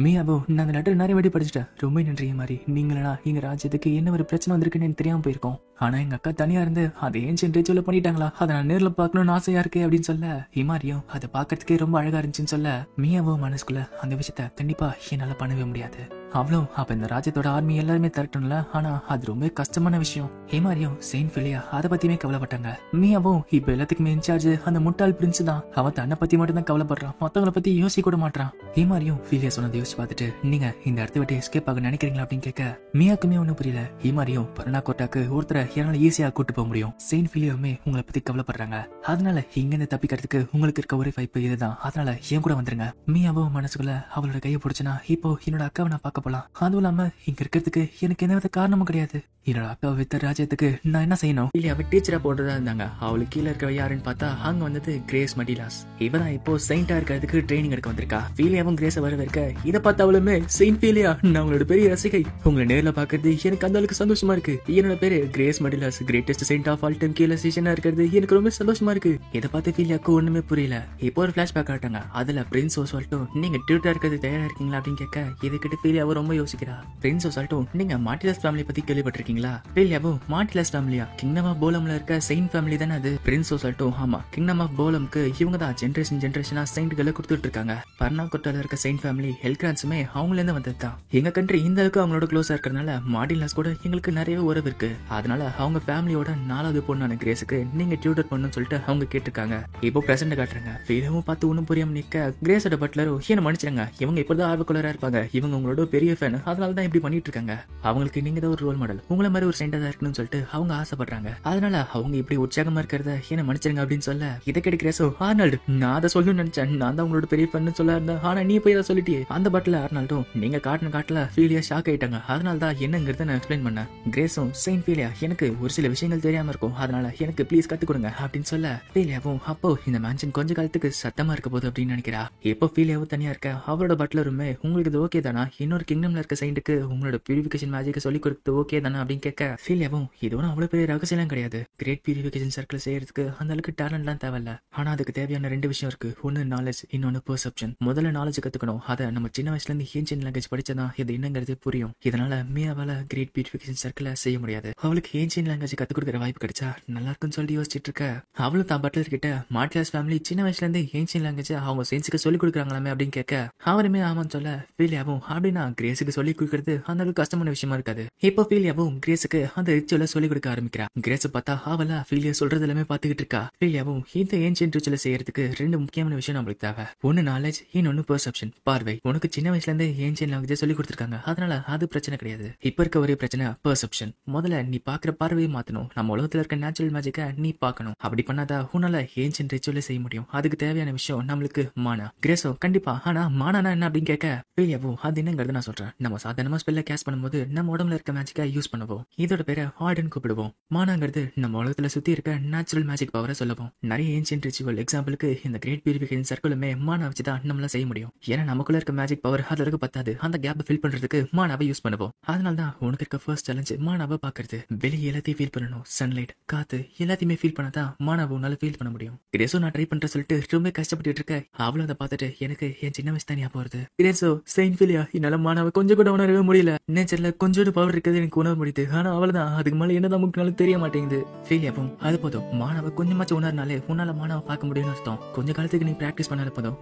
மியாவும் நான் அந்த லெட்டர் நிறைய வாட்டி படிச்சுட்டேன், ரொம்ப நன்றி ஹிமாரி. நீங்களா எங்க ராஜ்யத்துக்கு என்ன ஒரு பிரச்சனை வந்திருக்குன்னு எனக்கு தெரியாம போயிருக்கோம். ஆனா எங்க அக்கா தனியா இருந்து அதை ஏன்ஷியன்ட் ரிச்சுவல் பண்ணிட்டாங்களா, அதை நான் நேர்ல பாக்கணும்னு ஆசையா இருக்கு அப்படின்னு சொல்ல, ஹிமாரியும் அதை பாக்கிறதுக்கே ரொம்ப அழகா இருந்துச்சுன்னு சொல்ல, மியாவோ மனசுக்குள்ள அந்த விஷயத்த கண்டிப்பா என்னால பண்ணவே முடியாது. அவ்வளோ அப்ப இந்த ராஜ்யத்தோட ஆர்மி எல்லாருமே தரட்டும்ல, ஆனா அது ரொம்ப கஷ்டமான விஷயம். ஹிமாரியும் செயின்ட் ஃபீலியா அதை பத்தியுமே கவலைப்பட்டாங்க. மியாவும் இப்ப எல்லாத்துக்குமே இன்சார்ஜ் அந்த முட்டாள் பிரின்ஸ் தான். அவன் தன்னை பத்தி மட்டும் தான் கவலைப்படுறான், மத்தவங்களை பத்தி யோசிக்க கூட மாட்டான். ஹிமாரியும் ஃபீலியா சொன்னதை யோசிச்சு பார்த்துட்டு நீங்க இந்த இடத்த விட்டு எஸ்கேப் ஆக நினைக்கிறீங்களா அப்படின்னு கேட்க, மியாக்குமே ஒன்னும் புரியல. ஹிமாரியும் பரணா கோட்டாக்கு ஒருத்தரை என்னால ஈஸியா கூட்டு போக முடியும். செயின்ட் ஃபீலியாவுமே உங்களை பத்தி கவலைப்படுறாங்க, அதனால இங்க இருந்து தப்பிக்கிறதுக்கு உங்களுக்கு இருக்க ஒரே வாய்ப்பு இதுதான், அதனால ஏன் கூட வந்துருங்க. மியாவும் மனசுக்குள்ள அவளோட கையை பிடிச்சனா இப்போ என்னோட அக்காவை நான் பார்க்க போலாம். அதுவும் இல்லாம இங்க இருக்கிறதுக்கு எனக்கு எந்த வித காரணமும் கிடையாது. என்னோட அக்காவை வித்த ராஜ்யத்துக்கு நான் என்ன செய்யணும். இல்ல அவ டீச்சரா போட்டுதான் இருந்தாங்க. அவளுக்கு கீழே இருக்க யாருன்னு பார்த்தா அங்க வந்தது கிரேஸ் மடிலாஸ். இவதான் இப்போ செயின்டா இருக்கிறதுக்கு ட்ரைனிங் எடுக்க வந்திருக்கா. ஃபீலியாவும் கிரேஸ வரவேற்க, இதை பார்த்து அவளுமே செயின்ட் ஃபீலியா நான் உங்களோட பெரிய ரசிகை, உங்களை நேர்ல பாக்குறது எனக்கு அந்த அளவுக்கு சந்தோஷமா இருக்கு. என்னோட பேரு Grace Madilas, greatest saint of all time கீழே சீசனா இருக்கிறது எனக்கு ரொம்ப சந்தோஷமா இருக்கு. இதை பார்த்து ஃபீலியாக்கு ஒண்ணுமே புரியல. இப்போ ஒரு பிளாஷ்பேக் காட்டாங்க. அதுல பிரின்ஸ் ஓஸ்வால்ட்டும் நீங்க டியூட்டா இருக்கிறது தயாரா இருக்கீங்களா அப்படின்னு கேட்க, இதுக்கிட்ட ஃபீலியாவும் ரொம்ப யோசிக்கிறா. பிரின்ஸ் ஓஸ்வால்ட்டும் நீங்க மார்டிலஸ் ஃபேமிலி பத்தி கேள்விப்பட்டிருக்கீங்களா? ஃபீலியாவும் மார்டிலஸ் ஃபேமிலியா, கிங்டம் ஆஃப் போலம்ல இருக்க செயின்ட் ஃபேமிலி தானே அது. பிரின்ஸ் ஓஸ்வால்ட்டும் ஆமா, கிங்டம் ஆஃப் போலம்க்கு இவங்க தான் ஜெனரேஷனா செயின்ட்களை கொடுத்துட்டு இருக்காங்க. பர்னாகோட்டால இருக்க செயின்ட் ஃபேமிலி ஹெல்கிரான்ஸுமே அவங்கள இருந்து வந்தது தான். எங்க கண்ட்ரி இந்த அளவுக்கு அவங்களோட க்ளோஸா இருக்கிறதுனால மார்டிலஸ் கூட எங்களுக்கு நிறைய உறவு இருக்கு. அதனால அவங்க ஃபேமிலியோட 4வது பொண்ணான கிரேஸுக்கு நீங்க டியூட்டர் பண்ணணும்னு சொல்லிட்டு அவங்க கேட்டிருக்காங்க. இப்போ பிரசன்ட் காட்டுறாங்க. ஃபீலியாவும் பார்த்து ஒன்னும் புரியாம நிக்க, கிரேஸோட பட்லரும் என்ன மன்னிச்சிருங்க, இவங்க இப்பதான் ஆர்வக்குள்ளரா இருப்பாங்க, இவங்க உங்களோட பெரிய ஃபேன், அதனால தான் இப்படி பண்ணிட்டு இருக்காங்க. அவங்களுக்கு நீங்க தான் ஒரு ரோல் மாடல், உங்களை மாதிரி ஒரு செயின்டா தான் இருக்கணும்னு சொல்லிட்டு அவங்க ஆசைப்படுறாங்க. அதனால அவங்க இப்படி உற்சாகமா இருக்கிறத என்ன மன்னிச்சிருங்க அப்படின்னு சொல்ல, இதை கேட்டு கிரேஸோ, ஆர்னால்டு நான் அதை சொல்லணும்னு நினைச்சேன், நான் தான் உங்களோட பெரிய ஃபேன் சொல்ல இருந்தேன், ஆனா நீ போய் அதை சொல்லிட்டியே. அந்த பட்ல ஆர்னால்டும் நீங்க காட்டுல ஃபீலியா ஷாக் ஆயிட்டாங்க, அதனால தான் என்னங்கிறத நான் எக்ஸ்பிளைன் பண்ணேன். கிரேஸும் செயின்ட் ஃபீலியா எனக்கு ஒரு சில விஷயங்கள் தெரியாம இருக்கும், அதனால எனக்கு ப்ளீஸ் கத்து கொடுங்க அப்படின்னு சொல்ல, ஃபீலியாவும் அப்போ இந்த மேன்ஷன் கொஞ்ச காலத்துக்கு சத்தமா இருக்க போது அப்படின்னு நினைக்கிறா. இப்போ ஃபீலியாவும் தனியா இருக்க, அவளோட பட்லருமே உங்களுக்கு இது ஓகே தானா, இன்னொரு கிங்டம்ல இருக்க செயின்ட்டுக்கு உங்களோட பியூரிஃபிகேஷன் மேஜிக் சொல்லி கொடுத்து ஓகே தானே அப்படின்னு கேட்க, ஃபீலியாவும் இது ஒன்றும் அவ்வளவு பெரிய ரகசியம் கிடையாது, கிரேட் பியூரிஃபிகேஷன் சர்க்கிள் செய்யறதுக்கு அந்த அளவுக்கு டேலண்ட்லாம் தேவையில்ல, ஆனா அதுக்கு தேவையான 2 விஷயம் இருக்கு, ஒன்னு நாலேஜ், இன்னொன்னு பெர்செப்ஷன். முதல்ல நாலேஜ் கத்துக்கணும், அதை நம்ம சின்ன வயசுல இருந்து ஏன்ஷியன்ட் லாங்குவேஜ் படிச்சதான் இது என்னங்கிறது புரியும். இதனால மியாவால கிரேட் பியூரிஃபிகேஷன் சர்க்கிளை செய்ய முடியாது. அவளுக்கு ஏன்ஷியன்ட் லாங்குவேஜ் கத்து கொடுக்குற வாய்ப்பு கிடைச்சா நல்லா இருக்குன்னு சொல்லி யோசிச்சுட்டு இருக்க, அவளும் தான் பட்லர் கிட்ட மார்டிலாஸ் ஃபேமிலி சின்ன வயசுல இருந்து ஏன்ஷியன்ட் லாங்குவேஜ் அவங்க செயின்ஸுக்கு சொல்லி கொடுக்குறாங்களாமே அப்படின்னு கேட்க, அவருமே ஆமான்னு சொல்ல, ஃபீலியாவும் அப்படின்னா கிரேஸுக்கு சொல்லி கொடுக்கறது அந்த அளவுக்கு கஷ்டமான விஷயமா இருக்காது. இப்போ ஃபீலியாவும் கிரேஸுக்கு அந்த ரிச்சுவலை சொல்லி கொடுக்க ஆரம்பிக்கிறா. கிரேஸ் பார்த்தா அவளா ஃபீலியா சொல்றது எல்லாமே பாத்துக்கிட்டு இருக்கா. ஃபீலியாவும் இந்த ஏன்ஷியன்ட் ரிச்சுவலை செய்யறதுக்கு 2 முக்கியமான விஷயம் நம்மளுக்கு தேவை. ஒன்னு நாலேஜ், இன்னொன்னு பெர்செப்ஷன், பார்வை. உனக்கு சின்ன வயசுல இருந்து ஏன்ஷியன்ட் லாங்குவேஜ் சொல்லி கொடுத்துருக்காங்க, அதனால அது பிரச்சனை கிடையாது. இப்ப இருக்க ஒரே பிரச்சனை பெர்செப்ஷன். முதல்ல நீ பாக்குற பார்வையை மாத்தணும். நம்ம உலகத்துல இருக்க நேச்சுரல் மேஜிக்கை நீ பார்க்கணும். அப்படி பண்ணாதான் உன்னால ஏன்ஷியன்ட் ரிச்சுவலை செய்ய முடியும். அதுக்கு தேவையான விஷயம் நம்மளுக்கு மானா. கிரேஸோ கண்டிப்பா, ஆனா மானானா என்ன அப்படின்னு கேட்க ஃபீலியாவோ அது என்னங்கிறது நான் சொல்றேன். நம்ம சாதாரணமா ஸ்பெல்ல கேஸ்ட் பண்ணும்போது நம்ம உடம்புல இருக்க மேஜிக்கை யூஸ் பண்ணுவோம். இதோட பேரை ஆர்டன் கூப்பிடுவோம். மானாங்கிறது நம்ம உலகத்துல சுத்தி இருக்க நேச்சுரல் மேஜிக் பவரை சொல்லுவோம். நிறைய ஏன்ஷியன்ட் ரிச்சுவல் எக்ஸாம்பிளுக்கு இந்த கிரேட் பியூரிஃபிகேஷன் சர்க்கிளுமே மானா வச்சுதான் நம்மளால செய்ய முடியும். ஏன்னா நமக்குள்ள இருக்க மேஜிக் பவர் அது அளவுக்கு பத்தாது. அந்த கேப் ஃபில் பண்றதுக்கு மானாவை யூஸ் பண்ணுவோம். அதனால தான் உனக்கு இருக்க ஃபர்ஸ்ட் சேலஞ்ச் மானாவை பாக்குறது. வெளியே எல்லாத்தையும் ஃபீல் பண்ணணும். சன்லைட், காத்து எல்லாத்தையுமே ஃபீல் பண்ணாதான் மானாவை உன்னால ஃபீல் பண்ண முடியும். கிரேஸோ நான் ட்ரை பண்ற சொல்லிட்டு ரொம்ப கஷ்டப்பட்டு இருக்க. அவளும் அதை பார்த்துட்டு எனக்கு என் சின்ன வயசு தான் ஞாபகம் வருது. கிரேஸோ செயின்ட் ஃபீலியா என்னால மானாவை கொஞ்சம் கூட உணரவே முடியல. நேச்சர்ல கொஞ்சோடு பவர் இருக்குது எனக்கு உணர முடியுது. ஆனா அவள்தான் அதுக்கு மேல என்னதான் முக்கினாலும் தெரிய மாட்டேங்குது. ஃபீலியாவும் அது போதும், மானாவை கொஞ்சமாச்சும் உணர்னாலே உன்னால மானாவை பார்க்க முடியும்னு அர்த்தம். கொஞ்ச காலத்துக்கு நீ பிராக்டிஸ் பண்ணால போதும்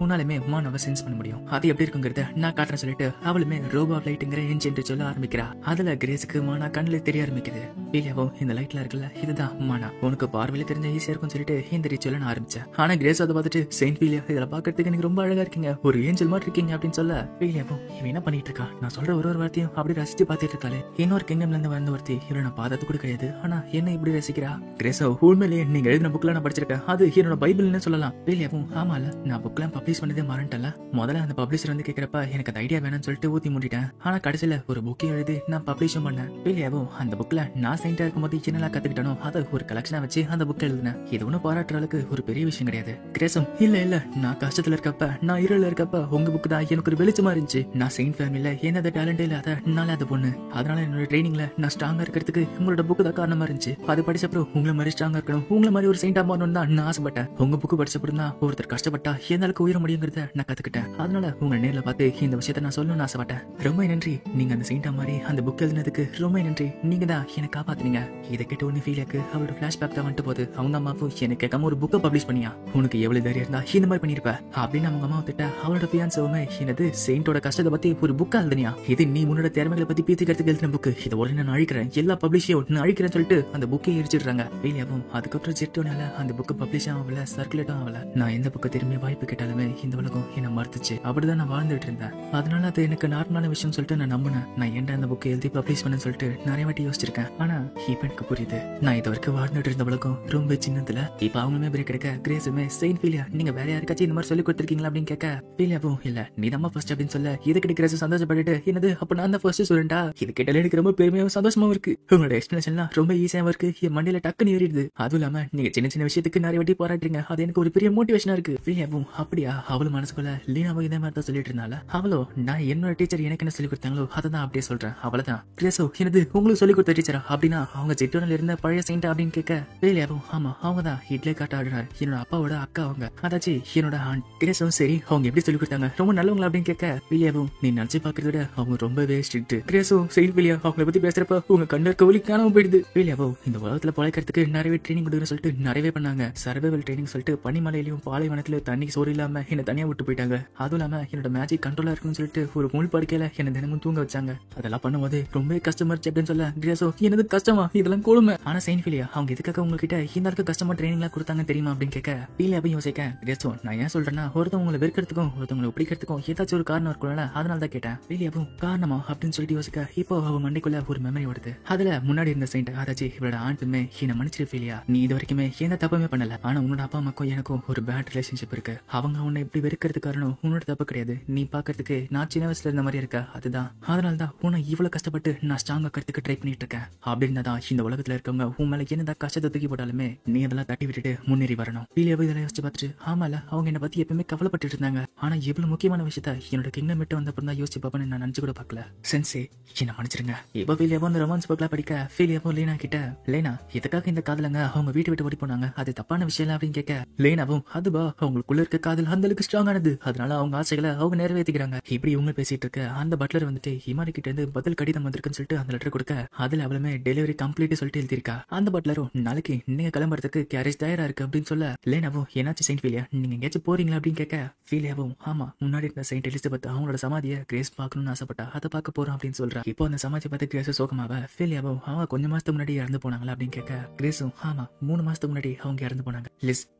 உன்னாலுமே மானாவை சென்ஸ் பண்ண முடியும். அது எப்படி இருக்குங்கிறத நான் காட்டுறேன் சொல்லிட்டு அவளுமே ரோபோ ஆஃப் லைட்ங்கிற ஏன்ஷியன்ட் சொல்ல ஆரம்பிக்கிறா. அதுல கிரேஸுக்கு மானா கண்ணுல தெரிய ஆரம்பிக்குது. ஃபீலியாவும் இந்த லைட்ல இருக்குல்ல இதுதான் மானா, உனக்கு பார்வையில தெரிஞ்ச ஈஸியா இருக்கும் சொல்லிட்டு இந்த ரிச்சுவலை நான் ஆரம்பிச்சேன். ஆனா கிரேஸ் அதை பார்த்துட்டு செயின்ட் ஃபீலியா இதெல்லாம் பாக்கிறதுக்கு எனக்கு ரொம்ப அழகா இருக்கீங்க, ஒரு ஏஞ்சல் மாதிரி இருக்கீங்க அப்படின்னு சொல்ல ஃபீலியாவும் இவன் என்ன பண்ணிட்டு இருக்கா, நான் சொல்ற ஒரு வார்த்தையும் அப்படி ரசிச்சு பார்த்துட்டு இருக்காளே. இன்னொரு கிங்டம்ல இருந்து வந்த ஒருத்தி இவரை நான் பார்த்தது கூட கிடையாது, ஆனா என்ன இப்படி ரசிக்கிறா. கிரேஸோ உண்மையிலேயே நீங்க எழுதின புக்ல நான் படிச்சிருக்கேன், அது என்னோட பைபிள்னு சொல்லலாம். ஃபீலியாவும் ஆமால நான் புக்லாம் பப்ளிஷ் பண்ணதே மறந்துட்டல. முதல்ல அந்த பப்ளிஷர் வந்து கேக்குறப்ப எனக்கு அந்த ஐடியா வேணும்னு சொல்லிட்டு ஊத்தி மூடிட்டேன். ஆனா கடைசியில ஒரு புக்கை எழுதி நான் பப்ளிஷும் பண்ணேன். ஃபீலியாவும் அந்த புக்ல நான் செயின்டா இருக்கும்போது என்னெல்லாம் கத்துக்கிட்டனோ அதை ஒரு கலெக்ஷனா வச்சு அந்த புக் எழுதினேன். இது ஒன்னும் பாராட்டுற அளவுக்கு ஒரு பெரிய விஷயம் கிடையாது. கிரேஸும் இல்ல இல்ல நான் கஷ்டத்துல இருக்கப்ப, நான் இருள இருக்கப்ப உங்க புக் தான் எனக்கு ஒரு வெளிச்சமா இருந்துச்சு. நான் செயின்ட் ஃபேமிலில என்னது டேலண்ட் இல்லாத என்னால அது பொண்ணு, அதனால என்னோட ட்ரைனிங்ல நான் ஸ்ட்ராங்கா இருக்கிறதுக்கு உங்களோட புக்கு தான் காரணமா இருந்துச்சு. அது படிச்சப்பறம் உங்களை மாதிரி ஸ்ட்ராங்கா இருக்கணும், உங்களை மாதிரி ஒரு செயின்டா மாறணும் தான் நான் ஆசைப்பட்டேன். உங்க புக்கு படிச்சப்பறம் தான் ஒருத்தர் கஷ்டப்பட்டா எந்த அளவுக்கு உயர முடியுங்கிறத நான் கத்துக்கிட்டேன். அதனால உங்க நேர்ல பார்த்து இந்த விஷயத்த நான் சொல்லணும்னு ஆசைப்பட்டேன். ரொம்ப நன்றி, நீங்க அந்த செயின்டா மாதிரி அந்த புக் எழுதினதுக்கு ரொம்ப நன்றி, நீங்க தான் என்ன காப்பாத்துனீங்க. இதை கேட்ட உடனே ஃபீலியாக்கு அவளோட பிளாஷ்பேக் தான் வந்துட்டு போகுது. அவங்க அம்மாவும் எனக்கு கேட்காம ஒரு புக்கை பப்ளிஷ் பண்ணியா, உனக்கு எவ்வளவு தைரியம் இருந்தா இந்த மாதிரி பண்ணிருப்ப அப்படின்னு அவங்க அம்மா திட்ட. அவளோட ஃபியான்ஸவுமே என்னது செயின்டோட கஷ்டத்தை பத்தி ஒரு புக்கா எழுதினியா, இது நீ உன்னோட திறமைகளை பத்தி பேசிக்கிறதுக்கு எழுதின புக்கு, இதை உடனே நான் அழிக்கிறேன், எல்லா பப்ளிஷையும் நான் அழிக்கிறேன்னு சொல்லிட்டு அந்த புக்கை எரிச்சிடுறாங்க. ஃபீலியாவும் அதுக்கப்புறம் ஜெட்டோனால அந்த புக்கு பப்ளிஷ் ஆகல, சர்க்குலேட்டும் ஆகல. நான் எந்த புக்கை திரும்பி வாய்ப்பு கேட்டாலுமே இந்த உலகம் என்ன மறுத்துச்சு. அப்படிதான் நான் வாழ்ந்துட்டு இருந்தேன். அதனால அது எனக்கு நார்மலான விஷயம் சொல்லிட்டு நான் நம்பினேன். நான் ஏன்டா அந்த புக்கை எழுதி பப்ளிஷ் பண்ண சொல்லிட்டு நிறைய வாட்டி யோசிச்சிருக்கேன். ஆனா இப்ப எனக்கு புரியுது, நான் இது வரைக்கும் வாழ்ந்துட்டு இருந்த உலகம் ரொம்ப சின்னதுல. இப்ப அவங்களுமே பிரேக் எடுக்க கிரேஸுமே செயின்ட் ஃபீலியா நீங்க வேற யாருக்காச்சும் இந்த மாதிரி சொல்லி கொடுத்துருக்கீங்களா அப்படின்னு கேட்க ஃபீலியாவும் இல்ல நீ தான் ஃபர்ஸ்ட் அப்படின்னு சொல்ல இது கிட்ட கிரேஸ் சந்தோஷப்பட்டுட்டு என்னது அப்ப நான் தான் ஃபர்ஸ்ட் சொல்லிட்டா. இது கேட்டாலே எனக்கு ரொம்ப பெருமையாவும் சந்தோஷமாவும் இருக்கு. உங்களோட எக்ஸ்பிளேஷன்லாம் ரொம்ப ஈஸியாவும் இருக்கு, என் மண்டையில டக்குன்னு ஏறிடுது. அதுவும் இல்லாம நீங்க சின்ன சின்ன விஷயத்துக்கு நிறைய வாட்டி போராட்டுறீங்க, அது எனக்கு ஒரு பெரிய மோட்டிவேஷனா இருக்கு. ஃபீலியாவும் அப்படியா, அவளும் மனசுக்குள்ள லீனாவும் இதே மாதிரி தான் சொல்லிட்டு இருந்தால. அவளோ நான் என்னோட டீச்சர் எனக்கு என்ன சொல்லி கொடுத்தாங்களோ அதை தான் அப்படியே சொல்றேன், அவ்வளவுதான். கிரேஸோ என்னது உங்களுக்கு சொல்லி கொடுத்த டீச்சரா அப்படின்னா அவங்க ஜெட்டோனில் இருந்த பழைய செயின்ட் அப்படின்னு கேட்க ஃபீலியாவும் ஆமா அவங்க தான் இட்லி காட்ட ஆடுறாரு, என்னோட அப்பாவோட அக்கா அவங்க, அதாச்சு என்னோட ஆண்ட். கிரேஸும் சரி அவங்க எப்படி சொல்லி கொடுத்தாங்க, ரொம்ப நல்லவங்களா அப்படின்னு கேட்க ஃபீலியாவும் நீ நினைச்சு பாக்குறத விட அவங்க ரொம்பவே ஸ்ட்ரிக்ட். கிரேஸும் செயின்ட் ஃபீலியா அவங்கள பத்தி பேசுறப்ப உங்க கண்ணு இருக்க ஒலி காணாம போயிடுது. ஃபீலியாவோ இந்த உலகத்துல பழைக்கிறதுக்கு நிறையவே ட்ரைனிங் கொடுக்குன்னு சொல்லிட்டு நிறையவே பண்ணாங்க. சர்வைவல் ட்ரைனிங் சொல்லிட்டு பனிமலையிலயும் பாலைவனத்துல தண்ணி சோறு இல்லாம என்ன தனியா விட்டு போயிட்டாங்க. அதுவும் இல்லாம என்னோட மேஜிக் கண்ட்ரோலா இருக்குன்னு சொல்லிட்டு ஒரு முள் படுக்கையில என்ன தினமும் தூங்க வச்சாங்க. அதெல்லாம் பண்ணும்போது ரொம்ப கஷ்டமா இருந்துச்சு அப்படின்னு சொல்ல கிரேஸோ என்னது கஷ்டமா, இதெல்லாம் கொடுமை. ஆனா செயின்ட் ஃபீலியா அவங்க இதுக்காக உங்ககிட்ட இந்த அளவுக்கு கஷ்டமா ட்ரைனிங் எல்லாம் கொடுத்தாங்க தெரியுமா அப்படின்னு கேட்க ஃபீலியாவையும் யோசிக்க கிரேஸோ நான் ஏன் சொல்றேன்னா ஒருத்தவங்க உங்களை வெறுக்கிறதுக்கும் ஒருத்தவங்களை பிடிக்கிறதுக்கும் ஏதாச்சும் ஒரு காரணம் இருக்கும்ல, அதனால தான் கேட்டேன். ஃபீலியாவும் காரணமா அப்படின்னு சொல்லிட்டு யோசிக்க இப்போ அவ மண்டைக்குள்ள ஒரு மெமரி வருது. அதுல முன்னாடி இருந்த செயின்ட் அதாச்சு இவளோட ஆண்ட்டுமே என்ன மன்னிச்சிரு ஃபீலியா, நீ இது வரைக்குமே எந்த தப்புமே பண்ணல. ஆனா உன்னோட அப்பா அம்மாக்கும் எனக்கும் ஒரு பேட் ரிலேஷன்ஷிப் இருக்கு. அவங்க உன்னை இப்படி வெறுக்கிறது காரணம் உன்னோட தப்பு கிடையாது. நீ பாக்கிறதுக்கு நான் சின்ன வயசுல இருந்த மாதிரி இருக்க, அதுதான். அதனால தான் உன்னை இவ்வளவு கஷ்டப்பட்டு நான் ஸ்ட்ராங்கா கருத்துக்கு ட்ரை பண்ணிட்டு இருக்கேன். அப்படின்னதான் இந்த உலகத்துல இருக்கவங்க உன் மேல என்னதான் கஷ்டத்தை தூக்கி போட்டாலுமே நீ அதெல்லாம் தட்டி விட்டுட்டு முன்னேறி வரணும். ஃபீலியாவை இதெல்லாம் யோசிச்சு பார்த்துட்டு ஆமால அவங்க என்ன பத்தி எப்பவுமே கவலைப்பட்டு இருந்தாங்க. ஆனா எவ்வளவு முக்கியமான விஷயத்த என்னோட கிங்டம் விட்டு வந்த அப்புறம் தான் யோசிச்சு பாப்பேன்னு நான் நினைச்சு கூட பார்க்கல. சென்சே என்ன மன்னிச்சிருங்க. இப்ப ஃபீலியாவோ அந்த ரொமான்ஸ் புக்லாம் படிக்க ஃபீலியாவோ லேனா கிட்ட லேனா இதுக்காக இந்த காதலங்க அவங்க வீட்டு விட்டு ஓடி போனாங்க, அது தப்பான விஷயம் அப்படின்னு கேட்க லேனாவும் அதுவா அவங்களுக்குள்ள இருக்க காதல் அந்த அளவுக்கு ஸ்ட்ராங் ஆனது, அதனால அவங்க ஆசைகளை அவங்க நிறைவேற்றிக்கிறாங்க. இப்படி இவங்க பேசிட்டு இருக்க அந்த பட்லர் வந்துட்டு ஹிமாரி கிட்ட இருந்து பதில் கடிதம் வந்திருக்குன்னு சொல்லிட்டு அந்த லெட்டர் கொடுக்க அதுல அவளுமே டெலிவரி கம்ப்ளீட் சொல்லிட்டு எழுதிருக்கா. அந்த பட்லரும் நாளைக்கு நீங்க கிளம்புறதுக்கு கேரேஜ் தயாரா இருக்கு அப்படின்னு சொல்ல லேனாவும் என்னாச்சு செயின்ட் ஃபீலியா நீங்க எங்கேயாச்சும் போறீங்களா அப்படின்னு கேட்க ஃபீலியாவும் ஆமா முன்னாடி இருந்த செயின்ட் எலிசபெத் அவங்களோட சமாதியை கிரேஸ் பார்க்கணும்னு ஆசைப்பட்டா அதை பார்க்க போறோம் அப்படின்னு சொல்றா. இப்போ அந்த சமாஜை பார்த்து கிரேஸ் சோகமாவ ஃபீலியாவும் அவ கொஞ்சம் மாசத்துக்கு முன்னாடி இறந்து போனாங்களா அப்படின்னு கேட்க கிரேஸும் ஆமா 3 மாசத்துக்கு முன்னாடி அவங்க இறந்து போனாங்க.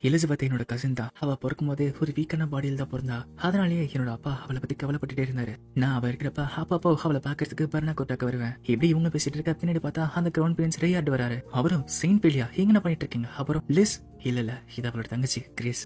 எலிசபெத் என்னோட கசின் தான். அவ பிறக்கும் போதே ஒரு வீக்கான பாடியில் தான் பிறந்தா. அதனாலேயே என்னோட அப்பா அவளை பத்தி கவலைப்பட்டுட்டே இருந்தாரு. நான் அவ இருக்கிறப்ப அப்பா அவளை பாக்குறதுக்கு பர்னாகோட்டாக்கு வருவேன். இப்படி இவங்க பேசிட்டு இருக்க பின்னாடி பார்த்தா அந்த கிரவுண்ட் பிரின்ஸ் ரேயார்ட் வராரு. அவரும் செயின்ட் பிலியா எங்க பண்ணிட்டு இருக்கீங்க? அப்புறம் லிஸ் இல்ல இது அவளோட தங்கச்சி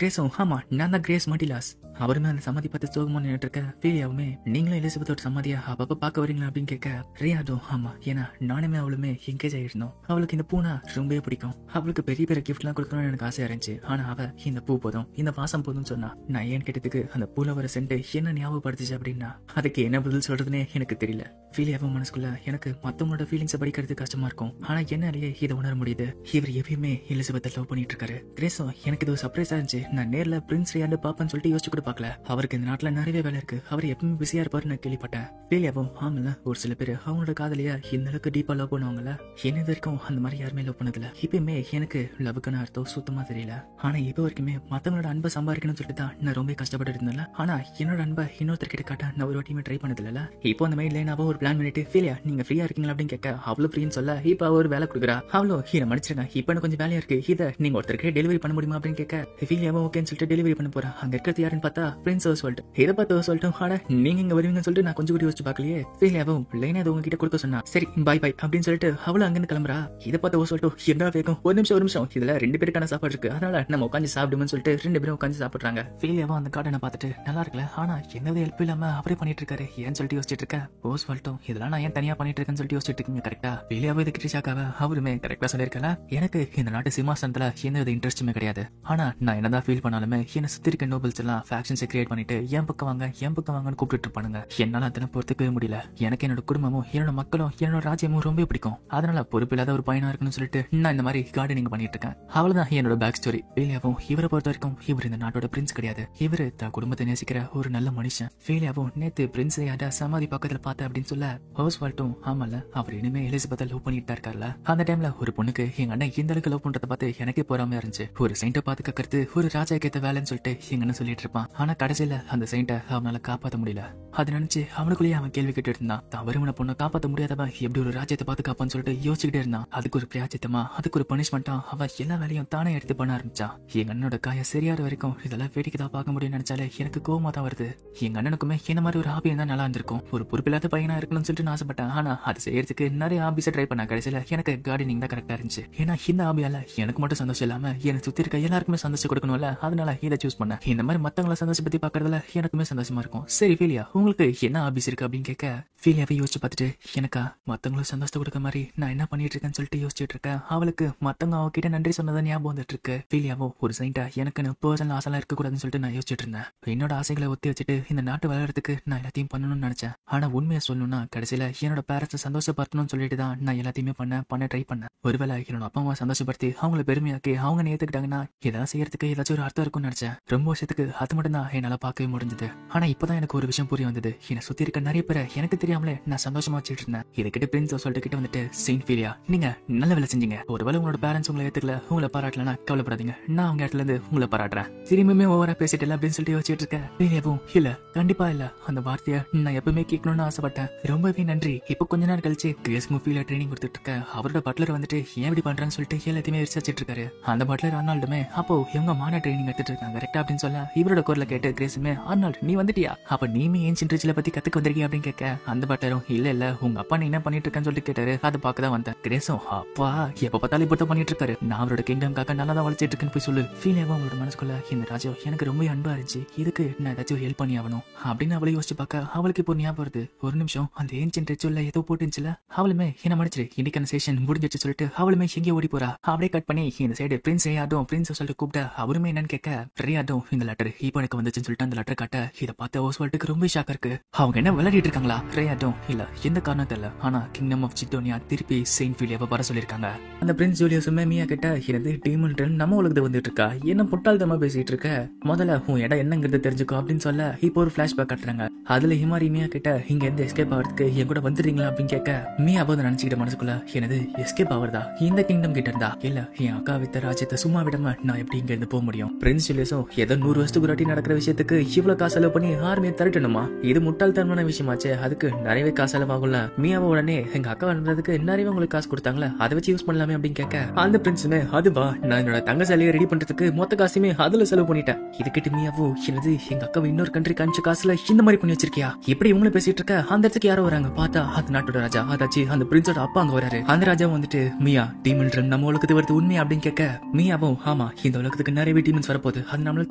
கிரேஸும் ஆமா நான் தான் கிரேஸ் மட்டிலாஸ். அவருமே அந்த சமாதி பார்த்து சோகமா நின்னுட்டு இருக்க ஃபீலியாவுமே நீங்களும் எலிசபெத்தோட சமாதியா அப்பப்ப பாக்க வரீங்களா அப்படின்னு கேட்க ரேயார்டும் ஆமா ஏன்னா நானுமே அவளுமே என்கேஜ் ஆயிருந்தோம். அவளுக்கு இந்த பூனா ரொம்பவே பிடிக்கும். அவளுக்கு பெரிய பெரிய கிஃப்ட் எல்லாம் கொடுக்கணும்னு எனக்கு ஆசையா இருந்துச்சு. ஆனா அவ இந்த பூ போதும் இந்த பாசம் போதும்னு சொன்னா. நான் ஏன் கேட்டதுக்கு அந்த பூல வர சென்ட் என்ன ஞாபகப்படுத்துச்சு அப்படின்னா அதுக்கு என்ன பதில் சொல்றதுன்னே எனக்கு தெரியல. ஃபீலியாவும் மனசுக்குள்ள எனக்கு மத்தவங்களோட ஃபீலிங்ஸை படிக்கிறது கஷ்டமா இருக்கும். ஆனா என்னாலேயே இதை உணர முடியுது. இவர் எப்பயுமே எலிசபெத்தை லவ் பண்ணிட்டு இருக்காரு. கிரேஸோ எனக்கு இது சர்ப்ரைஸா இருந்துச்சு. நான் நேர்ல பிரின்ஸ் ரேயார்ட் பாப்பேன்னு சொல்லிட்டு யோசிச்சு கூட பார்க்கல. அவருக்கு இந்த நாட்டுல நிறைய வேலை இருக்கு. அவர் எப்பவுமே பிஸியா இருப்பாருன்னு கேள்விப்பட்டேன். ஃபீலியாவும் ஆமல ஒரு சில பேர் அவங்களோட காதலியா இந்த அளவுக்கு டீப்பா லவ் பண்ணுவாங்கல்ல. என்ன வரைக்கும் அந்த மாதிரி யாருமே லவ் பண்ணதில்ல. இப்பயுமே எனக்கு லவ்வுக்கான அர்த்தம் சுத்தமா தெரியல. ஆனா இப்ப வரைக்குமே மத்தவங்களோட அன்பை சம்பாதிக்கணும்னு சொல்லிட்டு தான் நான் ரொம்ப கஷ்டப்பட்டு இருந்தேன்ல. ஆனா என்னோட அன்பை இன்னொருத்தர் கிட்ட காட்ட நான் ஒரு வாட்டியுமே ட்ரை பண்ணதில்ல. இப்போ அந்த மைண்ட்ல நான் ஒரு பிளான் பண்ணிட்டு ஃபீலியா நீங்க ஃப்ரீயா இருக்கீங்களா அப்படின்னு கேட்க அவ்வளவு ஃப்ரீன்னு சொல்ல இப்ப அவர் வேலை கொடுக்குறா. அவ்வளோ ஹீரோ மன்னிச்சிருங்க இப்ப எனக்கு கொஞ்சம் வேலையா இருக்கு. இதை நீங்க ஒருத்தருக்கு டெலிவரி பண்ண முடியுமா அப்படின்னு கேட்க ஃபீலியாவும் ஓகேன்னு சொல்லிட்டு டெலிவரி பண்ண போறா. அங்க இருக்கிறது யாருன்னு பார்த்தா பிரின்ஸ் ஓஸ்வால்ட். இதை பார்த்து ஓஸ்வால்ட்டும் ஆனா நீங்க இங்க வருவீங்கன்னு சொல்லிட்டு நான் கொஞ்சம் கூட யோசிச்சு பார்க்கலையே. ஃபீலியாவும் லைனா அதை உங்ககிட்ட கொடுக்க சொன்னா. சரி பாய் அப்படின்னு சொல்லிட்டு அவளும் அங்கிருந்து கிளம்புறா. இதை பார்த்து ஓஸ்வால்ட்டும் என்ன வேகம் ஒரு நிமிஷம் இதுல 2 பேருக்கான சாப்பாடு இருக்கு அதனால நம்ம உட்காந்து சாப்பிடுவோம்னு சொல்லிட்டு 2 பேரும் உட்காந்து சாப்பிடுறாங்க. ஃபீலியாவும் அந்த கார்டனை பார்த்துட்டு நல்லா இருக்கல ஆனா எந்த ஹெல்ப் இல்லாம அவரே பண்ணிட்டு இருக்காரு ஏன்னு சொல்லிட்டு யோசிச்சுட்டு இருக்க. ஓஸ்வால்ட்டும் இதெல்லாம் நான் ஏன் தனியா பண்ணிட்டு இருக்கேன்னு சொல்லிட்டு யோசிச்சுட்டு இருக்கீங்க கரெக்டா. ஃபீலியாவும் இது கிரிஷாக்காவ அவருமே கரெக்டா சொல்லியிருக்கல. எனக்கு இந்த நாட்டு சிம்மாசனத்துல எந்த வித இன்ட்ரெஸ்ட்டுமே கிடையாது. ஆனா நான் என்னதான் ஃபீல் பண்ணாலுமே என்ன சுத்தி இருக்க நோபல்ஸ் எல்லாம் ஃபேக்ஷன்ஸை கிரியேட் பண்ணிட்டு என் பக்கம் வாங்கன்னு கூப்பிட்டு இருப்பானுங்க. என்னால அதனை பொறுத்துக்கவே முடியல. எனக்கு என்னோட குடும்பமும் என்னோட மக்களும் என்னோட ராஜ்யமும் ரொம்ப பிடிக்கும். அதனால பொறுப்பில்லாத ஒரு பையனா இருக்குன்னு சொல்லிட்டு நான் இந்த மாதிரி கார்டனிங் பண்ணிட்டு இருக்கேன். அவ்வளவுதான் என்னோட பேக் ஸ்டோரி. ஃபீலியாவும் இவரை பொறுத்த வரைக்கும் இவர் இந்த நாட்டோட பிரின்ஸ் கிடையாது. இவரு தான் குடும்பத்தை நேசிக்கிற ஒரு நல்ல மனுஷன். ஃபீலியாவும் நேத்து பிரின்ஸ் யாரா சமாதி பக்கத்துல பார்த்த அப்படின்னு சொல்ல ஓஸ்வால்ட்டும் ஆமால அவர் இனிமே எலிசபெத்தை லவ் பண்ணிட்டு இருக்காருல. அந்த டைம்ல ஒரு பொண்ணுக்கு எங்க அண்ணன் இந்த அளவுக்கு லவ் பண்றத பார்த்து எனக்கே போறாம இருந்துச்சு. ஒரு செயின்ட பார்த்து கக்கிறது ஒரு ராஜா கேத்த வேலைன்னு சொல்லிட்டு எங்க அண்ணன் சொல்லிட்டு இருப்பான். ஆனா கடைசியில அந்த செயின்ட அவனால காப்பாற்ற முடியல. அதை நினைச்சு அவனுக்குள்ளேயே அவன் கேள்வி கேட்டு இருந்தான். தான் வருமான பொண்ணை காப்பாற்ற முடியாதவன் எப்படி ஒரு ராஜ்யத்தை பார்த்து காப்பான்னு சொல்லிட்டு யோசிச்சுக்கிட்டே இருந்தான். அதுக்கு ஒரு பிராயச்சித்தமா அதுக்கு ஒரு பனிஷ்மெண்டா அவன் எல்லா வேலையும் தானே எடுத்து பண்ண ஆரம்பிச்சான். எங்க அண்ணனோட காய சரியாற வரைக்கும் இதெல்லாம் வேடிக்கை தான் பார்க்க முடியும்னு நினைச்சாலே எனக்கு கோவமா தான் வருது. எங்க அண்ணனுக்குமே என்ன மாதிரி ஒரு ஹாபி இருந்தா நல்லா இருந்திருக்கும். ஒரு பொறுப்பில்லாத பையனா இருக்கணும்னு சொல்லிட்டு நான் ஆசைப்பட்டேன். ஆனா அது செய்யறதுக்கு நிறைய ஹாபிஸை ட்ரை பண்ண கடைசியில எனக்கு கார்டனிங் தான் கரெக்டா இருந்துச்சு. ஏன்னா இந்த ஹாபியால எனக்கு மட்டும் சந்தோஷம் இல்லாம எனக்கு சுத்தி இருக்க எல்லாருக்குமே சந்தோஷம் கொடுக்கணும்ல. அதனால இதை சூஸ் பண்ணேன். இந்த மாதிரி மத்தவங்களை சந்தோஷம் பத்தி பாக்குறதுல எனக்குமே சந்தோஷமா இருக்கும். சரி ஃபீலியா உங்களுக்கு என்ன ஹாபிஸ் இருக்கு அப்படின்னு கேட்க ஃபீலியாவே யோசிச்சு பார்த்துட்டு எனக்கா மத்தவங்களும் சந்தோஷத்தை கொடுக்க மாதிரி நான் என்ன பண்ணிட்டு இருக்கேன்னு சொல்லிட்டு யோசிச்சுட்டு இருக்கேன். அவளுக்கு மத்தவங்க அவகிட்ட நன்றி சொன்னதை ஞாபகம் வந்துட்டு இருக்கு. ஃபீலியாவோ ஒரு சைண்டா எனக்கு பர்சனல் ஆசைலாம் இருக்க கூடாதுன்னு சொல்லிட்டு நான் யோசிச்சுட்டு இருந்தேன். என்னோட ஆசைகளை ஒத்தி வச்சுட்டு இந்த நாட்டு வளர்றதுக்கு நான் எல்லாத்தையும் பண்ணணும்னு நினைச்சேன். ஆனா உண்மையை சொல்லணும்னா கடைசியில என்னோட பேரண்ட்ஸை சந்தோஷப்படுத்தணும்னு சொல்லிட்டு தான் நான் எல்லாத்தையுமே பண்ண ட்ரை பண்ணேன். ஒருவேளை என்னோட அப்பா அம்மா சந்தோஷப்படுத்தி அவங்கள பெருமையாக்கி அவங்க ஏத்துக்கிட்டாங்கன்னா இதெல்லாம் செய்யறதுக்கு ஏதாச்சும் ஒரு அர்த்தம் இருக்கும்னு நினைச்சேன். ரொம்ப வருஷத்துக்கு அது மட்டும் தான் என்னால பார்க்கவே முடிஞ்சது. ஆனா இப்பதான் எனக்கு ஒரு விஷயம் புரிய வந்தது. என்னை சுத்தி இருக்க நிறைய பேரை எனக்கு தெரியாமலே நான் சந்தோஷமா வச்சுட்டு இருந்தேன். இதுக்கிட்ட பிரின்ஸ் சொல்லிட்டு கிட்ட வந்துட்டு செயின்ட் ஃபீலியா நீங்க நல்ல வேலை செஞ்சீங்க. ஒருவேளை உங்களோட பேரண்ட்ஸ் உங்களை ஏத்துக்கல உங்களை பாராட்டலன்னா கவலைப்படாதீங்க. நான் அவங்க இடத்துல இருந்து உங்களை பாராட்டுறேன். திரும்பியுமே ஓவரா பேசிட்டு அப்படின்னு சொல்லிட்டு யோசிச்சுட்டு இருக்கேன். ஃபீலியாவும் இல்ல கண்டிப்பா இல்ல அந்த வார்த்தையை நான் எப்பவுமே கேட்கணும்னு ஆசைப்பட்டேன். ரொம்பவே நன்றி. இப்போ கொஞ்ச நேரம் கழிச்சு கிரேஸ் மூவில ட்ரைனிங் கொடுத்துட்டு இருக்க அவரோட பட்லர் வந்துட்டு ஏன் இப்படி பண்றான்னு சொல்லிட்டு எல்லாத்தையுமே விசாரிச்சிட்டு இருக்காரு. அந்த பட்லர் ஆர்னால்டுமே அப்போ இவங்க மான ட்ரைனிங் எடுத்துட்டு இருக்காங்க கரெக்டா அப்படின்னு சொல்ல இவரோட குரலை கேட்டு கிரேஸுமே ஆர்னால்டு நீ வந்துட்டியா அப்ப நீமே ஏன்ஷியன்ட் ரிச்சுவலை பத்தி கத்துக்க வந்திருக்கீங்க அப்படின்னு கேட்க அந்த பட்லரும் இல்ல உங்க அப்பா நீ என்ன பண்ணிட்டு இருக்கன்னு சொல்லிட்டு கேட்டாரு. அதை பார்க்கதான் வந்தேன். கிரேஸும் அப்பா எப்ப பார்த்தாலும் இப்ப பண்ணிட்டு இருக்காரு. நான் அவரோட கிங்டம்காக நல்லா தான் வளர்ச்சிட்டு இருக்குன்னு போய் சொல்லு. ஃபீலியாவும் அவளோட மனசுக்குள்ள இந்த ராஜா எனக்கு ரொம்ப அன்பா இருந்துச்சு. இதுக்கு நான் ஏதாச்சும் ஹெல்ப் பண்ணி ஆகணும் அப்படின்னு அவளை யோசிச்சு பார்க்க அவளுக்கு இப்போ ஞாபகம் வருது. ஒரு நிமிஷம் அந்த ஏன்ஷியன்ட் ரிச்சுவல்ல ஏதோ போட்டுச்சுல அவளுமே என்ன மன்னிச்சிரு இன்னைக்கான செஷன் முடிஞ்சிச்சு சொல்லிட்டு அவளுமே எங்கே ஓடி போறா. அப்படியே கட் பண்ணி இந்த சைடு பிரின்ஸ் ரேயார்டும் பிரின்ஸ் சொல்லிட்டு கூப்பிட்ட அவருமே என்னன்னு கேட்க ரேயார்டும் இந்த லெட்டர் இப்போ எனக்கு வந்துச்சுன்னு சொல்லிட்டு அந்த லெட்டர் காட்ட இதை பார்த்த ஓஸ்வால்ட்டுக்கு ரொம்ப ஷாக்கா இருக்கு. அவங்க என்ன விளையாடிட்டு இருக்காங்களா? ரேயார்டும் இல்ல எந்த காரணம் தெரியல ஆனா கிங்டம் ஆஃப் சிட்டோனியா திருப்பி செயின்ட் ஃபீலியாவை வர சொல்லிருக்காங்க. அந்த பிரின்ஸ் ஜூலியஸுமே மியா கிட்ட எனது டீமன் நம்ம உலகத்தை வந்துட்டு இருக்கா என்ன முட்டாள்தமா பேசிட்டு இருக்க முதல்ல உன் இடம் என்னங்கிறது தெரிஞ்சுக்கோ அப்படின்னு சொல்ல இப்போ ஒரு பிளாஷ்பேக் காட்டுறாங்க. அதுல ஹிமாரி மியா கிட்ட இங்க இருந்து எஸ்கேப் ஆகிறதுக்கு என் கூட வந்துடுறீங்களா அப்படின்னு கேட்க மியா போது நினைச்சுக்கிட்ட மனசுக்குள்ள எனது எஸ்கேப் ஆவறதா இந்த கிங்டம் கிட்ட இருந்தா இல்ல என் அக்கா வித்த ராஜ்யத்தை விஷயத்த சும்மா விடாம நான் எப்படி இங்க இருந்து போக முடியும்? பிரின்ஸ் ஜூலியஸும் ஏதோ 100 வருஷத்துக்கு ஒரு வாட்டி நடக்கிற விஷயத்துக்கு இவ்வளவு காசு செலவு பண்ணி ஆர்மியை திரட்டணுமா? இது முட்டாள்தனமான விஷயமாச்சே, அதுக்கு நிறையவே காசு செலவாகும்ல. மியாவை உடனே எங்க அக்கா வளர்ந்ததுக்கு நிறையவே உங்களுக்கு காசு கொடுத்தாங்களே, அதை வச்சு யூஸ் பண்ணலாமே அப்படின்னு கேட்க அந்த பிரின்ஸுமே அதுவா நான் என்னோட தங்க சிலையை ரெடி பண்றதுக்கு மொத்த காசுமே அதுல செலவு பண்ணிட்டேன். இதுக்கிட்ட மியாவோ என்னது எங்க அக்காவை இன்னொரு கண்ட்ரிக்கு அனுப்பிச்ச காசுல இந்த மாதிரி பண்ணி வச்சிருக்கியா? இப்படி இவங்களும் பேசிட்டு இருக்க அந்த இடத்துக்கு யாரோ வராங்க. பார்த்தா அந்த நாட்டோட ராஜா, அதாச்சு அந்த பிரின்ஸோட அப்பா அங்க வராரு. அந்த ராஜாவும் வந்துட்டு மியா டீமன் நம்ம உலகத்துக்கு வருது உண்மையா அப்படின்னு கேட்க மியாவும் ஆமா இந்த உலகத்துக்கு நிறையவே டீமன்ஸ் வரப்போகுது, அது நம்மளால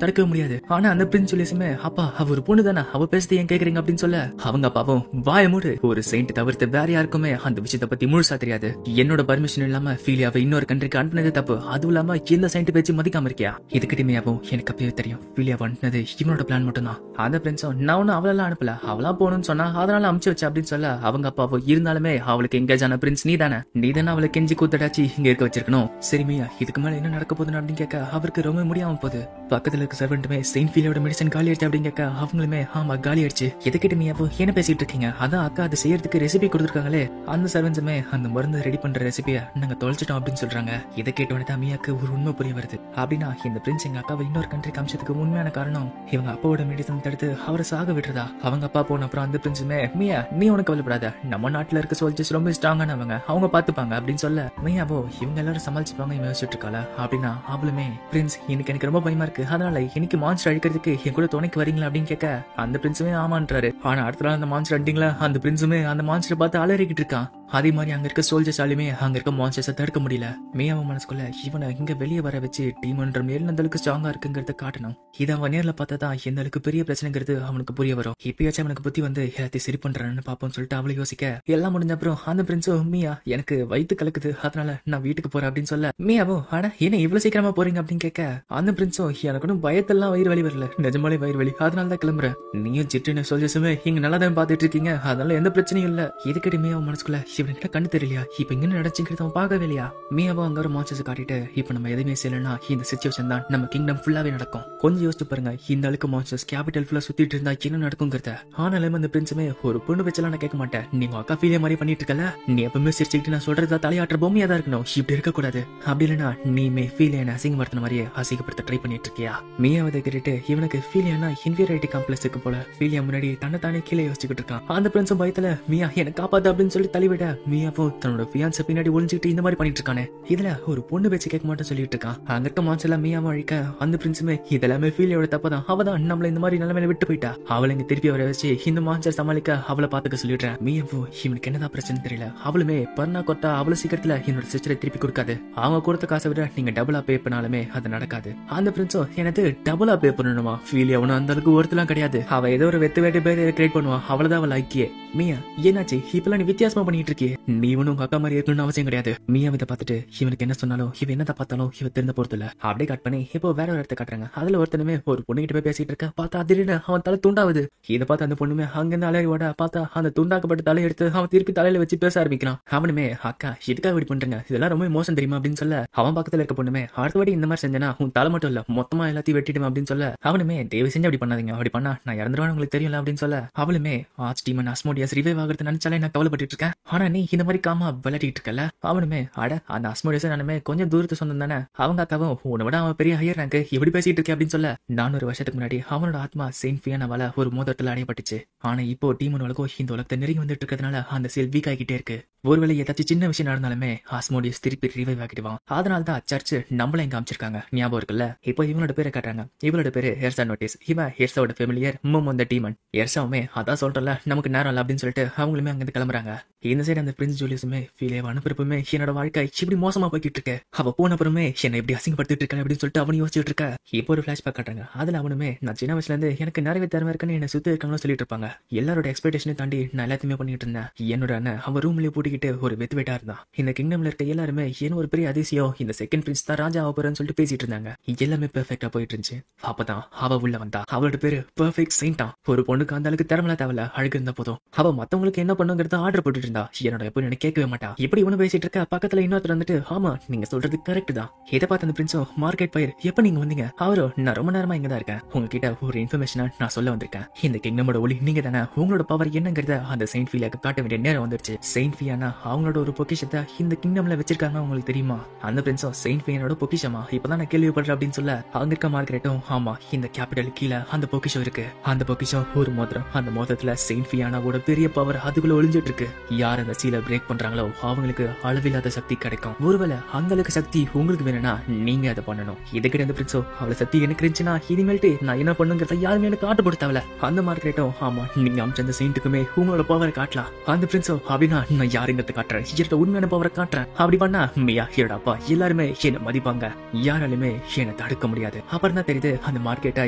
தடுக்கவே முடியாது. ஆனா அந்த பிரின்ஸ் ஜூலியஸுமே அப்பா அவ ஒரு பொண்ணு தானே, அவ பேசுறது ஏன் கேக்குறீங்க அப்படின்னு சொல்ல அவங்க அப்பாவும் வாய மூடு, ஒரு செயின்ட் தவிர்த்து வேற யாருக்குமே அந்த விஷயத்தை பத்தி முழுசா தெரியாது. என்னோட பர்மிஷன் இல்லாம ஃபீலியாவை இன்னொரு கண்ட்ரிக்கு அனுப்பினது தப்பு, அதுவும் இல்லாம எந்த செயின்ட் பேச்சு மதிக்காம இருக்கியா? இதுக்கிட்ட மியாவும் எனக்கு அப்பவே தெரியும் ஃபீலியாவை அனுப்பினது இவனோட பிளான் மட்டும் தான். அந்த பிரின்ஸும் நான் ஒன்னும் அவளெல்லாம் அனுப்பல, அவளா போகணும்னு சொன்னா அதனால அமுச்சு வச்ச அப்படின்னு சொல்ல அவங்க அப்பாவோ இருந்தாலுமே அவளுக்கு எங்கேஜ் ஆன பிரின்ஸ் நீ தானே அவளை கெஞ்சி கூத்தடாச்சு இங்க இருக்க வச்சிருக்கணும். சரி மியா இதுக்கு மேல என்ன நடக்க போகுதுன்னு அப்படின்னு கேட்க அவருக்கு ரொம்ப முடியாம போகுது. பக்கத்துல இருக்க சர்வெண்ட்டுமே செயின்ட் ஃபீலியோட மெடிசன் காலி ஆயிடுச்சு அப்படின்னு கேட்க அவங்களுமே ஆமா காலி ஆயிடுச்சு. எதுக்கிட்ட மியாவோ என்ன பேசிட்டு இருக்கீங்க? அதான் அக்கா அதை செய்யறதுக்கு ரெசிபி கொடுத்துருக்காங்களே. அந்த சர்வெண்ட்ஸுமே அந்த மருந்து ரெடி பண்ற ரெசிபியை நாங்க தொலைச்சிட்டோம் அப்படின்னு சொல்றாங்க. இதை கேட்டோன்னே தான் மியாக்கு ஒரு உண்மை புரிய வருது. அப்படின்னா இந்த பிரின்ஸ் எங்க அக்காவை இன்னொரு கண்ட்ரி காமிச்சதுக்கு உண்மையான காரணம் இவங்க அப்பாவோட மெடிசன் தடுத்து அவரை சாக விடுறதா? அவங்க அப்பா போன அப்புறம் அந்த பிரின்ஸுமே மியா நீ உனக்கு கவலைப்படாத, நம்ம நாட்டுல இருக்க சோல்ஜர்ஸ் ரொம்ப ஸ்ட்ராங்கானவங்க, அவங்க பாத்துப்பாங்க அப்படின்னு சொல்ல மியாவோ இவங்க எல்லாரும் சமாளிச்சுப்பாங்க யோசிச்சுட்டு இருக்காள. அப்படின்னா அவளுமே பிரின்ஸ் இன்னைக்கு எனக்கு ரொம்ப பயமா இருக்கு, அதனால இன்னைக்கு மான்ஸ்டர் அழிக்கிறதுக்கு என் கூட துணைக்கு வரீங்களா அப்படின்னு கேட்க அந்த பிரின்ஸுமே ஆமான்றாரு. ஆனா அடுத்த நாள் அந்த மான்ஸ்டர் அடிங்களா அந்த பிரின்ஸுமே அந்த மான்ஸ்டர் பார்த்து அலறிக்கிட்டு இருக்கான். அதே மாதிரி அங்க இருக்க சோல்ஜர்ஸாலுமே அங்க இருக்க மான்ஸ்டர்ஸை தடுக்க முடியல. மியாவும் மனசுக்குள்ள இவனை இங்க வெளியே வர வச்சு டீமன்ற மேல் அந்த அளவுக்கு ஸ்ட்ராங்கா இருக்குங்கிறத காட்டணும். இதை அவன் நேர்ல பார்த்தாதான் எந்த அளவுக்கு பெரிய பிரச்சனைங்கிறது அவனுக்கு புரிய வரும். இப்பயாச்சும் அவனுக்கு புத்தி வந்து எல்லாத்தையும் சரி பண்றான்னு பாப்போம்னு சொல்லிட்டு அவளை யோசிக்க எல்லாம் முடிஞ்ச அப்புறம் அந்த பிரின்ஸும் மியா எனக்கு வயிற்று கலக்குது அதனால நான் வீட்டுக்கு போறேன் அப்படின்னு சொல்ல மியாவும் ஆனா என்ன இவ்வளவு சீக்கிரமா போறீங்க அப்படின்னு கேட்க அந்த பிரின்ஸும் எனக்கு ஒன்னும் பயத்தெல்லாம் வயிறு வலி வரல, நிஜமாலே வயிறு வலி, அதனால தான் கிளம்புறேன். நீயும் ஜிட்டுன்னு சோல்ஜர்ஸுமே இங்க நல்லா தான் பாத்துட்டு இருக்கீங்க, அதனால எந்த பிரச்சனையும் இல்ல. இதுக்கிட்ட மியாவும் மனசுக்குள்ள இவனுக்கு கண்ணு தெரியலையா, இப்ப இங்க நடந்துச்சுங்கிறது அவன் பார்க்கவே இல்லையா? மியாவும் அங்க ஒரு மான்ஸ்டர்ஸ் காட்டிட்டு இப்ப நம்ம எதுவுமே செய்யலன்னா இந்த சிச்சுவேஷன் தான் நம்ம கிங்டம் ஃபுல்லாவே நடக்கும். கொஞ்சம் யோசிச்சு பாருங்க, இந்த அளவுக்கு மான்ஸ்டர்ஸ் கேபிட்டல் ஃபுல்லா சுத்திட்டு இருந்தா என்ன நடக்குங்கிறத. ஆனாலும் அந்த பிரின்ஸுமே ஒரு பொண்ணு வச்செல்லாம் நான் கேட்க மாட்டேன், நீங்க அக்கா ஃபீலியா மாதிரி பண்ணிட்டு இருக்கல, நீ எப்பவுமே சிரிச்சுக்கிட்டு நான் சொல்றதா தலையாட்டுற பொம்மையா தான் இருக்கணும், இப்படி இருக்க கூடாது. அப்படி இல்லைன்னா நீமே ஃபீலியான அசிங்கப்படுத்தின மாதிரியே அசிங்கப்படுத்த ட்ரை பண்ணிட்டு இருக்கியா? மியாவதை கேட்டுட்டு இவனுக்கு ஃபீலியானா இன்ஃபீரியாரிட்டி காம்ப்ளெக்ஸ் இருக்கு போல, ஃபீலியா முன்னாடி தன்னை தானே கீழே யோசிச்சுக்கிட்டு இருக்கான். அந்த பிரின்ஸும் பயத்துல மியா எனக்கு காப்பாத்து அப்படின்னு சொல்லி தள்ளிவிட மியாவும் தன்னோட ஃபியான்ஸை பின்னாடி ஒளிஞ்சுக்கிட்டு இந்த மாதிரி பண்ணிட்டு இருக்கானே, இதுல ஒரு பொண்ணு பேச்சு கேட்க மாட்டேன்னு சொல்லிட்டு இருக்கான். அங்க இருக்க மான்ஸ்டர் எல்லாம் மியாவை அழிக்க அந்த பிரின்ஸுமே இதெல்லாமே ஃபீலியோட தப்பதான், அவதான் நம்மள இந்த மாதிரி நிலைமையில விட்டு போயிட்டா, அவளை இங்க திருப்பி வர வச்சு இந்த மான்ஸ்டர் சமாளிக்க அவளை பாத்துக்க சொல்லிடுறேன். மியாவும் இவனுக்கு என்னதான் பிரச்சனை தெரியல, அவளுமே பர்னா கொட்டா அவ்வளவு சீக்கிரத்துல என்னோட சிஸ்டரை திருப்பி கொடுக்காது, அவங்க கொடுத்த காசை விட நீங்க டபுளா பே பண்ணாலுமே அது நடக்காது. அந்த பிரின்ஸும் எனக்கு டபுளா பே பண்ணணுமா? ஃபீல் அவனும் அந்த அளவுக்கு ஒருத்தலாம் கிடையாது, அவ ஏதோ ஒரு வெத்து வேட்டு பேர் கிரியேட் பண்ணுவான், அவளதான் அவள் ஐக்கியே. மியா என்னாச்சு இப்பெல்லாம் நீ வித்தியாசமா பண்ணிட்டு இருக்கியே, நீ இவனும் உங்க அக்கா மாதிரி இருக்கணும்னு அவசியம் கிடையாது. மியா இதை பார்த்துட்டு இவனுக்கு என்ன சொன்னாலும் இவன் என்னதான் பார்த்தாலும் இவ தெரிந்த போறது இல்ல. அப்படியே கட் பண்ணி இப்போ வேற ஒரு இடத்த காட்டுறாங்க. அதுல ஒருத்தனுமே ஒரு பொண்ணு கிட்ட போய் பேசிட்டு இருக்க, பார்த்தா திடீர்னு அவன் தலை துண்டாவது. இதை பார்த்து அந்த பொண்ணுமே அங்கிருந்து அலையோட பார்த்தா அந்த துண்டாக்கப்பட்ட தலையை எடுத்து அவன் திருப்பி தலையில வச்சு பேச ஆரம்பிக்கிறான். அவனுமே அக்கா இதுக்காக இப்படி பண்றீங்க, இதெல்லாம் ரொம்ப மோசம் தெரியுமா அப்படின்னு சொல்ல அவன் பக்கத்துல இருக்க பொண்ணுமே அடுத்த வாட்டி இந்த மாதிரி செஞ்சனா உன் தலை மட்டும் இல்ல மொத்தமா எல்லாத்தையும் வெட்டிடும் அப்படின்னு சொல்ல அவனுமே தயவு செஞ்சு அப்படி பண்ணாதீங்க, அப்படி பண்ணா நான் இறந்துருவான்னு உங்களுக்கு தெரியல அப்படின்னு சொல்ல அவளுமே ஆர்ச் டீமன் அஸ்மோடியஸ் ரிவைவ் ஆகிறது நினைச்சாலே நான் கவலைப்பட்டு இருக்கேன், ஆனா நீ இந்த மாதிரி காமா விளையாடிட்டு இருக்கல. அவனுமே அட அந்த அஸ்மோடியஸ் நானுமே கொஞ்சம் தூரத்து சொந்தம் தானே, அவங்க அக்காவும் உன்னை விட அவன் பெரிய ஹையர் ரேங்க் எப்படி பேசிட்டு இருக்கேன் அப்படின்னு சொல்ல 400 வருஷத்துக்கு முன்னாடி அவனோட ஆத்மா செயின்ட் ஃபியானாவால ஒரு மோதிரத்துல அடையப்பட்டுச்சு, ஆனா இப்போ டீமன் உலகம் இந்த உலகத்தை நெருங்கி வந்துட்டு இருக்கிறதுனால அந்த செல் வீக் ஆகிட்டே இருக்கு. ஒருவேளை ஏதாச்சும் சின்ன விஷயம் நடந்தாலுமே ஆஸ்மோடியஸ் திருப்பி ரிவைவ் ஆகிடுவான், அதனால தான் சர்ச் நம்மள இங்க அமைச்சிருக்காங்க, ஞாபகம் இருக்குல்ல? இப்போ இவனோட பேரை காட்டுறாங்க, இவளோட பேரு ஹெர்சா நோட்டிஸ், இவன் ஹெர்சாவோட ஃபேமிலியர் மும் டீமன். ஹெர்சாவுமே அதான் சொல்றல நமக்கு நேரம் இல்ல அப்படின்னு சொல்லிட்டு அவங்களுமே அங்கிருந்து கிளம்புறாங்க. இந்த சைடு அந்த பிரின்ஸ் ஜூலியஸுமே ஃபீலியாவை அனுப்புறப்பமே என்னோட வாழ்க்கை இப்படி மோசமா போய்கிட்டு இருக்கு, அவ போன அப்புறமே என்னை எப்படி அசிங்கப்படுத்திட்டு இருக்கேன் அப்படின்னு சொல்லிட்டு அவனு யோசிச்சுட்டு இருக்க. இப்போ ஒரு பிளாஷ்பேக் காட்டுறாங்க, அதுல அவனுமே நான் சின்ன வயசுல இருந்து எனக்கு நிறைய திறமை இருக்குன்னு என்ன சுத்தி இருக்காங்கன்னு சொல்லிட்டு இருப்பாங்க. எல்லாரோட எக்ஸ்பெக்டேஷனை தாண்டி நான் எல்லாத்தையுமே பண்ணிட்டு இருந்தேன். என்னோட அண்ணன் அவன் ரூம்லயே பூட்டிக்கிட்டு ஒரு வெட்டு இருந்தான். இந்த கிங்டம்ல இருக்க எல்லாருமே என்ன ஒரு பெரிய அதிசயம், இந்த செகண்ட் பிரின்ஸ் தான் ராஜா ஆக போறேன்னு சொல்லிட்டு பேசிட்டு இருந்தாங்க. எல்லாமே பெர்ஃபெக்ட்டா போயிட்டு இருந்துச்சு. அப்பதான் அவ உள்ள வந்தா. அவளோட பேரு பெர்ஃபெக்ட் செயின்டா. ஒரு பொண்ணுக்கு அந்த அளவுக்கு திறமை தேவையில்ல, அழகு இருந்தா போதும். அவ மத்தவங்களுக்கு என்ன பண்ணுங்கிறத ஆர்டர் போட்டுட்டு இருந்தா. என்னோட எப்போ என்ன கேட்கவே மாட்டா. இப்படி ஒண்ணு பேசிட்டு இருக்க பக்கத்துல இன்னொருத்தர் வந்துட்டு, ஆமா நீங்க சொல்றது கரெக்ட் தான். இதை பார்த்து அந்த பிரின்ஸும், மார்க்கெட் பயிர் எப்ப நீங்க வந்தீங்க? அவரோ, நான் ரொம்ப நேரமா இங்க தான் இருக்கேன், உங்ககிட்ட ஒரு இன்ஃபர்மேஷனை நான் சொல்ல வந்திருக்கேன். இந்த கிங்டமோட ஒளி நீங்க தானே, உங்களோட பவர் என்னங்கிறத அந்த செயின்ட் ஃபியாக்கு காட்ட வேண்டிய நேரம் வந்துருச்சு. செயின்ட் ஃபியானா அவங்களோட ஒரு பொக்கிஷத்தை இந்த கிங்டம்ல வச்சிருக்காங்க, உங்களுக்கு தெரியுமா? அந்த பிரின்ஸும், செயின்ட் ஃபியானோட பொக்கிஷமா, இப்பதான் நான் கேள்விப்படுறேன் அப்படின்னு சொல்ல, அங்க இருக்க மார்க்கெட்டும், ஆமா இந்த கேபிட்டல் கீழே அந்த பொக்கிஷம் இருக்கு. அந்த பொக்கிஷம் ஒரு மோதிரம், அந்த மோதிரத்துல செயின்ட் ஃபியானாவோட பெரிய பவர் அதுக்குள்ள ஒளிஞ்சிட்டு இருக்கு. யார் அந்த சீலை பிரேக் பண்றாங்களோ அவங்களுக்கு அளவில்லாத சக்தி கிடைக்கும். ஒருவேளை அந்த அளவுக்கு சக்தி உங்களுக்கு வேணும்னா நீங்க அதை பண்ணணும். இதுக்கிட்ட அந்த பிரின்ஸோ, அவளை சக்தி எனக்கு இருந்துச்சுன்னா இனிமேல்ட்டு நான் என்ன பண்ணுங்கிறத யாருமே எனக்கு காட்டு போடுத்தாவல. அந்த மார்க்கெட்டும், ஆமா நீங்க அமைச்ச அந்த செயின்ட்டுக்குமே உங்களோட பவரை காட்டலாம். அந்த பிரின்ஸோ, அப்படின்னா நான் யாருங்கிறத காட்டுறேன், என்னோட உண்மையான பவரை காட்டுறேன். அப்படி பண்ணா மியா, என்னோட அப்பா எல்லாருமே என்ன மதிப்பாங்க, யாராலுமே என்ன தடுக்க முடியாது. அப்புறம் தான் தெரியுது அந்த மார்க்கெட்டை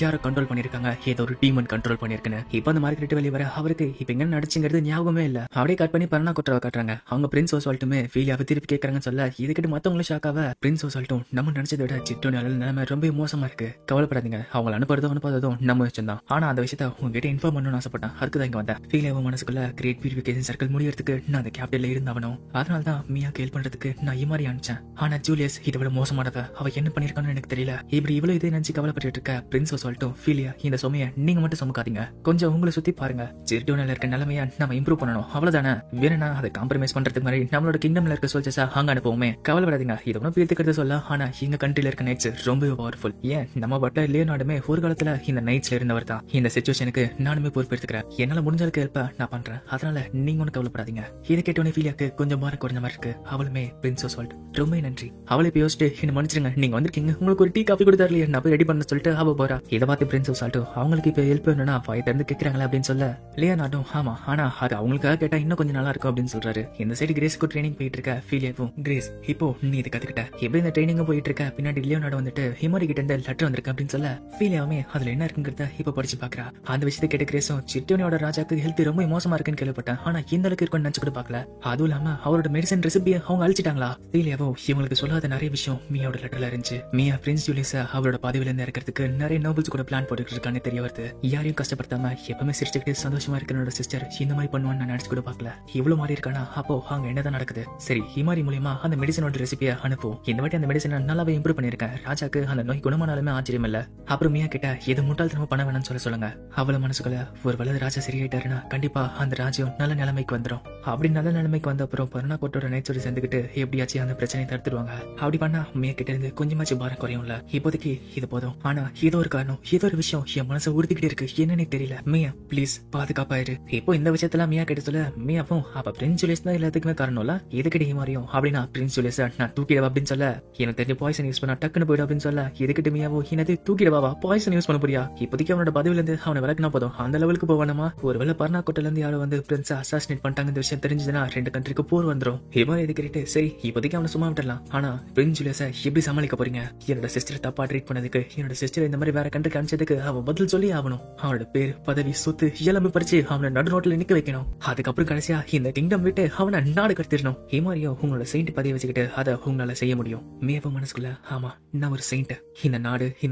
யாரோ கண்ட்ரோல் பண்ணிருக்காங்க, ஏதோ ஒரு டீமன் கண்ட்ரோல் பண்ணிருக்குன்னு. இப்ப அந்த மார்க்கெட் வெளியே வர அவருக்கு இப்ப எங்க நடிச்சுங்கிறது ஞாபகமே இல்ல. அப்படியே கட் பண்ணி பரணா கொட்டரை காட்டுறாங்க. அவங்க பிரின்ஸ் ஓசால்ட்டுமே ஃபீலியாவை திருப்பி கேட்கறாங்கன்னு சொல்ல, இதுக்கிட்ட மத்தவங்களும் ஷாக்காவ, பிரின்ஸ் ஓசால்ட்டும் நம்ம நினைச்சதை விட சிட்டோனியால நிலைமை ரொம்ப மோசமா இருக்கு, கவலைப்படாதீங்க, அவங்களை அனுப்புறதும் நம்ம வச்சிருந்தான். ஆனா அந்த விஷயத்த உங்ககிட்ட இன்ஃபார்ம் பண்ணணும்னு ஆசைப்பட்டேன், அதுக்கு தான் இங்க வந்தேன். ஃபீலியாவும் மனசுக்குள்ள கிரேட் பியூரிஃபிகேஷன் சர்க்கிள் முடியறதுக்கு நான் அந்த கேபிட்டல்ல இருந்தாவணும். அதனால தான் மியா கேள் பண்றதுக்கு நான் இமாரி அனுப்பிச்சேன். ஆனா ஜூலியஸ் இதை விட மோசமானவ, அவ என்ன பண்ணிருக்கான்னு எனக்கு தெரியல. இப்படி இவ்வளவு இதே நினைச்சு கவலைப்பட்டு இருக்க பிரின்ஸ் ஓசால்ட்டும், ஃபீலியா இந்த சுமையை நீங்க மட்டும் சுமக்காதீங்க, கொஞ்சம் உங்களை சுத்தி பாருங்க. சிட்டோனியால இருக்க நிலைமையை நம்ம இம்ப்ரூவ் பண்ணணும், அவ்வளவுதானே. வேணும்னா அதை காம்ப்ரமைஸ் பண்றதுக்கு மாதிரி நம்மளோட கிங்டம்ல இருக்க சோல்ஜர்ஸா அங்க அனுப்புவோமே, கவலைப்படாதீங்க. இது ஒன்னும் பேர்த்துக்கிறது சொல்ல, ஆனா எங்க கண்ட்ரில இருக்க நைட்ஸ் ரொம்ப பவர்ஃபுல். ஏன் நம்ம பட்லர் லியோனார்டுமே ஒரு காலத்துல இந்த நைட்ஸ்ல இருந்தவர் தான். இந்த சிச்சுவேஷனுக்கு நானுமே பொறுப்பெடுத்துக்கிறேன், என்னால முடிஞ்சதுக்கு ஹெல்ப்பா நான் பண்றேன், அதனால நீங்க ஒன்னும் கவலைப்படாதீங்க. இதை கேட்டோன்னே ஃபீலியாக்கு கொஞ்சம் பாரம் குறைஞ்ச மாதிரி இருக்கு. அவளுமே, பிரின்ஸ் ஓசால்ட் ரொம்ப நன்றி, அவளை இப்ப யோசிச்சுட்டு என்ன மன்னிச்சிருங்க, நீங்க வந்திருக்கீங்க, உங்களுக்கு ஒரு டீ காஃபி கொடுத்தாரு, நான் போய் ரெடி பண்ண சொல்லிட்டு அவ போறா. இதை பார்த்து பிரின்ஸ் ஓசால்ட்டும், அவங்களுக்கு இப்ப ஹெல்ப் வேணும்னா வாய் திறந்து கேட்கறாங்களா அப்படின்னு சொல்ல, லியோனார்டும், ஆமா ஆனா அது அவங்களுக்காக கேட்டா இன்னும் கொஞ்சம் நல்லா இருக்கும் அப்படின்னு சொல்றாரு. இந்த சைடு கிரேஸ்க்கு ட்ரைனிங் போயிட்டு இருக்க ஃபீலியாவும், கிரேஸ் இப்போ நீ இதை கத்துக்கிட்ட, எப்படி இந்த ட்ரைனிங் போயிட்டு இருக்க, பின்னாடி லியோனார்டு வந்துட்டு ஹிமாரி கிட்ட இருந்து லெட்டர் வந்திருக்கு அப்படின்னு சொல்ல, ஃபீலியாவுமே அதுல என்ன இருக்குங்கிறத இப்ப படிச்சு பாக்குறா. அந்த விஷயத்தை கேட்ட கிரேஸும், சிட்டோனியோட ராஜாக்கு ஹெல்த் ரொம்ப மோசமா இருக்குன்னு கேள்விப்பட்டேன், ஆனா இந்த அளவுக்கு இருக்குன்னு நினைச்சு கூட பாக்கல, அதுவும் இல்லாம அவரோட மெடிசன் ரெசிபியை அவங்க அழிச்சிட்டாங்களா. ஃபீலியாவோ இவங்களுக்கு சொல்லாத நிறைய விஷயம் மியாவோட லெட்டர்ல இருந்துச்சு. மியா பிரின்ஸ் ஜூலியஸ அவரோட பதவியில இருந்து இறக்கிறதுக்கு நிறைய நோபல்ஸ் கூட பிளான் போட்டுட்டு இருக்கான்னு தெரிய வருது. யாரையும் கஷ்டப்படுத்தாம எப்பவுமே சிரிச்சுக்கிட்டு சந்தோஷமா இருக்கிற சிஸ்டர் இந்த மாதிரி பண்ணுவான்னு நான் நினைச்சு கூட பாக்கல. இவ்வளவு மாறி இருக்கானா, அப்போ அங்க என்னதான் நடக்குது? சரி, ஹிமாரி மூலியமா அந்த மெடிசனோட ரெசிபியை அனுப்பும். இந்த வாட்டி அந்த மெடிசனை நல்லாவே இம்ப்ரூவ் பண்ணிருக்கேன், ராஜாக்கு அந்த நோய் குணமானாலுமே ஆச்சரியம் இல்ல. அப்புறம் மியா கிட்ட எது முட்டாள்தனமா பண்ண வேணும்னு சொல்லுங்க. அவள மனசுக்குள்ள ஒரு வேளை ராஜா சரியாயிட்டாருன்னா கண்டிப்பா அந்த ராஜ்யம் நல்ல நிலைமைக்கு வந்துடும். அப்படி நல்ல நிலைமைக்கு வந்த அப்புறம் பர்னா கோட்டோட நைட்ஸோட சேர்ந்துக்கிட்டு எப்படியாச்சும் அந்த பிரச்சனையை தடுத்துருவாங்க. அப்படி பண்ணா மியா கிட்ட இருந்து கொஞ்சமாச்சு பாரம் குறையும்ல. இப்போதைக்கு இது போதும். ஆனா ஏதோ ஒரு காரணம், ஏதோ ஒரு விஷயம் என் மனசை உறுத்திக்கிட்டு இருக்கு, என்னன்னே தெரியல. மியா ப்ளீஸ் பாதுகாப்பாயிரு. இப்போ இந்த விஷயத்துல மியா கிட்ட சொல்ல, மியாவும் அப்ப பிரின்ஸ் ஜூலியஸ் தான் எல்லாத்துக்குமே காரணம்ல, எதுக்கிட்ட ஹிமாரியும் அப்படின்னா பிரின்ஸ் ஜூலியஸ நான் தூக்கிடுவா அப்படின்னு சொல்ல, எனக்கு தெரிஞ்ச பாய்சன் யூஸ் பண்ணா டக்குன்னு போயிடும் அப்படின்னு சொல்ல, எதுக்கிட்ட மியாவோ என்னது தூக்கிடுவா, பாய்சன் யூஸ் பண்ண போறியா? இப்போதைக்கு அவனோட பதவியில இருந்து அவனை விளக்குனா போதும், அந்த லெவலுக்கு போவானமா? ஒருவேளை பர்னா கோட்டையில இருந்து யாரும் வந்து பிரின்ஸ் அசாசினேட் பண்ணிட்டாங்க இந்த விஷயம் தெரிஞ்சதுன்னா 2 கண்ட்ரிக்கு போர் வந்துடும். ஹிமாரி எதுக்கிட்டு சரி இப்போதைக்கு அவனை சும்மா விட்டுலாம். ஆனா பிரின்ஸ் ஜூலியஸ எப்படி சமாளிக்க போறீங்க? என்னோட சிஸ்டர் தப்பா ட்ரீட் பண்ணதுக்கு, என்னோட சிஸ்டர் இந்த மாதிரி வேற கண்ட்ரிக்கு அனுப்பிச்சதுக்கு அவன் பதில் சொல்லி ஆகணும். அவனோட பேர், பதவி, சொத்து எல்லாமே பறிச்சு அவனை நடுநோட்டில் நிக்க வைக்கணும். அதுக்கப்புறம் கடைசியா இந்த கிங்டம் விட்டு அவனை நாடு கடத்திடணும். ஹிமாரியோ உங்களோட செயின்ட் பதவி வச்சுக்கிட்டு அதை உங்களால செய்ய முடியும். மியாவும் மனசுக்குள்ள, ஆமா நான் ஒரு செயின்ட், இந்த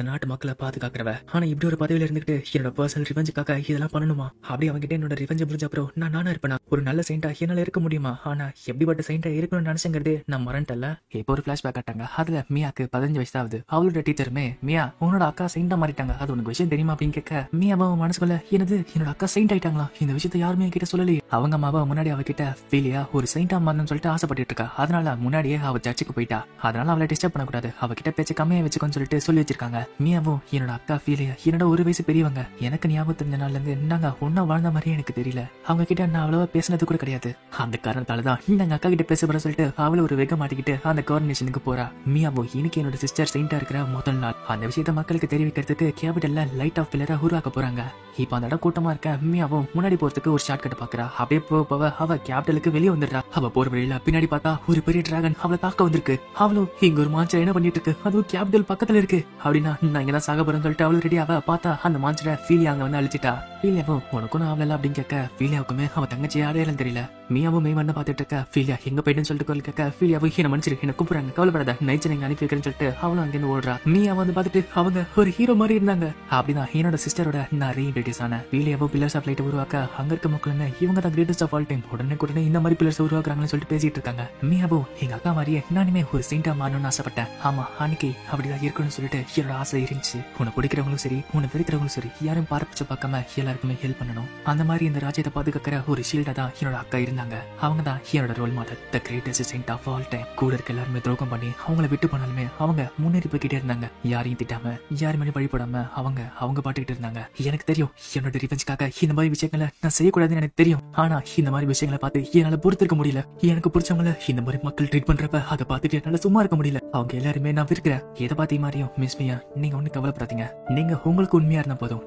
நாட்டு மக்களை பாதுகாக்கிறவ, ஆனா இப்படி ஒரு பதவியில இருந்துகிட்டு என்னோட பர்சனல் ரிவெஞ்சுக்காக இதெல்லாம் பண்ணணுமா? அப்படி அவங்கிட்ட என்னோட ரிவெஞ்ச் முடிஞ்ச அப்புறம் நானா இருப்பேனா? ஒரு நல்ல செயின்டா என்னால இருக்க முடியுமா? ஆனா எப்படிப்பட்ட செயின்டா இருக்கணும்னு நினைச்சங்கிறது நான் மறந்துட்டல. இப்போ ஒரு பிளாஷ்பேக் காட்டாங்க. அதுல மியாக்கு 15 வயசு ஆகுது. அவளோட டீச்சருமே, மியா உன்னோட அக்கா செயின்டா மாறிட்டாங்க, அது உனக்கு விஷயம் தெரியுமா அப்படின்னு கேட்க, மியாவும் மனசுக்குள்ள, என்னது என்னோட அக்கா செயின்ட் ஆயிட்டாங்களா? இந்த விஷயத்த யாருமே கிட்ட சொல்லலையே. அவங்க அம்மாவை முன்னாடி அவகிட்ட ஃபீலியா ஒரு செயின்டா மாறணும்னு சொல்லிட்டு ஆசைப்பட்டு இருக்கா. அதனால முன்னாடியே அவ சர்ச்சுக்கு போயிட்டா. அதனால அவளை டிஸ்டர்ப் பண்ணக்கூடாது, அவகிட்ட பேச்ச கம்மியா வச்சுக்கோன்னு சொல்லிட்டு சொல்லி வச்சிருக்காங்க. மியாவும் என்னோட அக்கா ஃபீலியா என்னோட 1 வயசு பெரியவங்க, எனக்கு ஞாபகம் தெரிஞ்ச நாள்ல இருந்து நாங்க ஒன்னா வாழ்ந்த மாதிரியே எனக்கு தெரியல. அவங்க கிட்ட நான் அவ்வளவா பேசினது கூட கிடையாது. அந்த காரணத்தாலதான் நாங்க அக்கா கிட்ட பேச போற சொல்லிட்டு அவளை ஒரு வெக மாட்டிக்கிட்டு அந்த கோஆர்டினேஷனுக்கு போறா. மியாவோ இன்னைக்கு என்னோட சிஸ்டர் செயின்டா இருக்கிற முதல் நாள். அந்த விஷயத்த மக்களுக்கு தெரிவிக்கிறதுக்கு கேபிட்டல்ல லைட் ஆஃப் பில்லரை உருவாக்க போறாங்க. இப்ப அந்த இடம் கூட்டமா இருக்க மியாவும் முன்னாடி போறதுக்கு ஒரு ஷார்ட் கட் பாக்குறா. அப்படியே போவ அவ கேபிட்டலுக்கு வெளியே வந்துடுறா. அவ போற வழியில பின்னாடி பார்த்தா ஒரு பெரிய டிராகன் அவளை தாக்க வந்திருக்கு. அவளும் இங்க ஒரு மான்ஸ்டர் என்ன பண்ணிட்டு இருக்கு, அதுவும் கேபிட்டல் பக்கத்துல இருக்கு அப்படின்னா நான் இங்கதான் சாக போறேன்னு சொல்லிட்டு அவளு ரெடி. அவ பார்த்தா அந்த மான்ஸ்டரை ஃபீலியா அங்க வந்து அழிச்சிட்டா. ஃபீலியாவும் உனக்கும் நான் அவள அப்படின்னு கேட்க, ஃபீலியாவுக்குமே அவ தங்கச்சி அடையாளம் தெரியல. மியாவும் மேமண்ண பாத்துட்டு இருக்க ஃபீலியா எங்க போயிட்டுன்னு சொல்லிட்டு கோல் கேட்க ஃபீலியாவும் என்ன மனுஷரு என்ன கூப்பிடுறாங்க கவலைப்படாத நைச்சர் எங்க அனுப்பி வைக்கிறேன்னு சொல்லிட்டு அவளும் அங்கிருந்து ஓடுறா. மியா வந்து பாத்துட்டு அவங்க ஒரு ஹீரோ மாதிரி இருந்தாங்க. அப்படிதான் என்னோட சிஸ்டரோட நான் ரீஇன்ட்ரடியூஸ் ஆன ஃபீலியாவும் பில்லர்ஸ் ஆஃப் லைட் உருவாக்க அங்க இருக்க மக்களுமே இவங்க தான் கிரேட்டஸ்ட் ஆஃப் ஆல் டைம் உடனே இந்த மாதிரி பில்லர்ஸ் உருவாக்குறாங்கன்னு சொல்லிட்டு பேசிட்டு இருக்காங்க. மியாவும் எங்க அக்கா மாதிரியே நானுமே ஒரு செயின்டா மாறணும்னு ஆசைப்பட்டேன். ஆமா அன்னைக்கு அப்படிதான் இருக்கணும்னு சொல்லிட்டு என்னோட ஆசை இருந்துச்சு. உன்னை பிடிக்கிறவங்களும் சரி உன்னை வெறுக்கிறவங்களும் சரி யாரும் பாரபட்ச பார்க்காம எல்லாருக்குமே ஹெல்ப் பண்ணணும். அந்த மாதிரி இந்த ராஜ்யத்தை பாதுகாக்கிற ஒரு ஷீல்டா தான் என்னோட அக்கா இருந்தாங்க. அவங்க தான் என்னோட role model, the greatest saint of all time. கூட இருக்க எல்லாருமே துரோகம் பண்ணி அவங்கள விட்டு போனாலுமே அவங்க முன்னேறி போய்கிட்டே இருந்தாங்க. யாரையும் திட்டாம யாருமே வழிபடாம அவங்க பாட்டுக்கிட்டு இருந்தாங்க. எனக்கு தெரியும் என்னோட ரிவெஞ்சுக்காக இந்த மாதிரி விஷயங்களை நான் செய்யக்கூடாதுன்னு எனக்கு தெரியும். ஆனா இந்த மாதிரி விஷயங்களை பார்த்து என்னால பொறுத்திருக்க முடியல. எனக்கு பிடிச்சவங்கள இந்த மாதிரி மக்கள் ட்ரீட் பண்றப்ப அதை பார்த்துட்டு என்னால சும்மா இருக்க முடியல. அவங்க எல்லாருமே நான் இருக்கிறேன். எதை பார்த்தி மாதிரியும் மிஸ் மியா நீங்க ஒண்ணு கவலைப்படாதீங்க. நீங்க உங்களுக்கு உண்மையா இருந்தா போதும்.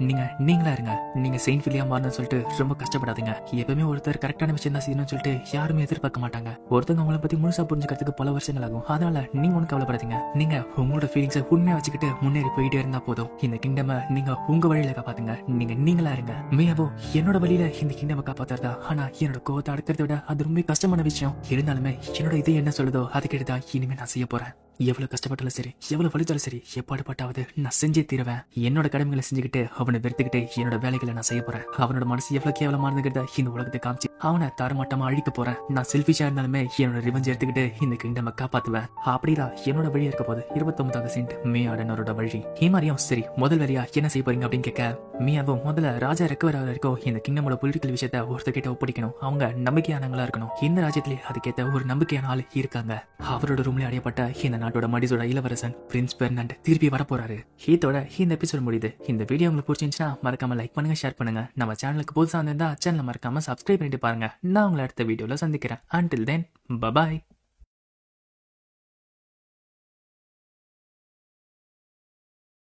நீங்களா இருங்க. நீங்க செயின்ட் ஃபிலியா மாறணும்னு சொல்லிட்டு ரொம்ப கஷ்டப்படாதீங்க. எப்பவுமே ஒருத்தர் கரெக்டான விஷயம் தான் செய்யணும்னு சொல்லிட்டு யாருமே எதிர்பார்க்க மாட்டாங்க. ஒருத்தவங்க உங்களை பத்தி முழுசா புரிஞ்சுக்கிறதுக்கு பல வருஷங்கள் ஆகும். அதனால நீங்க ஒண்ணு கவலைப்படாதீங்க. நீங்க உங்களோட ஃபீலிங்ஸை உண்மையா வச்சுக்கிட்டு முன்னேறி போயிட்டே இருந்தா போதும். இந்த கிங்டமை நீங்க உங்க வழியில காப்பாத்துங்க. நீங்களா இருங்க. மியாவோ என்னோட வழியில இந்த கிங்டமை காப்பாத்துறதா. ஆனா என்னோட கோவத்தை அடக்கிறத விட அது ரொம்ப கஷ்டமான விஷயம். இருந்தாலுமே என்னோட இது என்ன சொல்லுதோ அதுக்கிட்டுதான் இனிமே நான் செய்ய போறேன். எவ்வளவு கஷ்டப்பட்டாலும் சரி எவ்வளவு வலிச்சாலும் சரி எப்பாடுபட்டாவது நான் செஞ்சே தீருவேன். என்னோட கடமைகளை செஞ்சுக்கிட்டு அவனை வெறுத்துக்கிட்டு என்னோட வேலைகளை நான் செய்ய போறேன். அவனோட மனசு எவ்வளவு கேவலமா இருந்துகிட்ட இந்த உலகத்தை காமிச்சு அவனை தரமாட்டமா அழிக்க போறேன். நான் செல்ஃபிஷா இருந்தாலுமே என்னோட ரிவெஞ்ச் எடுத்துக்கிட்டு இந்த கிங்டமை காப்பாத்துவேன். அப்படிதான் என்னோட வழி இருக்க போது. 29வது சென்ட் மியாடனோட வழி. ஹீமாரியும் சரி முதல் வழியா என்ன செய்ய போறீங்க அப்படின்னு கேட்க மியாவும் முதல்ல ராஜா ரெக்கவர் ஆகிற வரைக்கும் இந்த கிங்டமோட பொலிட்டிக்கல் விஷயத்த ஒருத்தர்கிட்ட ஒப்படைக்கணும். அவங்க நம்பிக்கையானவங்களா இருக்கணும். இந்த ராஜ்யத்திலே அதுக்கேற்ற ஒரு நம்பிக்கையான ஆள் இருக்காங்க. அவரோட ரூம்ல அடையப்பட்ட இந்த நாட்டோட மடிசோட இளவரசன் பிரின்ஸ் பெர்னாண்ட் திருப்பி வரப்போறாரு. இதோட இந்த எபிசோட் முடியுது. இந்த வீடியோ உங்களுக்கு பிடிச்சிருந்துச்சுன்னா மறக்காம லைக் பண்ணுங்க, ஷேர் பண்ணுங்க. நம்ம சேனலுக்கு புதுசா இருந்தா சேனலை மறக்காம சப்ஸ்கிரைப் பண்ணிட்டு பாருங்க. நான் உங்களை அடுத்த வீடியோல சந்திக்கிறேன். Until then, bye bye.